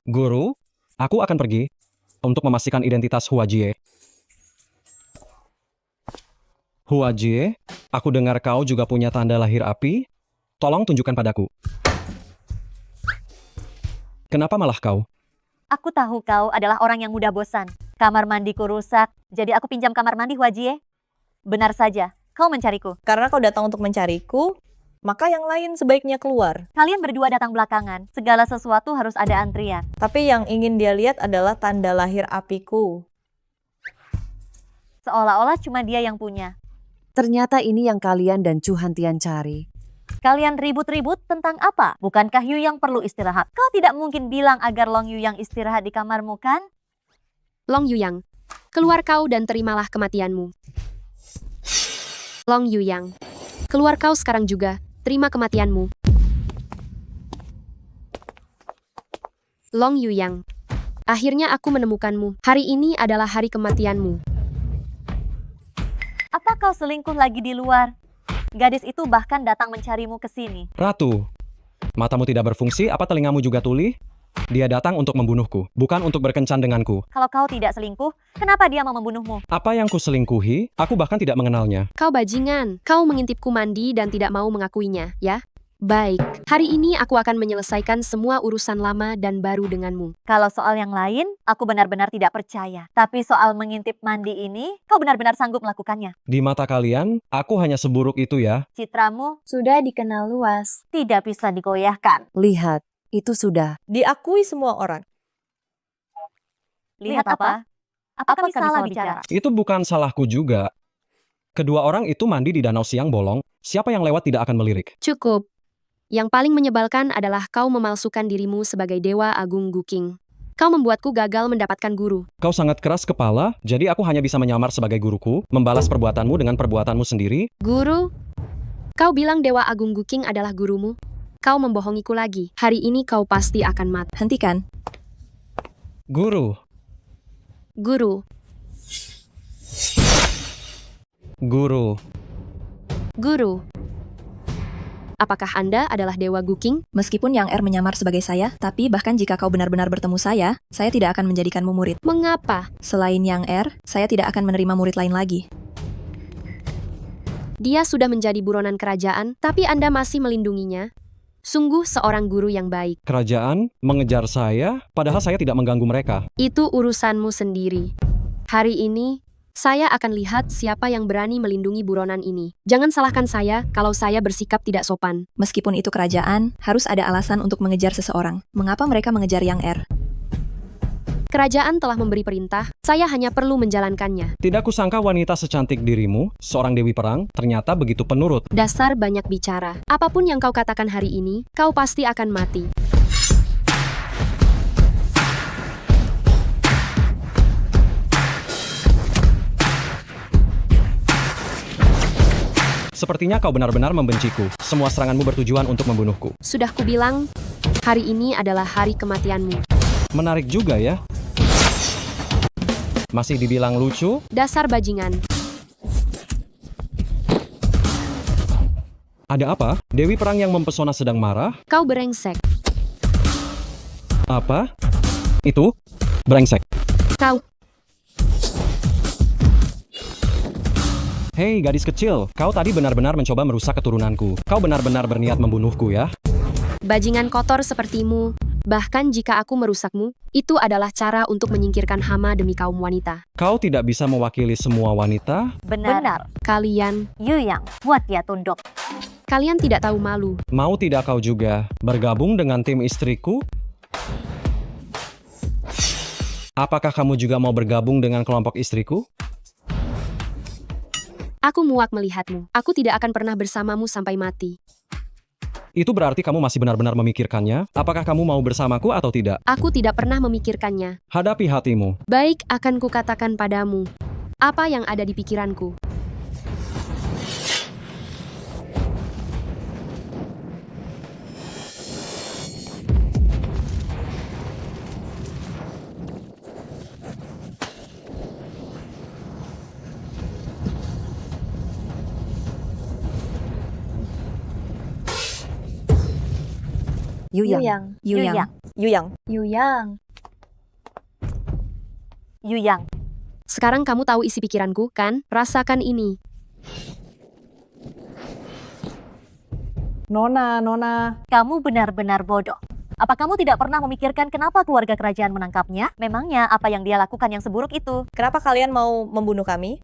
Guru, aku akan pergi untuk memastikan identitas Hua Jie. Hua Jie, aku dengar kau juga punya tanda lahir api. Tolong tunjukkan padaku. Kenapa malah kau? Aku tahu kau adalah orang yang mudah bosan. Kamar mandiku rusak, jadi aku pinjam kamar mandi Huajie. Benar saja, kau mencariku. Karena kau datang untuk mencariku, maka yang lain sebaiknya keluar. Kalian berdua datang belakangan, segala sesuatu harus ada antrian. Tapi yang ingin dia lihat adalah tanda lahir apiku. Seolah-olah cuma dia yang punya. Ternyata ini yang kalian dan Chu Hantian cari. Kalian ribut-ribut tentang apa? Bukankah Yu Yang perlu istirahat? Kau tidak mungkin bilang agar Long Yu Yang istirahat di kamarmu, kan? Long Yuyang, keluar kau dan terimalah kematianmu. Long Yuyang, keluar kau sekarang juga, terima kematianmu. Long Yuyang, akhirnya aku menemukanmu. Hari ini adalah hari kematianmu. Apa kau selingkuh lagi di luar? Gadis itu bahkan datang mencarimu ke sini. Ratu, matamu tidak berfungsi, apa telingamu juga tuli? Dia datang untuk membunuhku, bukan untuk berkencan denganku. Kalau kau tidak selingkuh, kenapa dia mau membunuhmu? Apa yang kuselingkuhi? Aku bahkan tidak mengenalnya. Kau bajingan, kau mengintipku mandi dan tidak mau mengakuinya, ya? Baik, hari ini aku akan menyelesaikan semua urusan lama dan baru denganmu. Kalau soal yang lain, aku benar-benar tidak percaya. Tapi soal mengintip mandi ini, kau benar-benar sanggup melakukannya. Di mata kalian, aku hanya seburuk itu ya. Citramu sudah dikenal luas. Tidak bisa digoyahkan. Lihat, itu sudah diakui semua orang. Lihat apa? Apa kami salah bicara? Itu bukan salahku juga. Kedua orang itu mandi di danau siang bolong. Siapa yang lewat tidak akan melirik. Cukup. Yang paling menyebalkan adalah kau memalsukan dirimu sebagai Dewa Agung Guking. Kau membuatku gagal mendapatkan guru. Kau sangat keras kepala, jadi aku hanya bisa menyamar sebagai guruku, membalas perbuatanmu dengan perbuatanmu sendiri. Guru? Kau bilang Dewa Agung Guking adalah gurumu? Kau membohongiku lagi. Hari ini kau pasti akan mati. Hentikan. Guru. Guru. Guru. Guru. Apakah Anda adalah Dewa Guking? Meskipun Yang menyamar sebagai saya, tapi bahkan jika kau benar-benar bertemu saya tidak akan menjadikanmu murid. Mengapa? Selain Yang saya tidak akan menerima murid lain lagi. Dia sudah menjadi buronan kerajaan, tapi Anda masih melindunginya. Sungguh seorang guru yang baik. Kerajaan mengejar saya, padahal saya tidak mengganggu mereka. Itu urusanmu sendiri. Hari ini, saya akan lihat siapa yang berani melindungi buronan ini. Jangan salahkan saya kalau saya bersikap tidak sopan. Meskipun itu kerajaan, harus ada alasan untuk mengejar seseorang. Mengapa mereka mengejar Yang Kerajaan telah memberi perintah, saya hanya perlu menjalankannya. Tidak kusangka wanita secantik dirimu, seorang dewi perang, ternyata begitu penurut. Dasar banyak bicara. Apapun yang kau katakan hari ini, kau pasti akan mati. Sepertinya kau benar-benar membenciku. Semua seranganmu bertujuan untuk membunuhku. Sudah kubilang, hari ini adalah hari kematianmu. Menarik juga ya. Masih dibilang lucu? Dasar bajingan. Ada apa? Dewi perang yang mempesona sedang marah? Kau berengsek. Apa? Itu? Brengsek. Kau. Hei gadis kecil, kau tadi benar-benar mencoba merusak keturunanku. Kau benar-benar berniat membunuhku ya? Bajingan kotor sepertimu. Bahkan jika aku merusakmu, itu adalah cara untuk menyingkirkan hama demi kaum wanita. Kau tidak bisa mewakili semua wanita? Benar. Kalian, Yu Yang, buat dia tunduk. kalian tidak tahu malu. Mau tidak kau juga bergabung dengan tim istriku? Apakah kamu juga mau bergabung dengan kelompok istriku? Aku muak melihatmu. Aku tidak akan pernah bersamamu sampai mati. Itu berarti kamu masih benar-benar memikirkannya? Apakah kamu mau bersamaku atau tidak? Aku tidak pernah memikirkannya. Hadapi hatimu. Baik, akan kukatakan padamu apa yang ada di pikiranku. Yu Yang. Sekarang kamu tahu isi pikiranku, kan? Rasakan ini. Nona. Kamu benar-benar bodoh. Apa kamu tidak pernah memikirkan kenapa keluarga kerajaan menangkapnya? Memangnya apa yang dia lakukan yang seburuk itu? Kenapa kalian mau membunuh kami?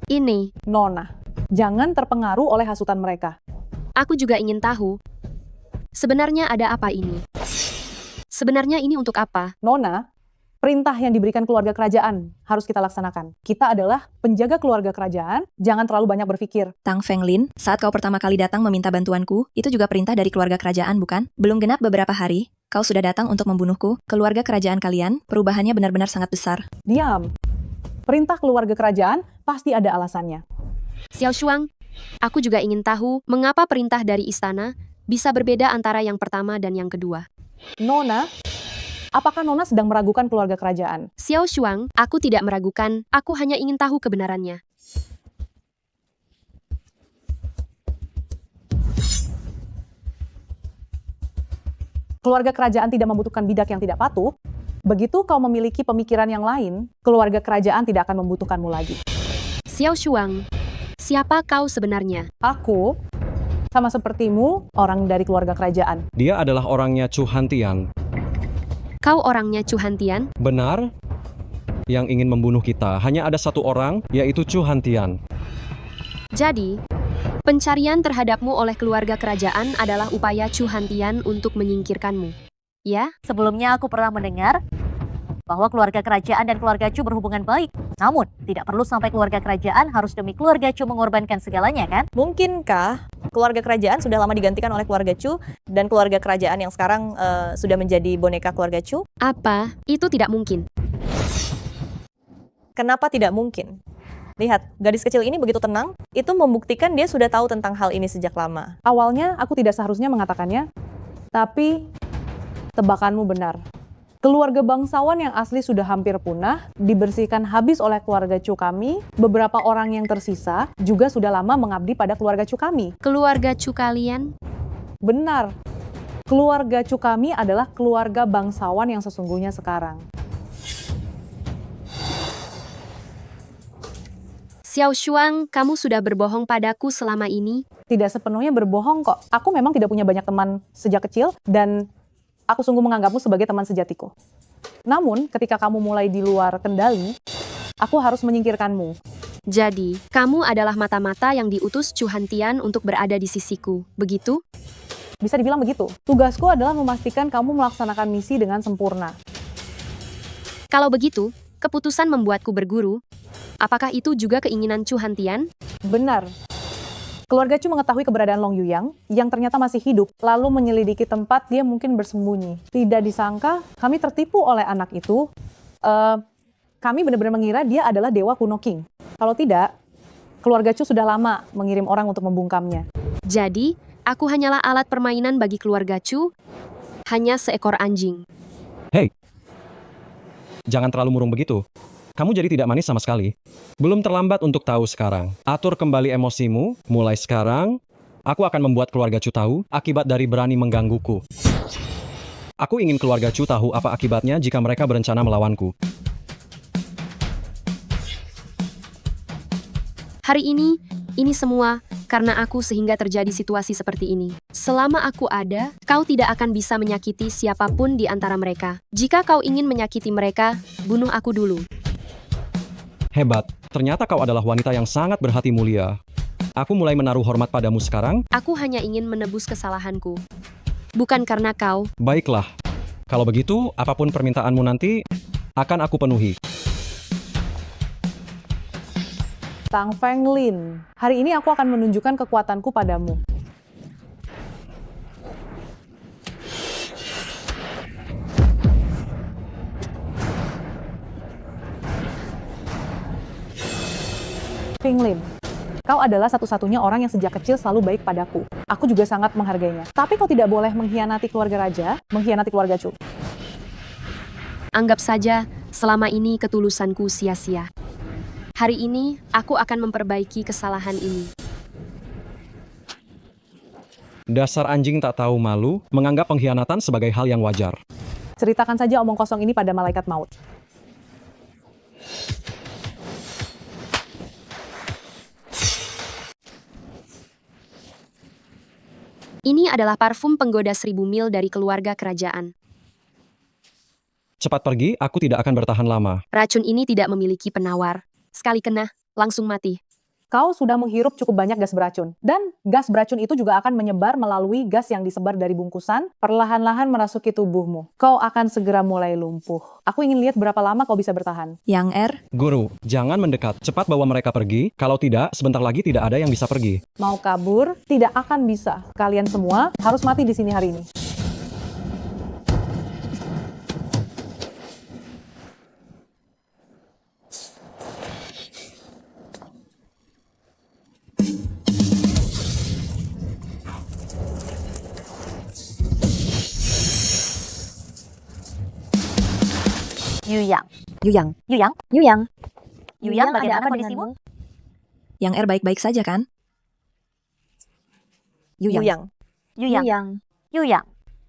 Ini. Nona, jangan terpengaruh oleh hasutan mereka. Aku juga ingin tahu. Sebenarnya ada apa ini? Sebenarnya ini untuk apa? Nona, perintah yang diberikan keluarga kerajaan harus kita laksanakan. Kita adalah penjaga keluarga kerajaan, jangan terlalu banyak berpikir. Tang Fenglin, saat kau pertama kali datang meminta bantuanku, itu juga perintah dari keluarga kerajaan, bukan? Belum genap beberapa hari, kau sudah datang untuk membunuhku. Keluarga kerajaan kalian, perubahannya benar-benar sangat besar. Diam. Perintah keluarga kerajaan pasti ada alasannya. Xiao Shuang, aku juga ingin tahu mengapa perintah dari istana bisa berbeda antara yang pertama dan yang kedua. Nona, apakah Nona sedang meragukan keluarga kerajaan? Xiao Shuang, aku tidak meragukan, aku hanya ingin tahu kebenarannya. Keluarga kerajaan tidak membutuhkan bidak yang tidak patuh. Begitu kau memiliki pemikiran yang lain, keluarga kerajaan tidak akan membutuhkanmu lagi. Xiao Shuang, siapa kau sebenarnya? Aku, sama sepertimu, orang dari keluarga kerajaan. Dia adalah orangnya Chu Hantian. Kau orangnya Chu Hantian? Benar. Yang ingin membunuh kita hanya ada satu orang, yaitu Chu Hantian. Jadi, pencarian terhadapmu oleh keluarga kerajaan adalah upaya Chu Hantian untuk menyingkirkanmu. Ya? Sebelumnya aku pernah mendengar bahwa keluarga kerajaan dan keluarga Chu berhubungan baik. Namun, tidak perlu sampai keluarga kerajaan harus demi keluarga Chu mengorbankan segalanya, kan? Mungkinkah keluarga kerajaan sudah lama digantikan oleh keluarga Chu dan keluarga kerajaan yang sekarang sudah menjadi boneka keluarga Chu? Apa? Itu tidak mungkin. Kenapa tidak mungkin? Lihat, gadis kecil ini begitu tenang, itu membuktikan dia sudah tahu tentang hal ini sejak lama. Awalnya aku tidak seharusnya mengatakannya, tapi tebakanmu benar. Keluarga bangsawan yang asli sudah hampir punah, dibersihkan habis oleh keluarga Chu kami. Beberapa orang yang tersisa juga sudah lama mengabdi pada keluarga Chu kami. Keluarga Chu kalian? Benar. Keluarga Chu kami adalah keluarga bangsawan yang sesungguhnya sekarang. Xiao Shuang, kamu sudah berbohong padaku selama ini? Tidak sepenuhnya berbohong kok. Aku memang tidak punya banyak teman sejak kecil dan aku sungguh menganggapmu sebagai teman sejatiku. Namun, ketika kamu mulai di luar kendali, aku harus menyingkirkanmu. Jadi, kamu adalah mata-mata yang diutus Chu Hantian untuk berada di sisiku, begitu? Bisa dibilang begitu. Tugasku adalah memastikan kamu melaksanakan misi dengan sempurna. Kalau begitu, keputusan membuatku berguru. Apakah itu juga keinginan Chu Hantian? Benar. Keluarga Chu mengetahui keberadaan Long Yuyang yang ternyata masih hidup, lalu menyelidiki tempat dia mungkin bersembunyi. Tidak disangka, kami tertipu oleh anak itu. Kami benar-benar mengira dia adalah dewa kuno King. Kalau tidak, keluarga Chu sudah lama mengirim orang untuk membungkamnya. Jadi, aku hanyalah alat permainan bagi keluarga Chu, hanya seekor anjing. Hei, jangan terlalu murung begitu. Kamu jadi tidak manis sama sekali. Belum terlambat untuk tahu sekarang. Atur kembali emosimu, mulai sekarang. Aku akan membuat keluarga Chu tahu akibat dari berani menggangguku. Aku ingin keluarga Chu tahu apa akibatnya jika mereka berencana melawanku. Hari ini semua karena aku sehingga terjadi situasi seperti ini. Selama aku ada, kau tidak akan bisa menyakiti siapapun di antara mereka. Jika kau ingin menyakiti mereka, bunuh aku dulu. Hebat, ternyata kau adalah wanita yang sangat berhati mulia. Aku mulai menaruh hormat padamu sekarang. Aku hanya ingin menebus kesalahanku. Bukan karena kau. Baiklah, kalau begitu, apapun permintaanmu nanti, akan aku penuhi. Tang Feng Lin, hari ini aku akan menunjukkan kekuatanku padamu. Feng Lin, kau adalah satu-satunya orang yang sejak kecil selalu baik padaku. Aku juga sangat menghargainya. Tapi kau tidak boleh mengkhianati keluarga raja, mengkhianati keluarga Chu. Anggap saja, selama ini ketulusanku sia-sia. Hari ini, aku akan memperbaiki kesalahan ini. Dasar anjing tak tahu malu, menganggap pengkhianatan sebagai hal yang wajar. Ceritakan saja omong kosong ini pada malaikat maut. Ini adalah parfum penggoda 1000 mil dari keluarga kerajaan. Cepat pergi, aku tidak akan bertahan lama. Racun ini tidak memiliki penawar. Sekali kena, langsung mati. Kau sudah menghirup cukup banyak gas beracun. Dan gas beracun itu juga akan menyebar melalui gas yang disebar dari bungkusan, perlahan-lahan merasuki tubuhmu. Kau akan segera mulai lumpuh. Aku ingin lihat berapa lama kau bisa bertahan. Yang Guru, jangan mendekat. Cepat bawa mereka pergi. Kalau tidak, sebentar lagi tidak ada yang bisa pergi. Mau kabur? Tidak akan bisa. Kalian semua harus mati di sini hari ini. Yuyang, bagaimana kondisimu? Yang baik-baik saja kan? Yuyang.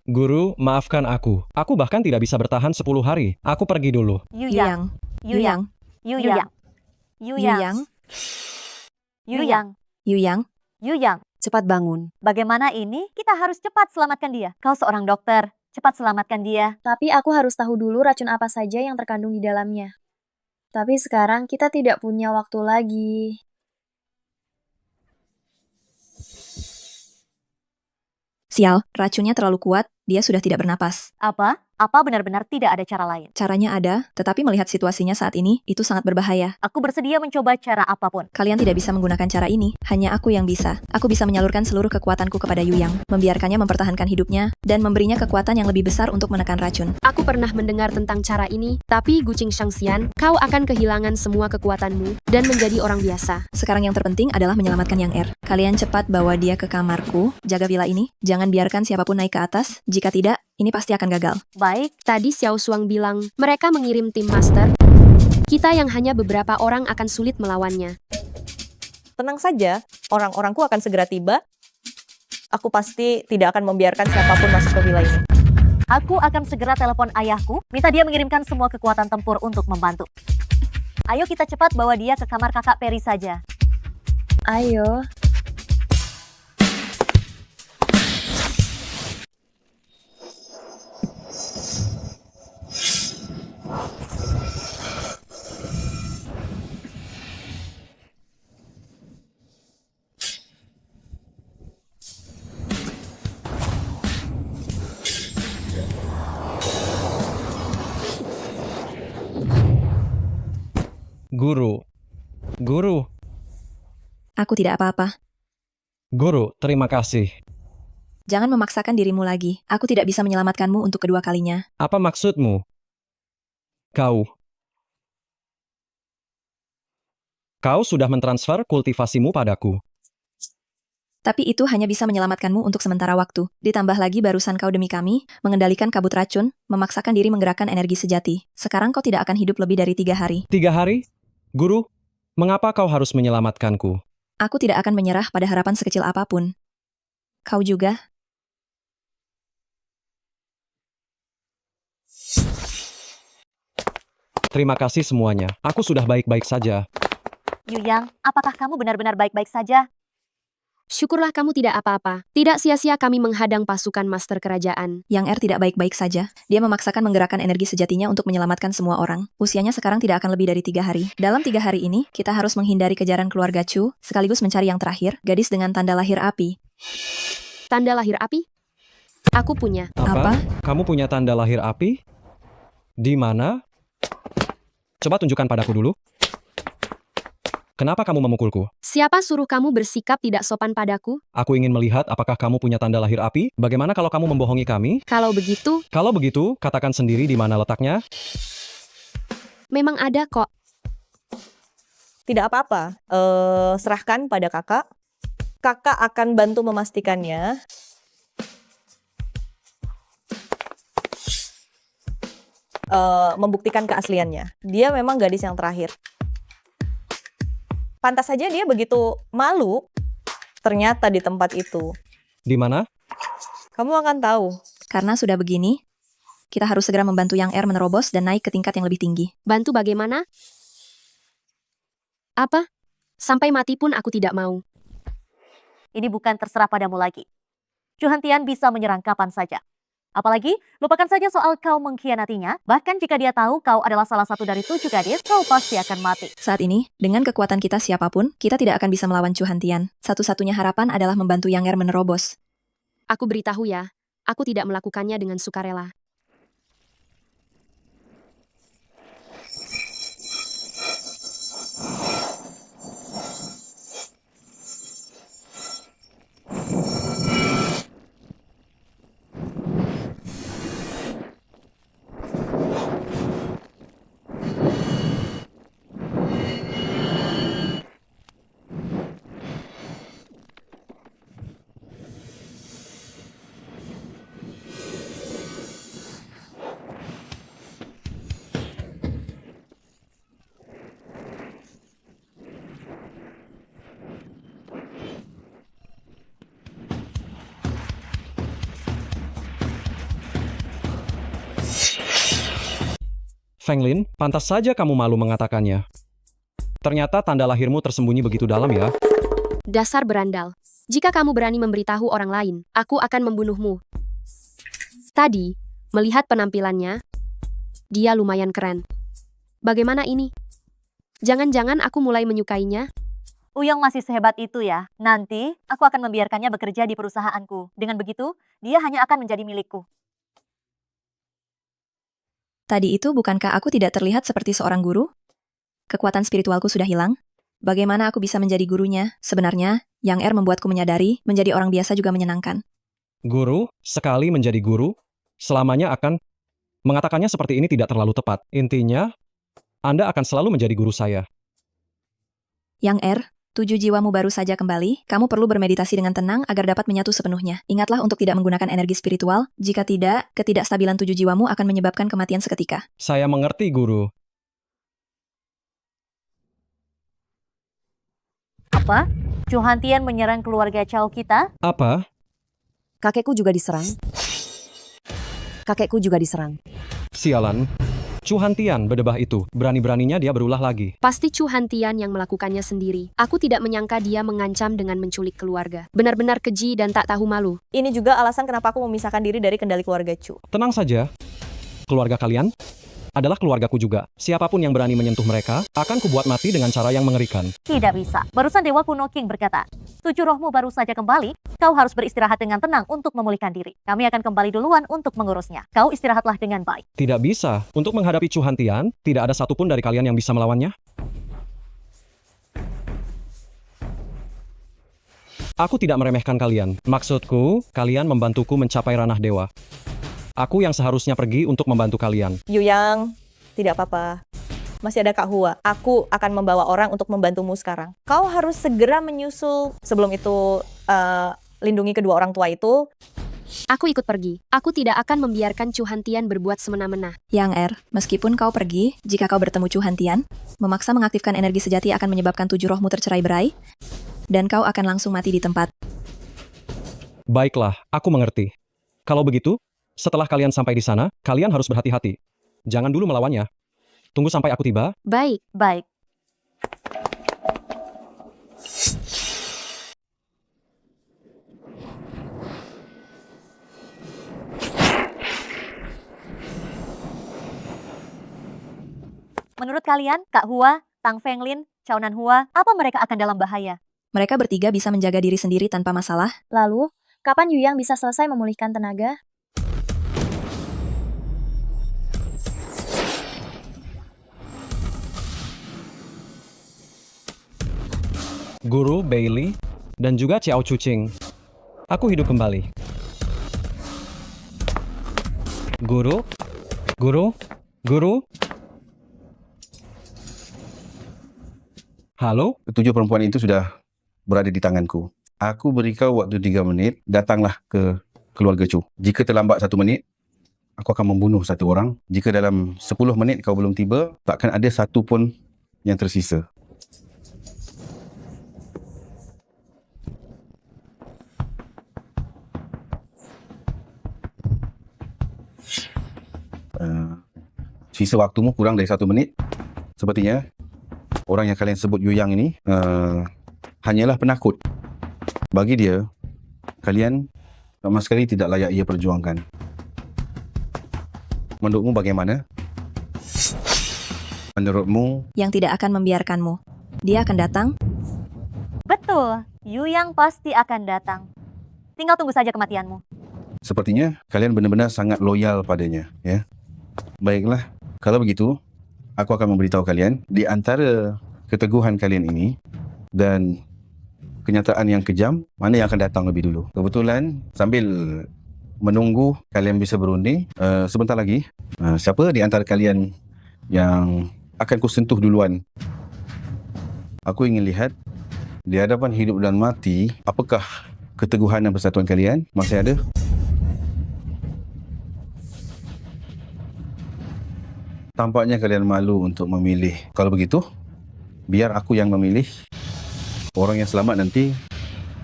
Guru, maafkan aku. Aku bahkan tidak bisa bertahan 10 hari. Aku pergi dulu. Yuyang. Cepat bangun. Bagaimana ini? Kita harus cepat selamatkan dia. Kau seorang dokter. Cepat selamatkan dia. Tapi aku harus tahu dulu racun apa saja yang terkandung di dalamnya. Tapi sekarang kita tidak punya waktu lagi. Sial, racunnya terlalu kuat, dia sudah tidak bernapas. Apa? Apa benar-benar tidak ada cara lain? Caranya ada, tetapi melihat situasinya saat ini, itu sangat berbahaya. Aku bersedia mencoba cara apapun. Kalian tidak bisa menggunakan cara ini, hanya aku yang bisa. Aku bisa menyalurkan seluruh kekuatanku kepada Yuyang, membiarkannya mempertahankan hidupnya, dan memberinya kekuatan yang lebih besar untuk menekan racun. Aku pernah mendengar tentang cara ini, tapi Guqing Shangxian, kau akan kehilangan semua kekuatanmu dan menjadi orang biasa. Sekarang yang terpenting adalah menyelamatkan Yang Kalian cepat bawa dia ke kamarku, jaga villa ini, jangan biarkan siapapun naik ke atas, jika tidak, Ini pasti akan gagal. Baik, Tadi Xiao Shuang bilang, mereka mengirim tim master. Kita yang hanya beberapa orang akan sulit melawannya. Tenang saja, orang-orangku akan segera tiba. Aku pasti tidak akan membiarkan siapapun masuk ke wilayah ini. aku akan segera telepon ayahku, minta dia mengirimkan semua kekuatan tempur untuk membantu. Ayo kita cepat bawa dia ke kamar kakak Peri saja. Ayo. Guru. Guru. Aku tidak apa-apa. Guru, terima kasih. Jangan memaksakan dirimu lagi. Aku tidak bisa menyelamatkanmu untuk kedua kalinya. Apa maksudmu? Kau sudah mentransfer kultivasimu padaku. Tapi itu hanya bisa menyelamatkanmu untuk sementara waktu. Ditambah lagi barusan kau demi kami, mengendalikan kabut racun, memaksakan diri menggerakkan energi sejati. Sekarang kau tidak akan hidup lebih dari 3 hari. 3 hari? Guru, mengapa kau harus menyelamatkanku? Aku tidak akan menyerah pada harapan sekecil apapun. Kau juga? Terima kasih semuanya. Aku sudah baik-baik saja. Yuyang, apakah kamu benar-benar baik-baik saja? Syukurlah kamu tidak apa-apa. Tidak sia-sia kami menghadang pasukan master kerajaan. Yang R tidak baik-baik saja. Dia memaksakan menggerakkan energi sejatinya untuk menyelamatkan semua orang. Usianya sekarang tidak akan lebih dari 3 hari. Dalam 3 hari ini, kita harus menghindari kejaran keluarga Chu, sekaligus mencari yang terakhir, gadis dengan tanda lahir api. Tanda lahir api? Aku punya. Apa? Kamu punya tanda lahir api? Di mana? Coba tunjukkan padaku dulu. Kenapa kamu memukulku? Siapa suruh kamu bersikap tidak sopan padaku? Aku ingin melihat apakah kamu punya tanda lahir api. Bagaimana kalau kamu membohongi kami? Kalau begitu, Katakan sendiri di mana letaknya. memang ada kok. Tidak apa-apa, serahkan pada kakak. Kakak akan bantu memastikannya. Membuktikan keasliannya. Dia memang gadis yang terakhir. Pantas saja dia begitu malu ternyata di tempat itu. Di mana? Kamu akan tahu. Karena sudah begini, kita harus segera membantu Yang R menerobos dan naik ke tingkat yang lebih tinggi. Bantu bagaimana? Apa? Sampai mati pun aku tidak mau. Ini bukan terserah padamu lagi. Chu Hantian bisa menyerang kapan saja. Apalagi, lupakan saja soal kau mengkhianatinya. Bahkan jika dia tahu kau adalah salah satu dari 7 gadis, kau pasti akan mati. Saat ini, dengan kekuatan kita siapapun, kita tidak akan bisa melawan Chu Hantian. Satu-satunya harapan adalah membantu Yang R menerobos. Aku beritahu ya, aku tidak melakukannya dengan sukarela. Feng Lin, pantas saja kamu malu mengatakannya. Ternyata tanda lahirmu tersembunyi begitu dalam ya. Dasar berandal. Jika kamu berani memberitahu orang lain, aku akan membunuhmu. Tadi, melihat penampilannya, dia lumayan keren. Bagaimana ini? Jangan-jangan aku mulai menyukainya? Uyang masih sehebat itu ya. Nanti, aku akan membiarkannya bekerja di perusahaanku. Dengan begitu, dia hanya akan menjadi milikku. Tadi itu bukankah aku tidak terlihat seperti seorang guru? Kekuatan spiritualku sudah hilang. Bagaimana aku bisa menjadi gurunya? Sebenarnya, Yang R membuatku menyadari, menjadi orang biasa juga menyenangkan. Guru, sekali menjadi guru, selamanya akan mengatakannya seperti ini tidak terlalu tepat. Intinya, Anda akan selalu menjadi guru saya. Yang R, 7 jiwamu baru saja kembali, kamu perlu bermeditasi dengan tenang agar dapat menyatu sepenuhnya. Ingatlah untuk tidak menggunakan energi spiritual, jika tidak, ketidakstabilan 7 jiwamu akan menyebabkan kematian seketika. Saya mengerti, Guru. Apa? Chu Hantian menyerang keluarga Cao kita? Apa? Kakekku juga diserang. Kakekku juga diserang. Sialan. Chu Hantian berdebah itu. Berani-beraninya dia berulah lagi. Pasti Chu Hantian yang melakukannya sendiri. Aku tidak menyangka dia mengancam dengan menculik keluarga. Benar-benar keji dan tak tahu malu. Ini juga alasan kenapa aku memisahkan diri dari kendali keluarga Chu. Tenang saja. Keluarga kalian adalah keluargaku juga. Siapapun yang berani menyentuh mereka, akan kubuat mati dengan cara yang mengerikan. Tidak bisa. Barusan Dewa Kuno King berkata, 7 rohmu baru saja kembali, kau harus beristirahat dengan tenang untuk memulihkan diri. Kami akan kembali duluan untuk mengurusnya. Kau istirahatlah dengan baik. Tidak bisa. Untuk menghadapi Chu Hantian, tidak ada satupun dari kalian yang bisa melawannya. Aku tidak meremehkan kalian. Maksudku, kalian membantuku mencapai ranah dewa. Aku yang seharusnya pergi untuk membantu kalian. Yuyang, tidak apa-apa. Masih ada Kak Hua. Aku akan membawa orang untuk membantumu sekarang. Kau harus segera menyusul. Sebelum itu, lindungi kedua orang tua itu. Aku ikut pergi. Aku tidak akan membiarkan Chu Hantian berbuat semena-mena. Yang meskipun kau pergi, jika kau bertemu Chu Hantian, memaksa mengaktifkan energi sejati akan menyebabkan 7 rohmu tercerai-berai, dan kau akan langsung mati di tempat. Baiklah, aku mengerti. Kalau begitu, setelah kalian sampai di sana, kalian harus berhati-hati. Jangan dulu melawannya. Tunggu sampai aku tiba. Baik. Baik. Menurut kalian, Kak Hua, Tang Fenglin, Cao Nan Hua, apa mereka akan dalam bahaya? Mereka bertiga bisa menjaga diri sendiri tanpa masalah. Lalu, kapan Yuyang bisa selesai memulihkan tenaga? Guru, Bailey, dan juga Xiao Chuqing. Aku hidup kembali. Guru? Guru? Guru? Halo? Ketujuh perempuan itu sudah berada di tanganku. Aku beri kau waktu 3 menit, datanglah ke keluarga Chu. Jika terlambat 1 menit, aku akan membunuh 1 orang. Jika dalam 10 menit kau belum tiba, takkan ada satu pun yang tersisa. Sisa waktumu kurang dari 1 menit. Sepertinya orang yang kalian sebut Yuyang ini hanyalah penakut. Bagi dia, kalian sama sekali tidak layak ia perjuangkan. Menurutmu bagaimana? Menurutmu? Yang tidak akan membiarkanmu. Dia akan datang. Betul, Yuyang pasti akan datang. Tinggal tunggu saja kematianmu. Sepertinya kalian benar-benar sangat loyal padanya, ya. Baiklah, kalau begitu, aku akan memberitahu kalian di antara keteguhan kalian ini dan kenyataan yang kejam, mana yang akan datang lebih dulu. Kebetulan sambil menunggu kalian bisa berunding, sebentar lagi, siapa di antara kalian yang akan kusentuh duluan? Aku ingin lihat di hadapan hidup dan mati, apakah keteguhan dan persatuan kalian masih ada? Tampaknya kalian malu untuk memilih. Kalau begitu, biar aku yang memilih. Orang yang selamat nanti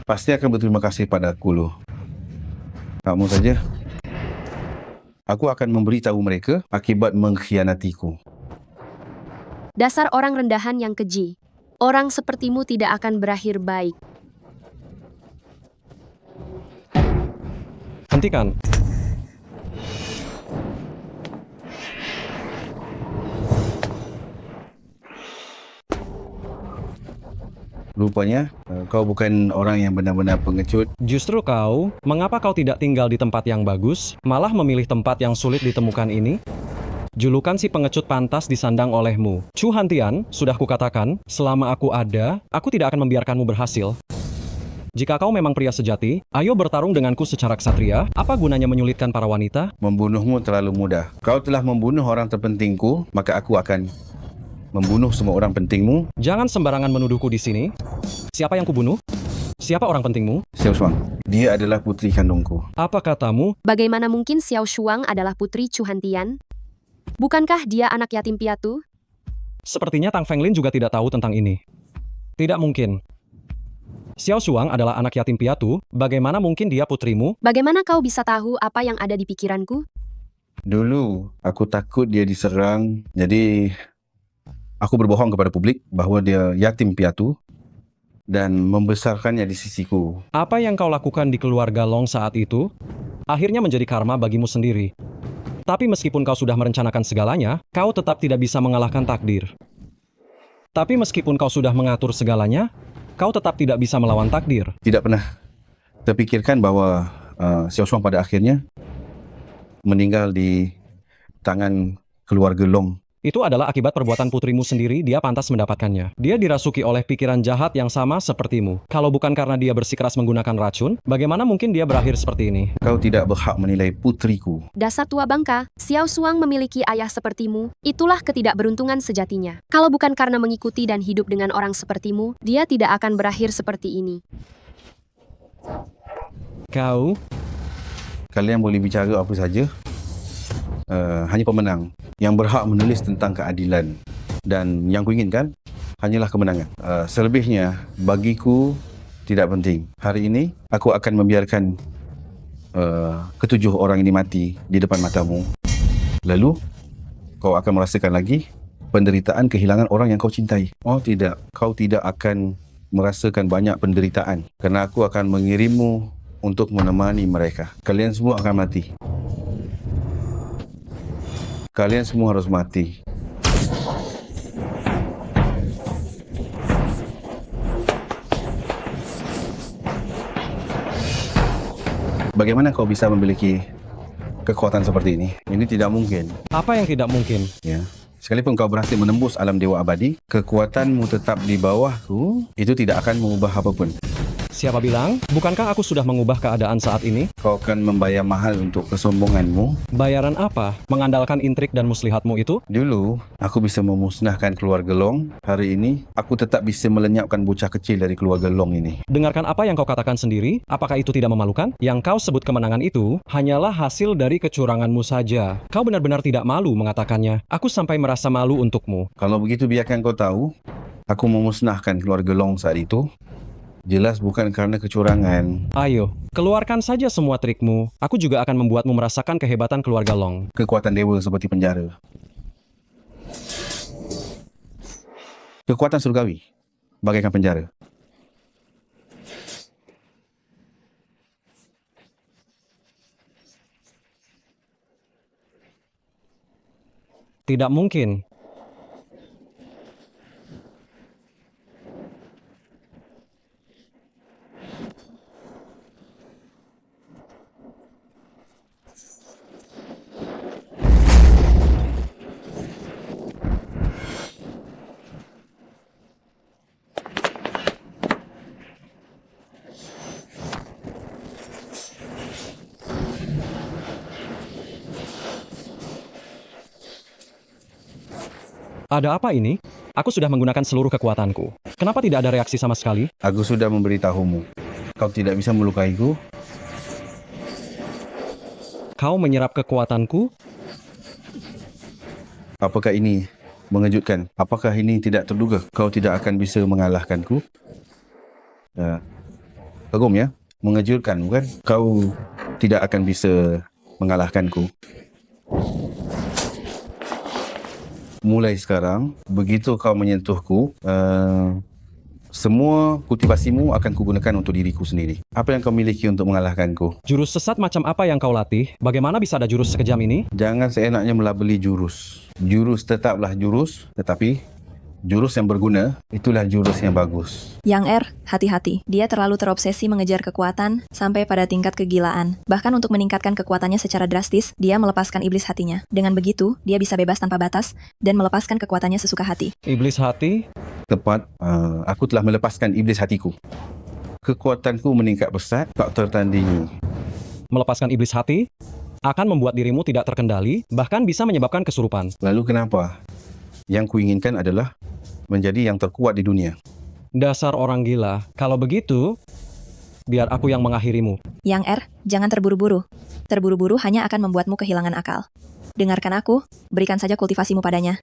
pasti akan berterima kasih pada aku loh. Kamu saja. Aku akan memberitahu mereka akibat mengkhianatiku. Dasar orang rendahan yang keji. Orang sepertimu tidak akan berakhir baik. Hentikan. Rupanya kau bukan orang yang benar-benar pengecut. Justru kau, mengapa kau tidak tinggal di tempat yang bagus, malah memilih tempat yang sulit ditemukan ini? Julukan si pengecut pantas disandang olehmu. Chu Hantian, sudah kukatakan, selama aku ada, aku tidak akan membiarkanmu berhasil. Jika kau memang pria sejati, ayo bertarung denganku secara ksatria. Apa gunanya menyulitkan para wanita? Membunuhmu terlalu mudah. Kau telah membunuh orang terpentingku, maka aku akan membunuh semua orang pentingmu. Jangan sembarangan menuduhku di sini. Siapa yang kubunuh? Siapa orang pentingmu? Xiao Shuang, dia adalah putri kandungku. Apa katamu? Bagaimana mungkin Xiao Shuang adalah putri Chu Hantian? Bukankah dia anak yatim piatu? Sepertinya Tang Fenglin juga tidak tahu tentang ini. Tidak mungkin. Xiao Shuang adalah anak yatim piatu, bagaimana mungkin dia putrimu? Bagaimana kau bisa tahu apa yang ada di pikiranku? Dulu, aku takut dia diserang, jadi aku berbohong kepada publik bahwa dia yatim piatu dan membesarkannya di sisiku. Apa yang kau lakukan di keluarga Long saat itu, akhirnya menjadi karma bagimu sendiri. Tapi meskipun kau sudah merencanakan segalanya, kau tetap tidak bisa mengalahkan takdir. Tapi meskipun kau sudah mengatur segalanya, kau tetap tidak bisa melawan takdir. Tidak pernah terpikirkan bahwa Xiao Shuang pada akhirnya meninggal di tangan keluarga Long. Itu adalah akibat perbuatan putrimu sendiri, dia pantas mendapatkannya. Dia dirasuki oleh pikiran jahat yang sama sepertimu. Kalau bukan karena dia bersikeras menggunakan racun, bagaimana mungkin dia berakhir seperti ini? Kau tidak berhak menilai putriku. Dasar tua bangka, Xiao Shuang memiliki ayah sepertimu. Itulah ketidakberuntungan sejatinya. Kalau bukan karena mengikuti dan hidup dengan orang sepertimu, dia tidak akan berakhir seperti ini. Kalian boleh bicara apa saja. Hanya pemenang yang berhak menulis tentang keadilan, dan yang kuinginkan hanyalah kemenangan. Selebihnya bagiku tidak penting. Hari ini aku akan membiarkan ketujuh orang ini mati di depan matamu. Lalu kau akan merasakan lagi penderitaan kehilangan orang yang kau cintai. Oh tidak, kau tidak akan merasakan banyak penderitaan kerana aku akan mengirimmu untuk menemani mereka. Kalian semua akan mati. Kalian semua harus mati. Bagaimana kau bisa memiliki kekuatan seperti ini? Ini tidak mungkin. Apa yang tidak mungkin? Ya. Sekalipun kau berhasil menembus alam dewa abadi, kekuatanmu tetap di bawahku, itu tidak akan mengubah apapun. Siapa bilang? Bukankah aku sudah mengubah keadaan saat ini? Kau akan membayar mahal untuk kesombonganmu. Bayaran apa? Mengandalkan intrik dan muslihatmu itu? Dulu, aku bisa memusnahkan keluarga Long. Hari ini, aku tetap bisa melenyapkan bocah kecil dari keluarga Long ini. Dengarkan apa yang kau katakan sendiri. Apakah itu tidak memalukan? Yang kau sebut kemenangan itu hanyalah hasil dari kecuranganmu saja. Kau benar-benar tidak malu mengatakannya. Aku sampai merasa malu untukmu. Kalau begitu, biarkan kau tahu, aku memusnahkan keluarga Long saat itu. Jelas bukan karena kecurangan. Ayo, keluarkan saja semua trikmu. Aku juga akan membuatmu merasakan kehebatan keluarga Long. Kekuatan dewa seperti penjara. Kekuatan surgawi bagaikan penjara. Tidak mungkin. Ada apa ini? Aku sudah menggunakan seluruh kekuatanku. Kenapa tidak ada reaksi sama sekali? Aku sudah memberitahumu. Kau tidak bisa melukaiku. Kau menyerap kekuatanku? Apakah ini mengejutkan? Apakah ini tidak terduga? Kau tidak akan bisa mengalahkanku? Kagum ya? Mengejutkan, bukan? Kau tidak akan bisa mengalahkanku. Mulai sekarang, begitu kau menyentuhku, semua kultivasimu akan kugunakan untuk diriku sendiri. Apa yang kau miliki untuk mengalahkanku? Jurus sesat macam apa yang kau latih? Bagaimana bisa ada jurus sekejam ini? Jangan seenaknya melabeli jurus. Jurus tetaplah jurus, tetapi jurus yang berguna, itulah jurus yang bagus. Yang R, hati-hati. Dia terlalu terobsesi mengejar kekuatan sampai pada tingkat kegilaan. Bahkan untuk meningkatkan kekuatannya secara drastis, dia melepaskan iblis hatinya. Dengan begitu, dia bisa bebas tanpa batas dan melepaskan kekuatannya sesuka hati. Iblis hati? Tepat, aku telah melepaskan iblis hatiku. Kekuatanku meningkat pesat, tak tertandingi. Melepaskan iblis hati akan membuat dirimu tidak terkendali, bahkan bisa menyebabkan kesurupan. Lalu kenapa? Yang kuinginkan adalah menjadi yang terkuat di dunia. Dasar orang gila. Kalau begitu, biar aku yang mengakhirimu. Yang R, jangan terburu-buru. Terburu-buru hanya akan membuatmu kehilangan akal. Dengarkan aku, berikan saja kultivasimu padanya.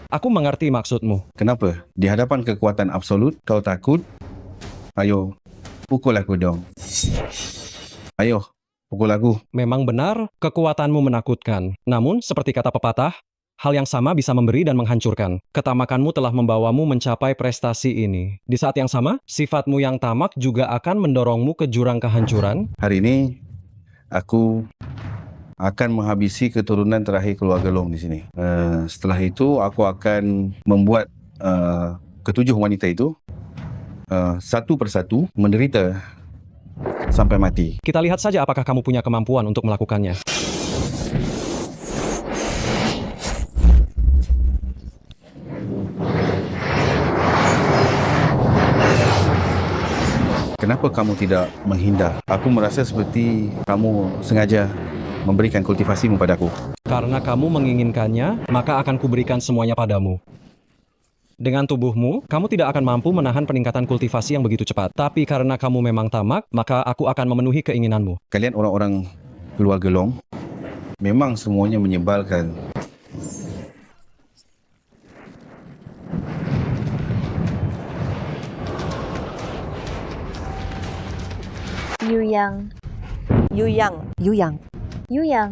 Aku mengerti maksudmu. Kenapa? Di hadapan kekuatan absolut, kau takut? Ayo, pukul aku dong. Ayo, pukul aku. Memang benar, kekuatanmu menakutkan. Namun, seperti kata pepatah, hal yang sama bisa memberi dan menghancurkan. Ketamakanmu telah membawamu mencapai prestasi ini. Di saat yang sama, sifatmu yang tamak juga akan mendorongmu ke jurang kehancuran. Hari ini, aku akan menghabisi keturunan terakhir keluarga Long di sini. Setelah itu, aku akan membuat ketujuh wanita itu satu persatu menderita sampai mati. Kita lihat saja apakah kamu punya kemampuan untuk melakukannya. Kenapa kamu tidak menghindar? Aku merasa seperti kamu sengaja memberikan kultivasimu padaku. Karena kamu menginginkannya, maka akan kuberikan semuanya padamu. Dengan tubuhmu, kamu tidak akan mampu menahan peningkatan kultivasi yang begitu cepat. Tapi karena kamu memang tamak, maka aku akan memenuhi keinginanmu. Kalian orang-orang keluarga Long memang semuanya menyebalkan. Yu Yang. Yu Yang. Yu Yang. Yu Yang.